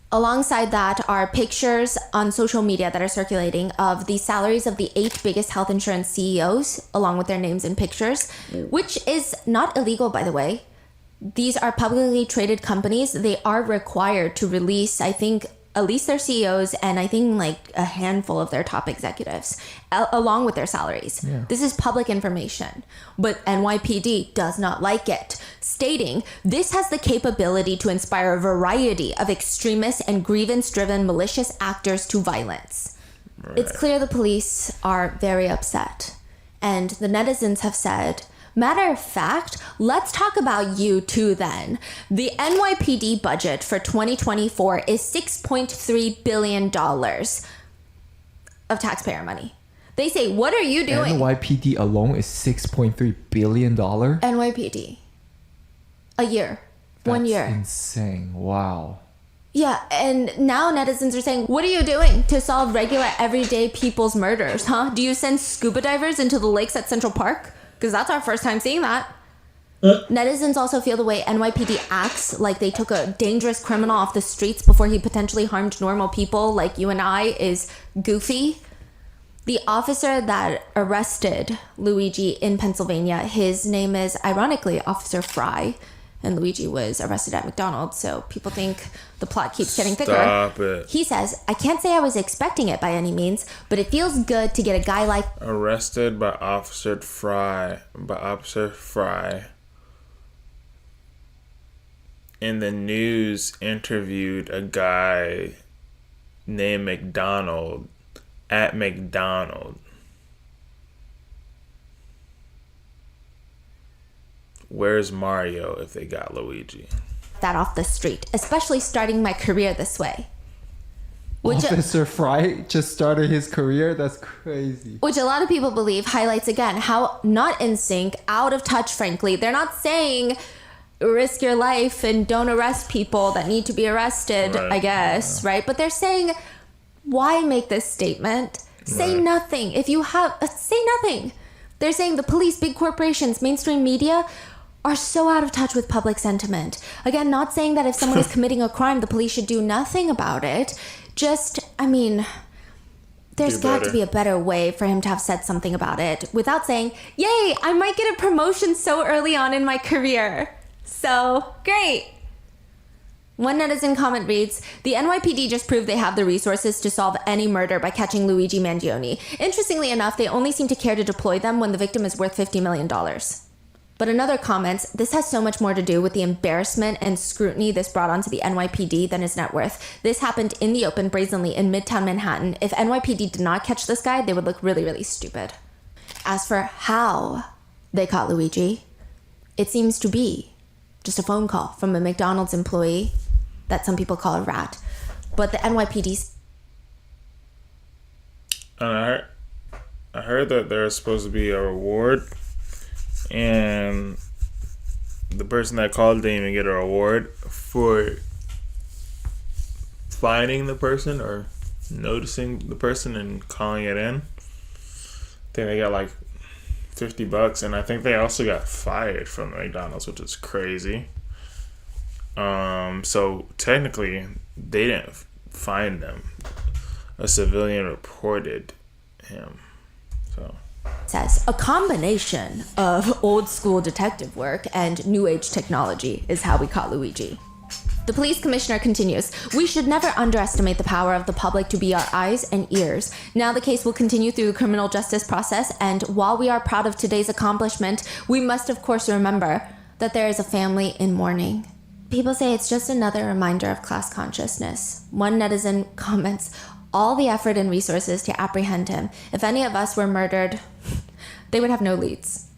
Alongside that are pictures on social media that are circulating of the salaries of the 8 biggest health insurance CEOs, along with their names and pictures, which is not illegal, by the way. These are publicly traded companies. They are required to release, I think, at least their CEOs and I think like a handful of their top executives, along with their salaries. This is public information, but NYPD does not like it, stating this has the capability to inspire a variety of extremist and grievance-driven malicious actors to violence. It's clear the police are very upset, and the netizens have said, matter of fact, let's talk about you too then. The NYPD budget for 2024 is $6.3 billion of taxpayer money. They say, what are you doing? NYPD alone is $6.3 billion? NYPD. A year. 1 year. That's insane. Wow. Yeah, and now netizens are saying, what are you doing to solve regular everyday people's murders, huh? Do you send scuba divers into the lakes at Central Park? Because that's our first time seeing that. Netizens also feel the way NYPD acts like they took a dangerous criminal off the streets before he potentially harmed normal people like you and I is goofy. The officer that arrested Luigi in Pennsylvania, his name is ironically Officer Fry, and Luigi was arrested at McDonald's, so people think the plot keeps getting thicker. Stop it. He says, I can't say I was expecting it by any means, but it feels good to get a guy like... Arrested by Officer Fry. And the news interviewed a guy named McDonald at McDonald. Where's Mario if they got Luigi? That off the street, especially starting my career this way. Officer Fry just started his career? That's crazy. Which a lot of people believe highlights again how not in sync, out of touch, frankly. They're not saying risk your life and don't arrest people that need to be arrested, I guess, right? But they're saying, why make this statement? Say nothing. If you have, say nothing. They're saying the police, big corporations, mainstream media, are so out of touch with public sentiment. Again, not saying that if someone is committing a crime, the police should do nothing about it. Just, I mean, there's got to be a better way for him to have said something about it without saying, yay, I might get a promotion so early on in my career. So, great. One netizen comment reads, the NYPD just proved they have the resources to solve any murder by catching Luigi Mangione. Interestingly enough, they only seem to care to deploy them when the victim is worth $50 million. But another comments, this has so much more to do with the embarrassment and scrutiny this brought onto the NYPD than his net worth. This happened in the open brazenly in Midtown Manhattan. If NYPD did not catch this guy, they would look really, really stupid. As for how they caught Luigi, it seems to be just a phone call from a McDonald's employee that some people call a rat. But the NYPD... I heard that there's supposed to be a reward, and the person that called didn't even get a reward for finding the person or noticing the person and calling it in. I think they got like $50, and I think they also got fired from the McDonald's, which is crazy. So technically, they didn't find them. A civilian reported him. So says a combination of old school detective work and new age technology is how we caught Luigi. The police commissioner continues, we should never underestimate the power of the public to be our eyes and ears. Now the case will continue through the criminal justice process, and while we are proud of today's accomplishment, we must of course remember that there is a family in mourning. People say it's just another reminder of class consciousness. One netizen comments, all the effort and resources to apprehend him. If any of us were murdered, they would have no leads.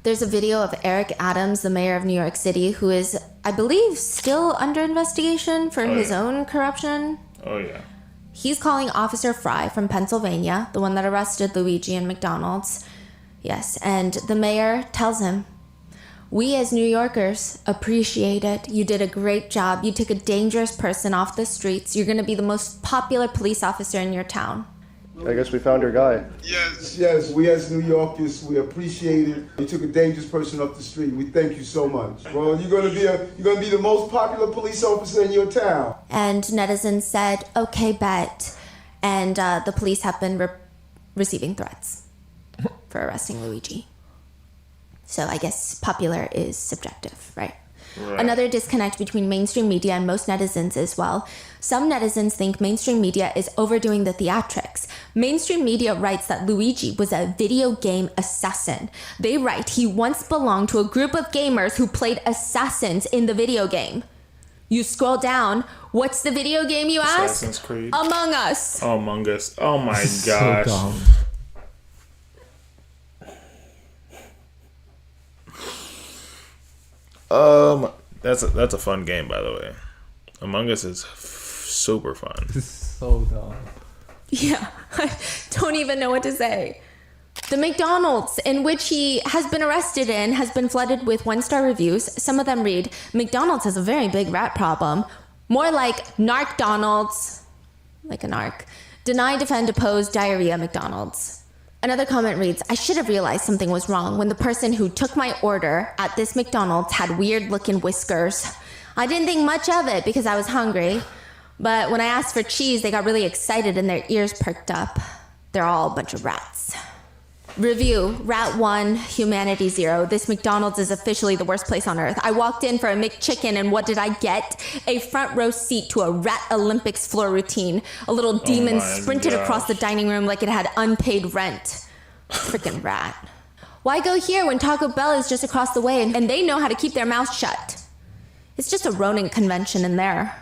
There's a video of Eric Adams, the mayor of New York City, who is, I believe, still under investigation for his own corruption. Oh, yeah. He's calling Officer Fry from Pennsylvania, the one that arrested Luigi in McDonald's. Yes, and the mayor tells him, we as New Yorkers appreciate it. You did a great job. You took a dangerous person off the streets. You're going to be the most popular police officer in your town. I guess we found our guy. Yes, we as New Yorkers, we appreciate it. You took a dangerous person off the street. We thank you so much. Well, you're gonna be the most popular police officer in your town. And netizens said, okay, bet. And the police have been receiving threats for arresting Luigi. So I guess popular is subjective, right? Another disconnect between mainstream media and most netizens as well. Some netizens think mainstream media is overdoing the theatrics. Mainstream media writes that Luigi was a video game assassin. They write he once belonged to a group of gamers who played assassins in the video game. You scroll down, what's the video game you ask? Assassin's Creed. Among Us. Oh, Among Us. Oh my gosh. So dumb. That's a fun game, by the way. Among Us is super fun. So dumb. Yeah, I don't even know what to say. The McDonald's in which he has been arrested in has been flooded with one-star reviews. Some of them read, McDonald's has a very big rat problem. More like Narc-Donald's, like a narc. Deny, defend, oppose, diarrhea McDonald's. Another comment reads, I should have realized something was wrong when the person who took my order at this McDonald's had weird-looking whiskers. I didn't think much of it because I was hungry, but when I asked for cheese, they got really excited and their ears perked up. They're all a bunch of rats. Review, Rat 1, Humanity 0. This McDonald's is officially the worst place on earth. I walked in for a McChicken and what did I get? A front row seat to a Rat Olympics floor routine. A little demon sprinted across the dining room like it had unpaid rent. Frickin' rat. Why go here when Taco Bell is just across the way and they know how to keep their mouths shut? It's just a Ronin convention in there.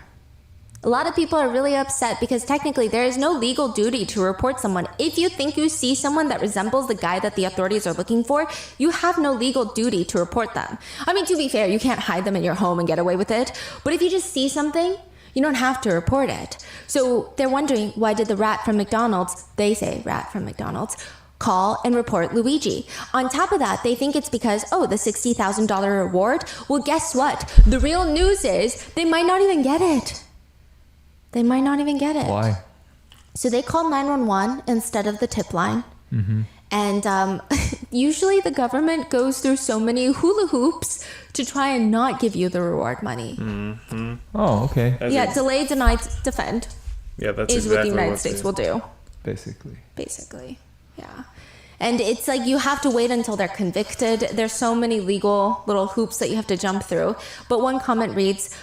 A lot of people are really upset because technically there is no legal duty to report someone. If you think you see someone that resembles the guy that the authorities are looking for, you have no legal duty to report them. I mean, to be fair, you can't hide them in your home and get away with it. But if you just see something, you don't have to report it. So they're wondering, why did the rat from McDonald's, they say rat from McDonald's, call and report Luigi? On top of that, they think it's because, the $60,000 reward? Well, guess what? The real news is they might not even get it. They might not even get it. Why? So they called 911 instead of the tip line. Mm-hmm. And usually the government goes through so many hula hoops to try and not give you the reward money. Mm-hmm. Oh, okay. Delay, deny, defend. Yeah, that's is exactly what the United States will do. Basically. Yeah. And it's like you have to wait until they're convicted. There's so many legal little hoops that you have to jump through. But one comment reads,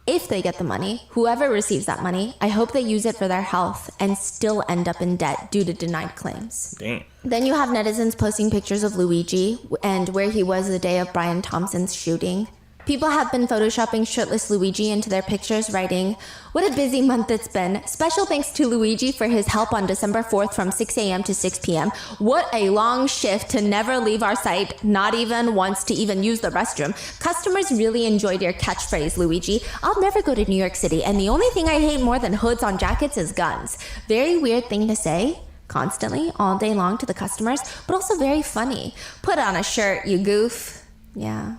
if they get the money, whoever receives that money, I hope they use it for their health and still end up in debt due to denied claims. Damn. Then you have netizens posting pictures of Luigi and where he was the day of Brian Thompson's shooting. People have been photoshopping shirtless Luigi into their pictures, writing, "What a busy month it's been. Special thanks to Luigi for his help on December 4th from 6 a.m. to 6 p.m. What a long shift to never leave our site, not even once to even use the restroom. Customers really enjoyed your catchphrase, Luigi. I'll never go to New York City, and the only thing I hate more than hoods on jackets is guns." Very weird thing to say. Constantly, all day long to the customers, but also very funny. Put on a shirt, you goof. Yeah.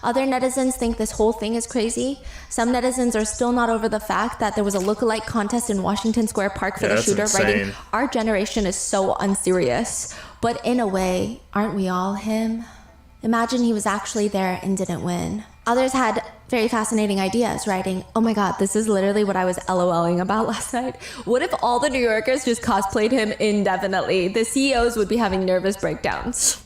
Other netizens think this whole thing is crazy. Some netizens are still not over the fact that there was a lookalike contest in Washington Square Park for the shooter, writing, "Our generation is so unserious. But in a way, aren't we all him? Imagine he was actually there and didn't win." Others had very fascinating ideas, writing, "Oh my god, this is literally what I was LOLing about last night. What if all the New Yorkers just cosplayed him indefinitely? The CEOs would be having nervous breakdowns."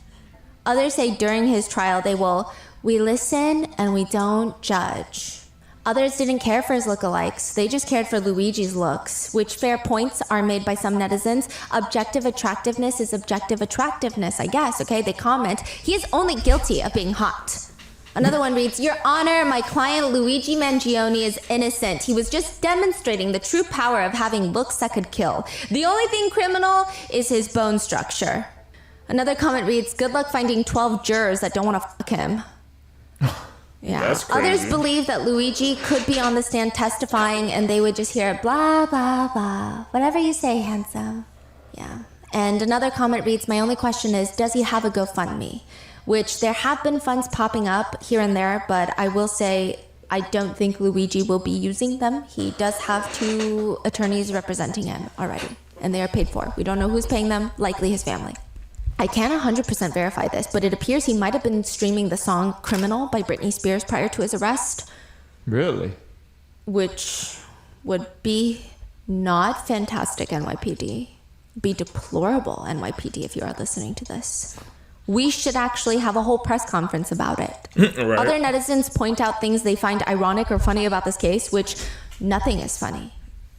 Others say during his trial they will, "We listen and we don't judge." Others didn't care for his lookalikes. They just cared for Luigi's looks, which fair points are made by some netizens. Objective attractiveness is objective attractiveness, I guess, okay? They comment, "He is only guilty of being hot." Another one reads, "Your Honor, my client Luigi Mangione is innocent. He was just demonstrating the true power of having looks that could kill. The only thing criminal is his bone structure." Another comment reads, "Good luck finding 12 jurors that don't want to fuck him." Yeah. That's crazy. Others believe that Luigi could be on the stand testifying and they would just hear blah, blah, blah. "Whatever you say, handsome." Yeah. And another comment reads, "My only question is, does he have a GoFundMe?" Which there have been funds popping up here and there, but I will say I don't think Luigi will be using them. He does have 2 attorneys representing him already, and they are paid for. We don't know who's paying them, likely his family. I can't 100% verify this, but it appears he might have been streaming the song "Criminal" by Britney Spears prior to his arrest. Really? Which would be not fantastic, NYPD. Be deplorable, NYPD, if you are listening to this. We should actually have a whole press conference about it. Right. Other netizens point out things they find ironic or funny about this case, which nothing is funny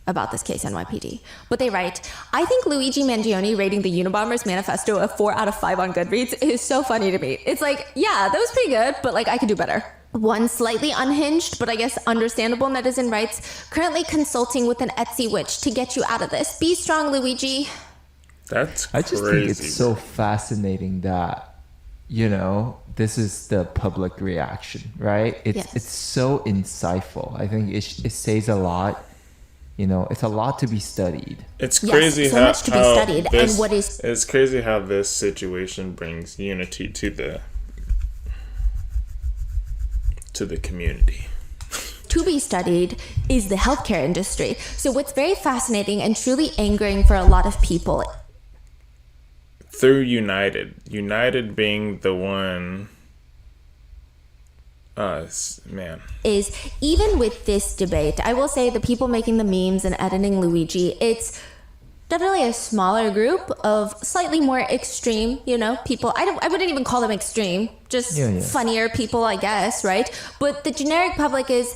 about this case, NYPD. But they write, "I think Luigi Mangione rating the Unabomber's manifesto a 4 out of 5 on Goodreads is so funny to me. It's like, yeah, that was pretty good, but like I could do better." One slightly unhinged, but I guess understandable netizen writes, "Currently consulting with an Etsy witch to get you out of this. Be strong, Luigi." That's crazy. I just think it's so fascinating that, you know, this is the public reaction, right? It's so insightful. I think it says a lot. You know, it's a lot to be studied. It's crazy so much to be studied. And what is... It's crazy how this situation brings unity to the community. To be studied is the healthcare industry. So what's very fascinating and truly angering for a lot of people... Through United being the one... man. Is even with this debate, I will say the people making the memes and editing Luigi, it's definitely a smaller group of slightly more extreme, you know, people. I wouldn't even call them extreme, just funnier people, I guess, right? But the generic public is,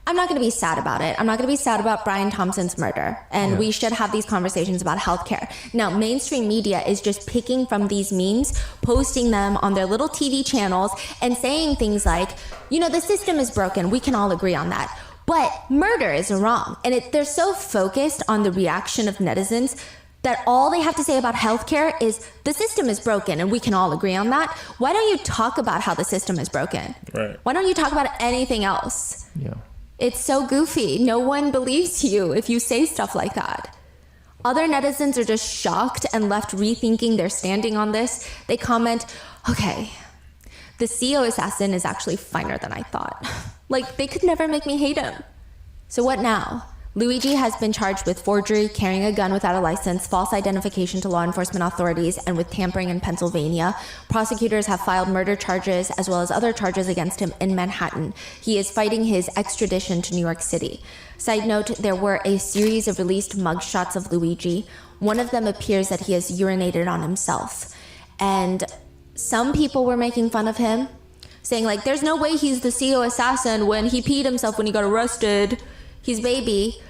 I'm not going to be sad about it. I'm not going to be sad about Brian Thompson's murder. And we should have these conversations about healthcare. Now, mainstream media is just picking from these memes, posting them on their little TV channels and saying things like, you know, the system is broken. We can all agree on that. But murder is wrong. And they're so focused on the reaction of netizens that all they have to say about healthcare is the system is broken and we can all agree on that. Why don't you talk about how the system is broken? Right. Why don't you talk about anything else? Yeah. It's so goofy. No one believes you if you say stuff like that. Other netizens are just shocked and left rethinking their standing on this. They comment, okay, the CEO assassin is actually finer than I thought. Like, they could never make me hate him. So what now? Luigi has been charged with forgery, carrying a gun without a license, false identification to law enforcement authorities, and with tampering in Pennsylvania. Prosecutors have filed murder charges as well as other charges against him in Manhattan. He is fighting his extradition to New York City. Side note, there were a series of released mugshots of Luigi. One of them appears that he has urinated on himself. And some people were making fun of him, saying like, there's no way he's the CEO assassin when he peed himself when he got arrested. He's baby.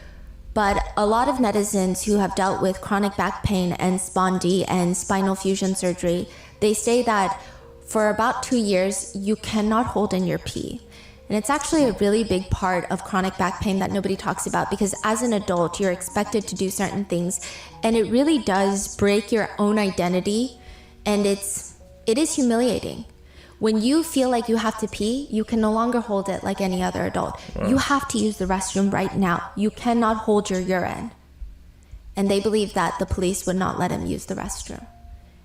But a lot of netizens who have dealt with chronic back pain and spondy and spinal fusion surgery, they say that for about 2 years, you cannot hold in your pee. And it's actually a really big part of chronic back pain that nobody talks about, because as an adult, you're expected to do certain things, and it really does break your own identity, and it is humiliating. When you feel like you have to pee, you can no longer hold it like any other adult. Wow. You have to use the restroom right now. You cannot hold your urine. And they believe that the police would not let him use the restroom,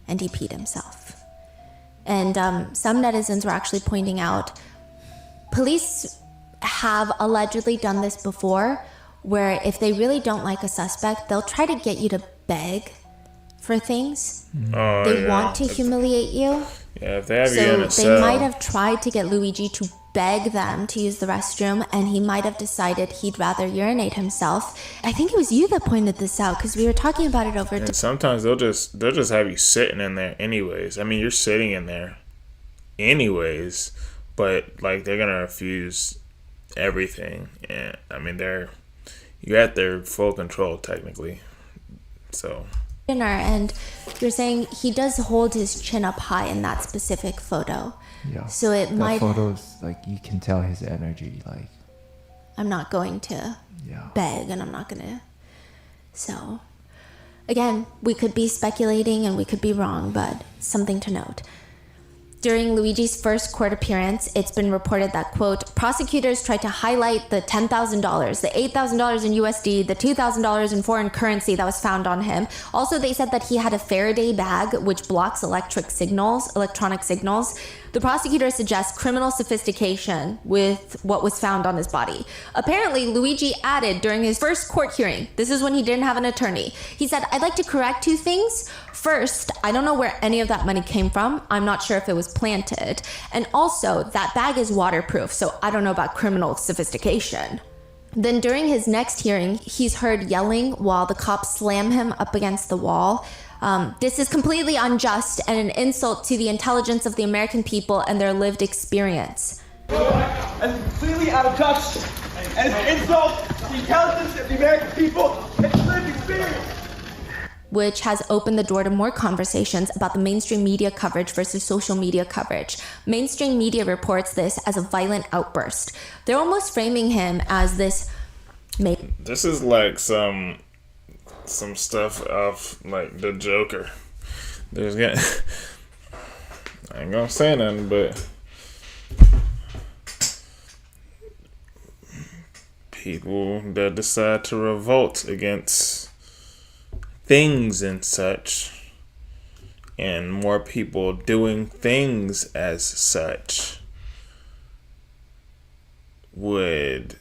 and he peed himself. And some netizens were actually pointing out, police have allegedly done this before, where if they really don't like a suspect, they'll try to get you to beg for things. They want to humiliate you. Yeah, if they have you in a cell. They might have tried to get Luigi to beg them to use the restroom, and he might have decided he'd rather urinate himself. I think it was you that pointed this out, because we were talking about it over. And sometimes they'll just have you sitting in there anyways. I mean, you're sitting in there anyways, but like they're gonna refuse everything, and I mean you're at their full control technically. So. And you're saying he does hold his chin up high in that specific photo. Yeah. So it might. That photo's like, you can tell his energy. Like, I'm not going to beg, and I'm not going to. So, again, we could be speculating and we could be wrong, but something to note. During Luigi's first court appearance, it's been reported that, quote, prosecutors tried to highlight the $10,000, the $8,000 in USD, the $2,000 in foreign currency that was found on him. Also, they said that he had a Faraday bag, which blocks electronic signals. The prosecutor suggests criminal sophistication with what was found on his body. Apparently, Luigi added during his first court hearing, this is when he didn't have an attorney, he said, I'd like to correct 2 things. First, I don't know where any of that money came from. I'm not sure if it was planted. And also, that bag is waterproof, so I don't know about criminal sophistication. Then during his next hearing, he's heard yelling while the cops slam him up against the wall. This is completely unjust and an insult to the intelligence of the American people and their lived experience. And completely out of touch, and it's an insult to the intelligence of the American people and their lived experience. Which has opened the door to more conversations about the mainstream media coverage versus social media coverage. Mainstream media reports this as a violent outburst. They're almost framing him as this... This is like some stuff of like the Joker. I ain't gonna say nothing, but people that decide to revolt against things and such, and more people doing things as such, would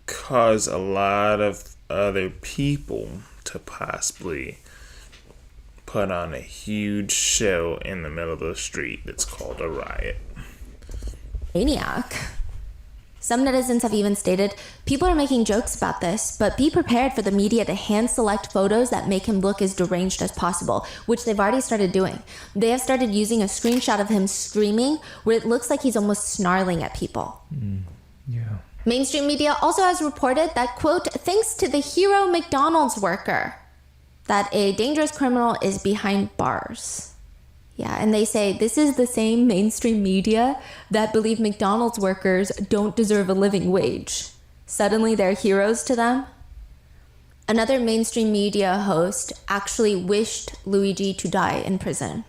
cause a lot of other people to possibly put on a huge show in the middle of the street that's called a riot. Maniac. Some netizens have even stated, people are making jokes about this, but be prepared for the media to hand select photos that make him look as deranged as possible, which they've already started doing. They have started using a screenshot of him screaming where it looks like he's almost snarling at people. Yeah. Mainstream media also has reported that, quote, thanks to the hero McDonald's worker, that a dangerous criminal is behind bars. Yeah, and they say this is the same mainstream media that believe McDonald's workers don't deserve a living wage. Suddenly they're heroes to them. Another mainstream media host actually wished Luigi to die in prison.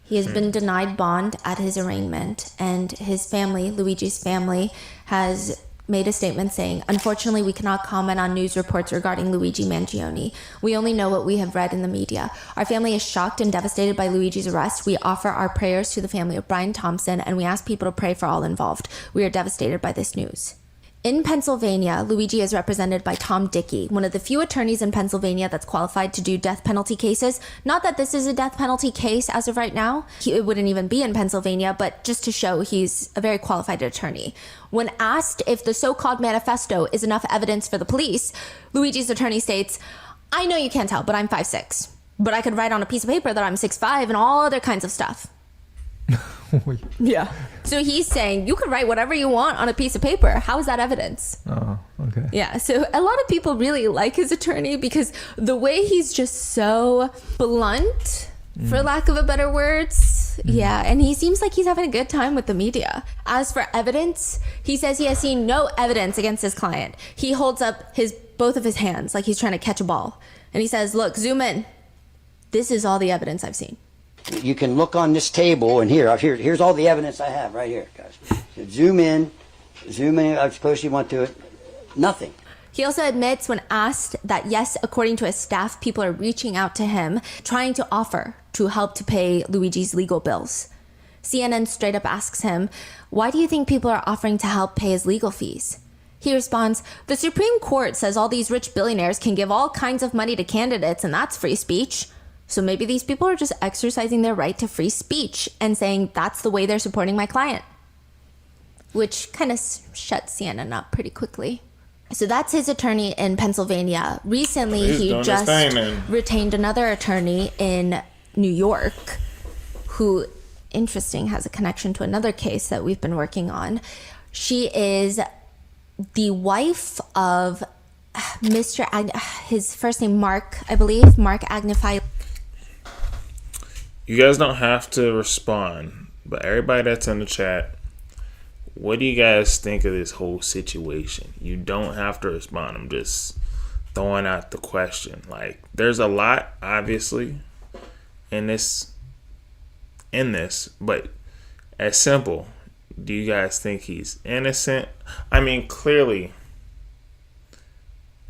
He has been denied bond at his arraignment, and his family, Luigi's family, has made a statement saying, "Unfortunately, we cannot comment on news reports regarding Luigi Mangione. We only know what we have read in the media. Our family is shocked and devastated by Luigi's arrest. We offer our prayers to the family of Brian Thompson, and we ask people to pray for all involved. We are devastated by this news." In Pennsylvania, Luigi is represented by Tom Dickey, one of the few attorneys in Pennsylvania that's qualified to do death penalty cases. Not that this is a death penalty case as of right now. It wouldn't even be in Pennsylvania, but just to show he's a very qualified attorney. When asked if the so-called manifesto is enough evidence for the police, Luigi's attorney states, "I know you can't tell, but I'm 5'6". But I could write on a piece of paper that I'm 6'5" and all other kinds of stuff. Yeah. So he's saying you could write whatever you want on a piece of paper. How is that evidence? Oh, okay. Yeah. So a lot of people really like his attorney because the way he's just so blunt, for lack of a better words. Yeah. And he seems like he's having a good time with the media. As for evidence, he says he has seen no evidence against his client. He holds up both of his hands like he's trying to catch a ball. And he says, "Look, zoom in. This is all the evidence I've seen." You can look on this table, and here's all the evidence I have right here, guys. So zoom in, I suppose you want to it. Nothing. He also admits when asked that yes, according to his staff, people are reaching out to him, trying to offer to help to pay Luigi's legal bills. CNN straight up asks him, "Why do you think people are offering to help pay his legal fees?" He responds, "The Supreme Court says all these rich billionaires can give all kinds of money to candidates, and that's free speech. So maybe these people are just exercising their right to free speech and saying that's the way they're supporting my client." Which kind of shuts CNN up pretty quickly. So that's his attorney in Pennsylvania. Recently, he just retained another attorney in New York who, interesting, has a connection to another case that we've been working on. She is the wife of his first name Mark, I believe, Mark Agnifilo. You guys don't have to respond, but everybody that's in the chat, what do you guys think of this whole situation? You don't have to respond. I'm just throwing out the question. Like, there's a lot, obviously, in this, but as simple, do you guys think he's innocent? I mean, clearly,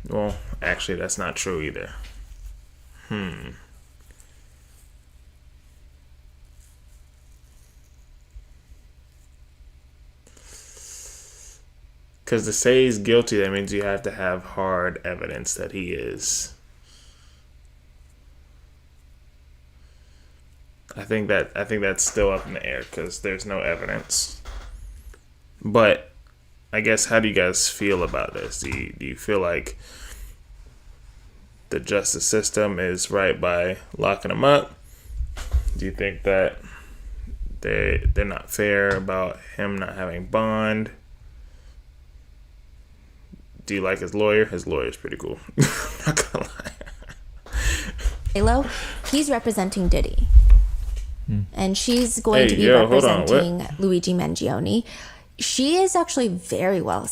well, actually, that's not true either. Because to say he's guilty, that means you have to have hard evidence that he is. I think that's still up in the air because there's no evidence. But I guess, how do you guys feel about this? Do you feel like the justice system is right by locking him up? Do you think that they're not fair about him not having bond? Do you like his lawyer? His lawyer's pretty cool. Not gonna lie. Halo, he's representing Diddy. And she's going to be representing Luigi Mangione. She is actually very well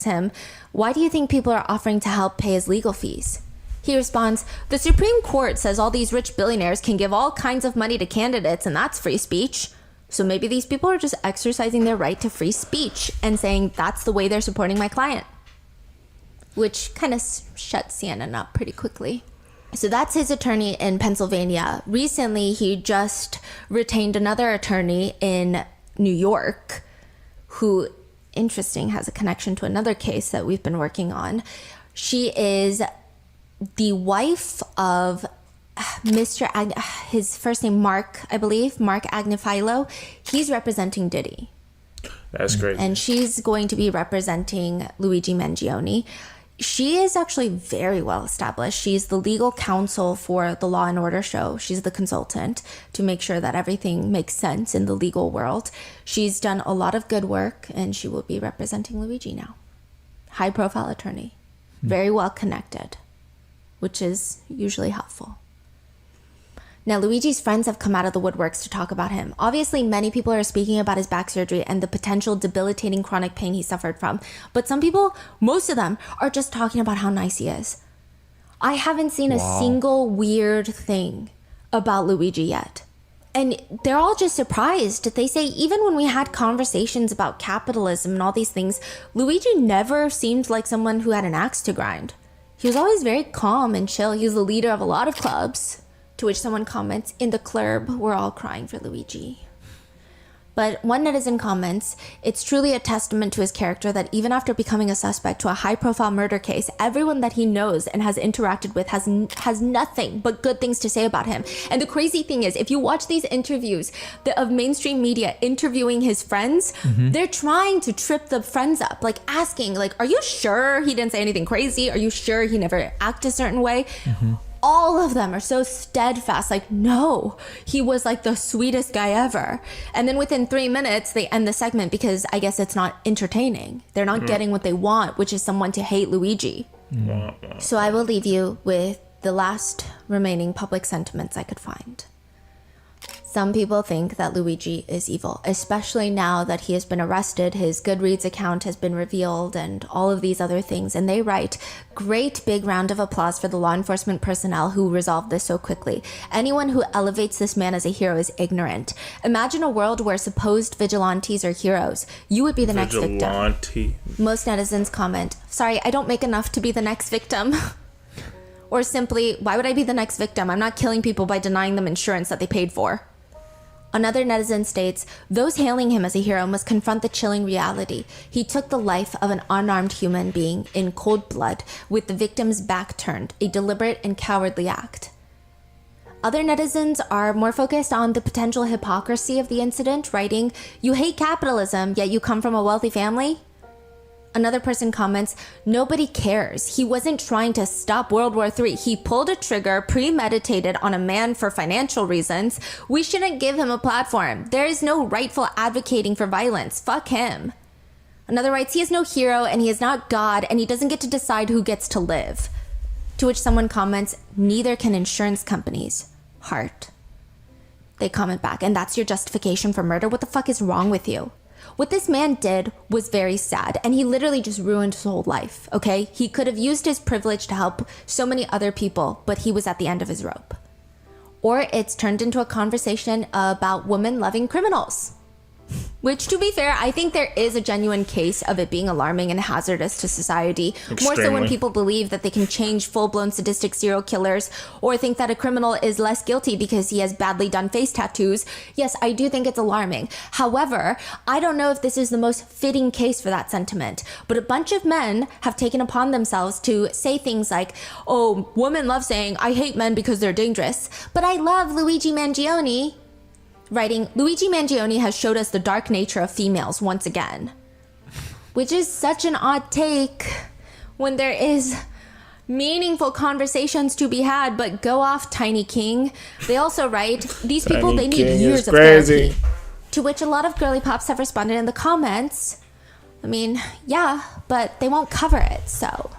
him. "Why do you think people are offering to help pay his legal fees?" He responds, "The Supreme Court says all these rich billionaires can give all kinds of money to candidates, and that's free speech. So maybe these people are just exercising their right to free speech and saying that's the way they're supporting my client." Which kind of shuts CNN up pretty quickly. So that's his attorney in Pennsylvania. Recently, he just retained another attorney in New York who, interesting, has a connection to another case that we've been working on. She is the wife of his first name Mark, I believe, Mark Agnifilo. He's representing Diddy. That's great. And she's going to be representing Luigi Mangione. She is actually very well established. She's the legal counsel for the Law and Order show. She's the consultant to make sure that everything makes sense in the legal world. She's done a lot of good work, and she will be representing Luigi now. High profile attorney. Very well connected, which is usually helpful. Now, Luigi's friends have come out of the woodworks to talk about him. Obviously, many people are speaking about his back surgery and the potential debilitating chronic pain he suffered from. But some people, most of them, are just talking about how nice he is. I haven't seen a single weird thing about Luigi yet. And they're all just surprised. They say even when we had conversations about capitalism and all these things, Luigi never seemed like someone who had an axe to grind. He was always very calm and chill. He was the leader of a lot of clubs. To which someone comments, in the club, we're all crying for Luigi. But one netizen comments, it's truly a testament to his character that even after becoming a suspect to a high-profile murder case, everyone that he knows and has interacted with has nothing but good things to say about him. And the crazy thing is, if you watch these interviews of mainstream media interviewing his friends, they're trying to trip the friends up, like asking, like, are you sure he didn't say anything crazy? Are you sure he never acted a certain way? All of them are so steadfast, like, no, he was like the sweetest guy ever. And then within 3 minutes, they end the segment because I guess it's not entertaining. They're not getting what they want, which is someone to hate Luigi. So I will leave you with the last remaining public sentiments I could find. Some people think that Luigi is evil, especially now that he has been arrested, his Goodreads account has been revealed, and all of these other things. And they write, great big round of applause for the law enforcement personnel who resolved this so quickly. Anyone who elevates this man as a hero is ignorant. Imagine a world where supposed vigilantes are heroes. You would be the next victim. Most netizens comment, sorry, I don't make enough to be the next victim. Or simply, why would I be the next victim? I'm not killing people by denying them insurance that they paid for. Another netizen states, those hailing him as a hero must confront the chilling reality. He took the life of an unarmed human being in cold blood with the victim's back turned, a deliberate and cowardly act. Other netizens are more focused on the potential hypocrisy of the incident, writing, you hate capitalism, yet you come from a wealthy family? Another person comments, nobody cares. He wasn't trying to stop World War III. He pulled a trigger premeditated on a man for financial reasons. We shouldn't give him a platform. There is no rightful advocating for violence. Fuck him. Another writes, he is no hero and he is not God and he doesn't get to decide who gets to live. To which someone comments, neither can insurance companies. Heart. They comment back, and that's your justification for murder? What the fuck is wrong with you? What this man did was very sad, and he literally just ruined his whole life, okay? He could have used his privilege to help so many other people, but he was at the end of his rope. Or it's turned into a conversation about women loving criminals. Which, to be fair, I think there is a genuine case of it being alarming and hazardous to society. Extremely. More so when people believe that they can change full-blown sadistic serial killers or think that a criminal is less guilty because he has badly done face tattoos. Yes, I do think it's alarming. However, I don't know if this is the most fitting case for that sentiment. But a bunch of men have taken upon themselves to say things like, oh, women love saying, I hate men because they're dangerous, but I love Luigi Mangione. Writing, Luigi Mangione has showed us the dark nature of females once again. Which is such an odd take when there is meaningful conversations to be had, but go off, Tiny King. They also write, these people, they need years of therapy. To which a lot of girly pops have responded in the comments. I mean, yeah, but they won't cover it, so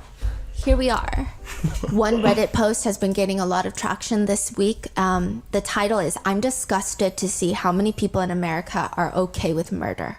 here we are. One Reddit post has been getting a lot of traction this week. The title is, I'm disgusted to see how many people in America are okay with murder.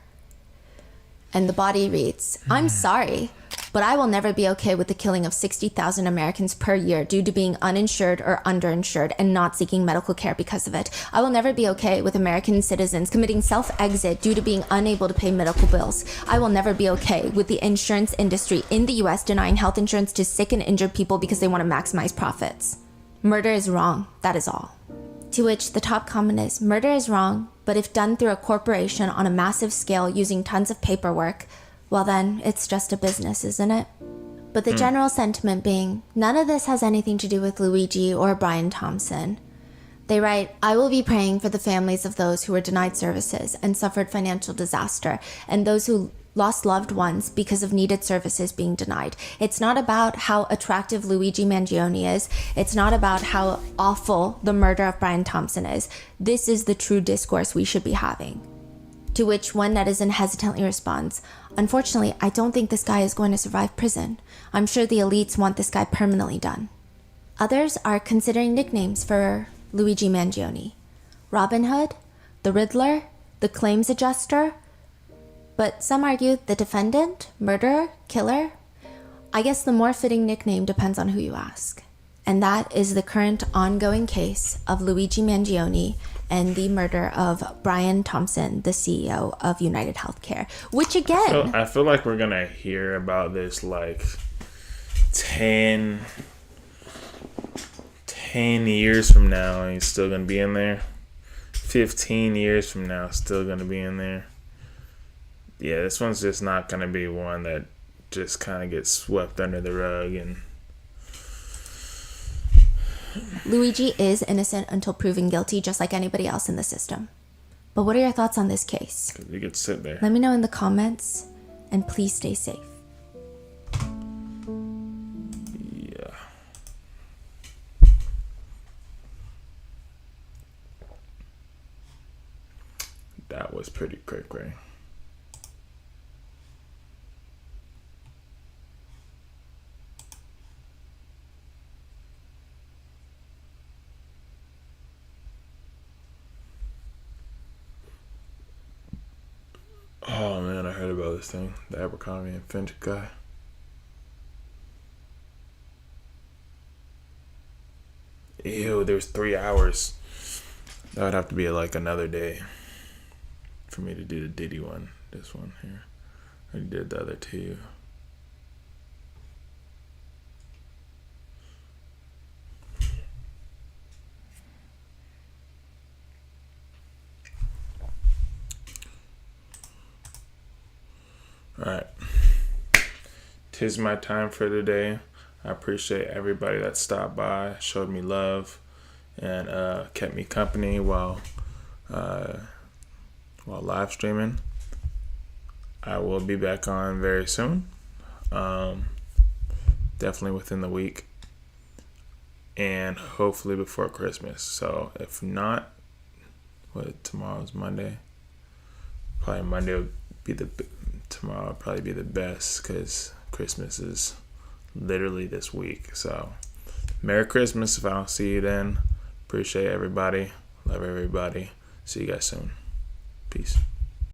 And the body reads, I'm sorry, but I will never be okay with the killing of 60,000 Americans per year due to being uninsured or underinsured and not seeking medical care because of it. I will never be okay with American citizens committing self-exit due to being unable to pay medical bills. I will never be okay with the insurance industry in the US denying health insurance to sick and injured people because they want to maximize profits. Murder is wrong, that is all. To which the top comment is, murder is wrong, but if done through a corporation on a massive scale using tons of paperwork, well then, it's just a business, isn't it? But the general sentiment being, none of this has anything to do with Luigi or Brian Thompson. They write, I will be praying for the families of those who were denied services and suffered financial disaster, and those who lost loved ones because of needed services being denied. It's not about how attractive Luigi Mangione is. It's not about how awful the murder of Brian Thompson is. This is the true discourse we should be having. To which one netizen hesitantly responds, unfortunately, I don't think this guy is going to survive prison. I'm sure the elites want this guy permanently done. Others are considering nicknames for Luigi Mangione. Robin Hood, the Riddler, the Claims Adjuster, but some argue the defendant, murderer, killer. I guess the more fitting nickname depends on who you ask. And that is the current ongoing case of Luigi Mangione and the murder of Brian Thompson, the CEO of United Healthcare, which again... I feel like we're going to hear about this like 10 years from now, and he's still going to be in there. 15 years from now, still going to be in there. Yeah, this one's just not going to be one that just kind of gets swept under the rug. And Luigi is innocent until proven guilty, just like anybody else in the system. But what are your thoughts on this case? You could sit there. Let me know in the comments, and please stay safe. Yeah. That was pretty cray-cray. Oh man, I heard about this thing. The Abercrombie and Fitch guy. Ew, there's 3 hours. That would have to be like another day for me to do the Diddy one. This one here. I did the other two. Alright. 'Tis my time for today. I appreciate everybody that stopped by, showed me love, and kept me company while live streaming. I will be back on very soon. Definitely within the week. And hopefully before Christmas. So if not, tomorrow's Monday? Probably Monday will be tomorrow will probably be the best because Christmas is literally this week. So Merry Christmas if I don't see you then. Appreciate everybody. Love everybody. See you guys soon. Peace.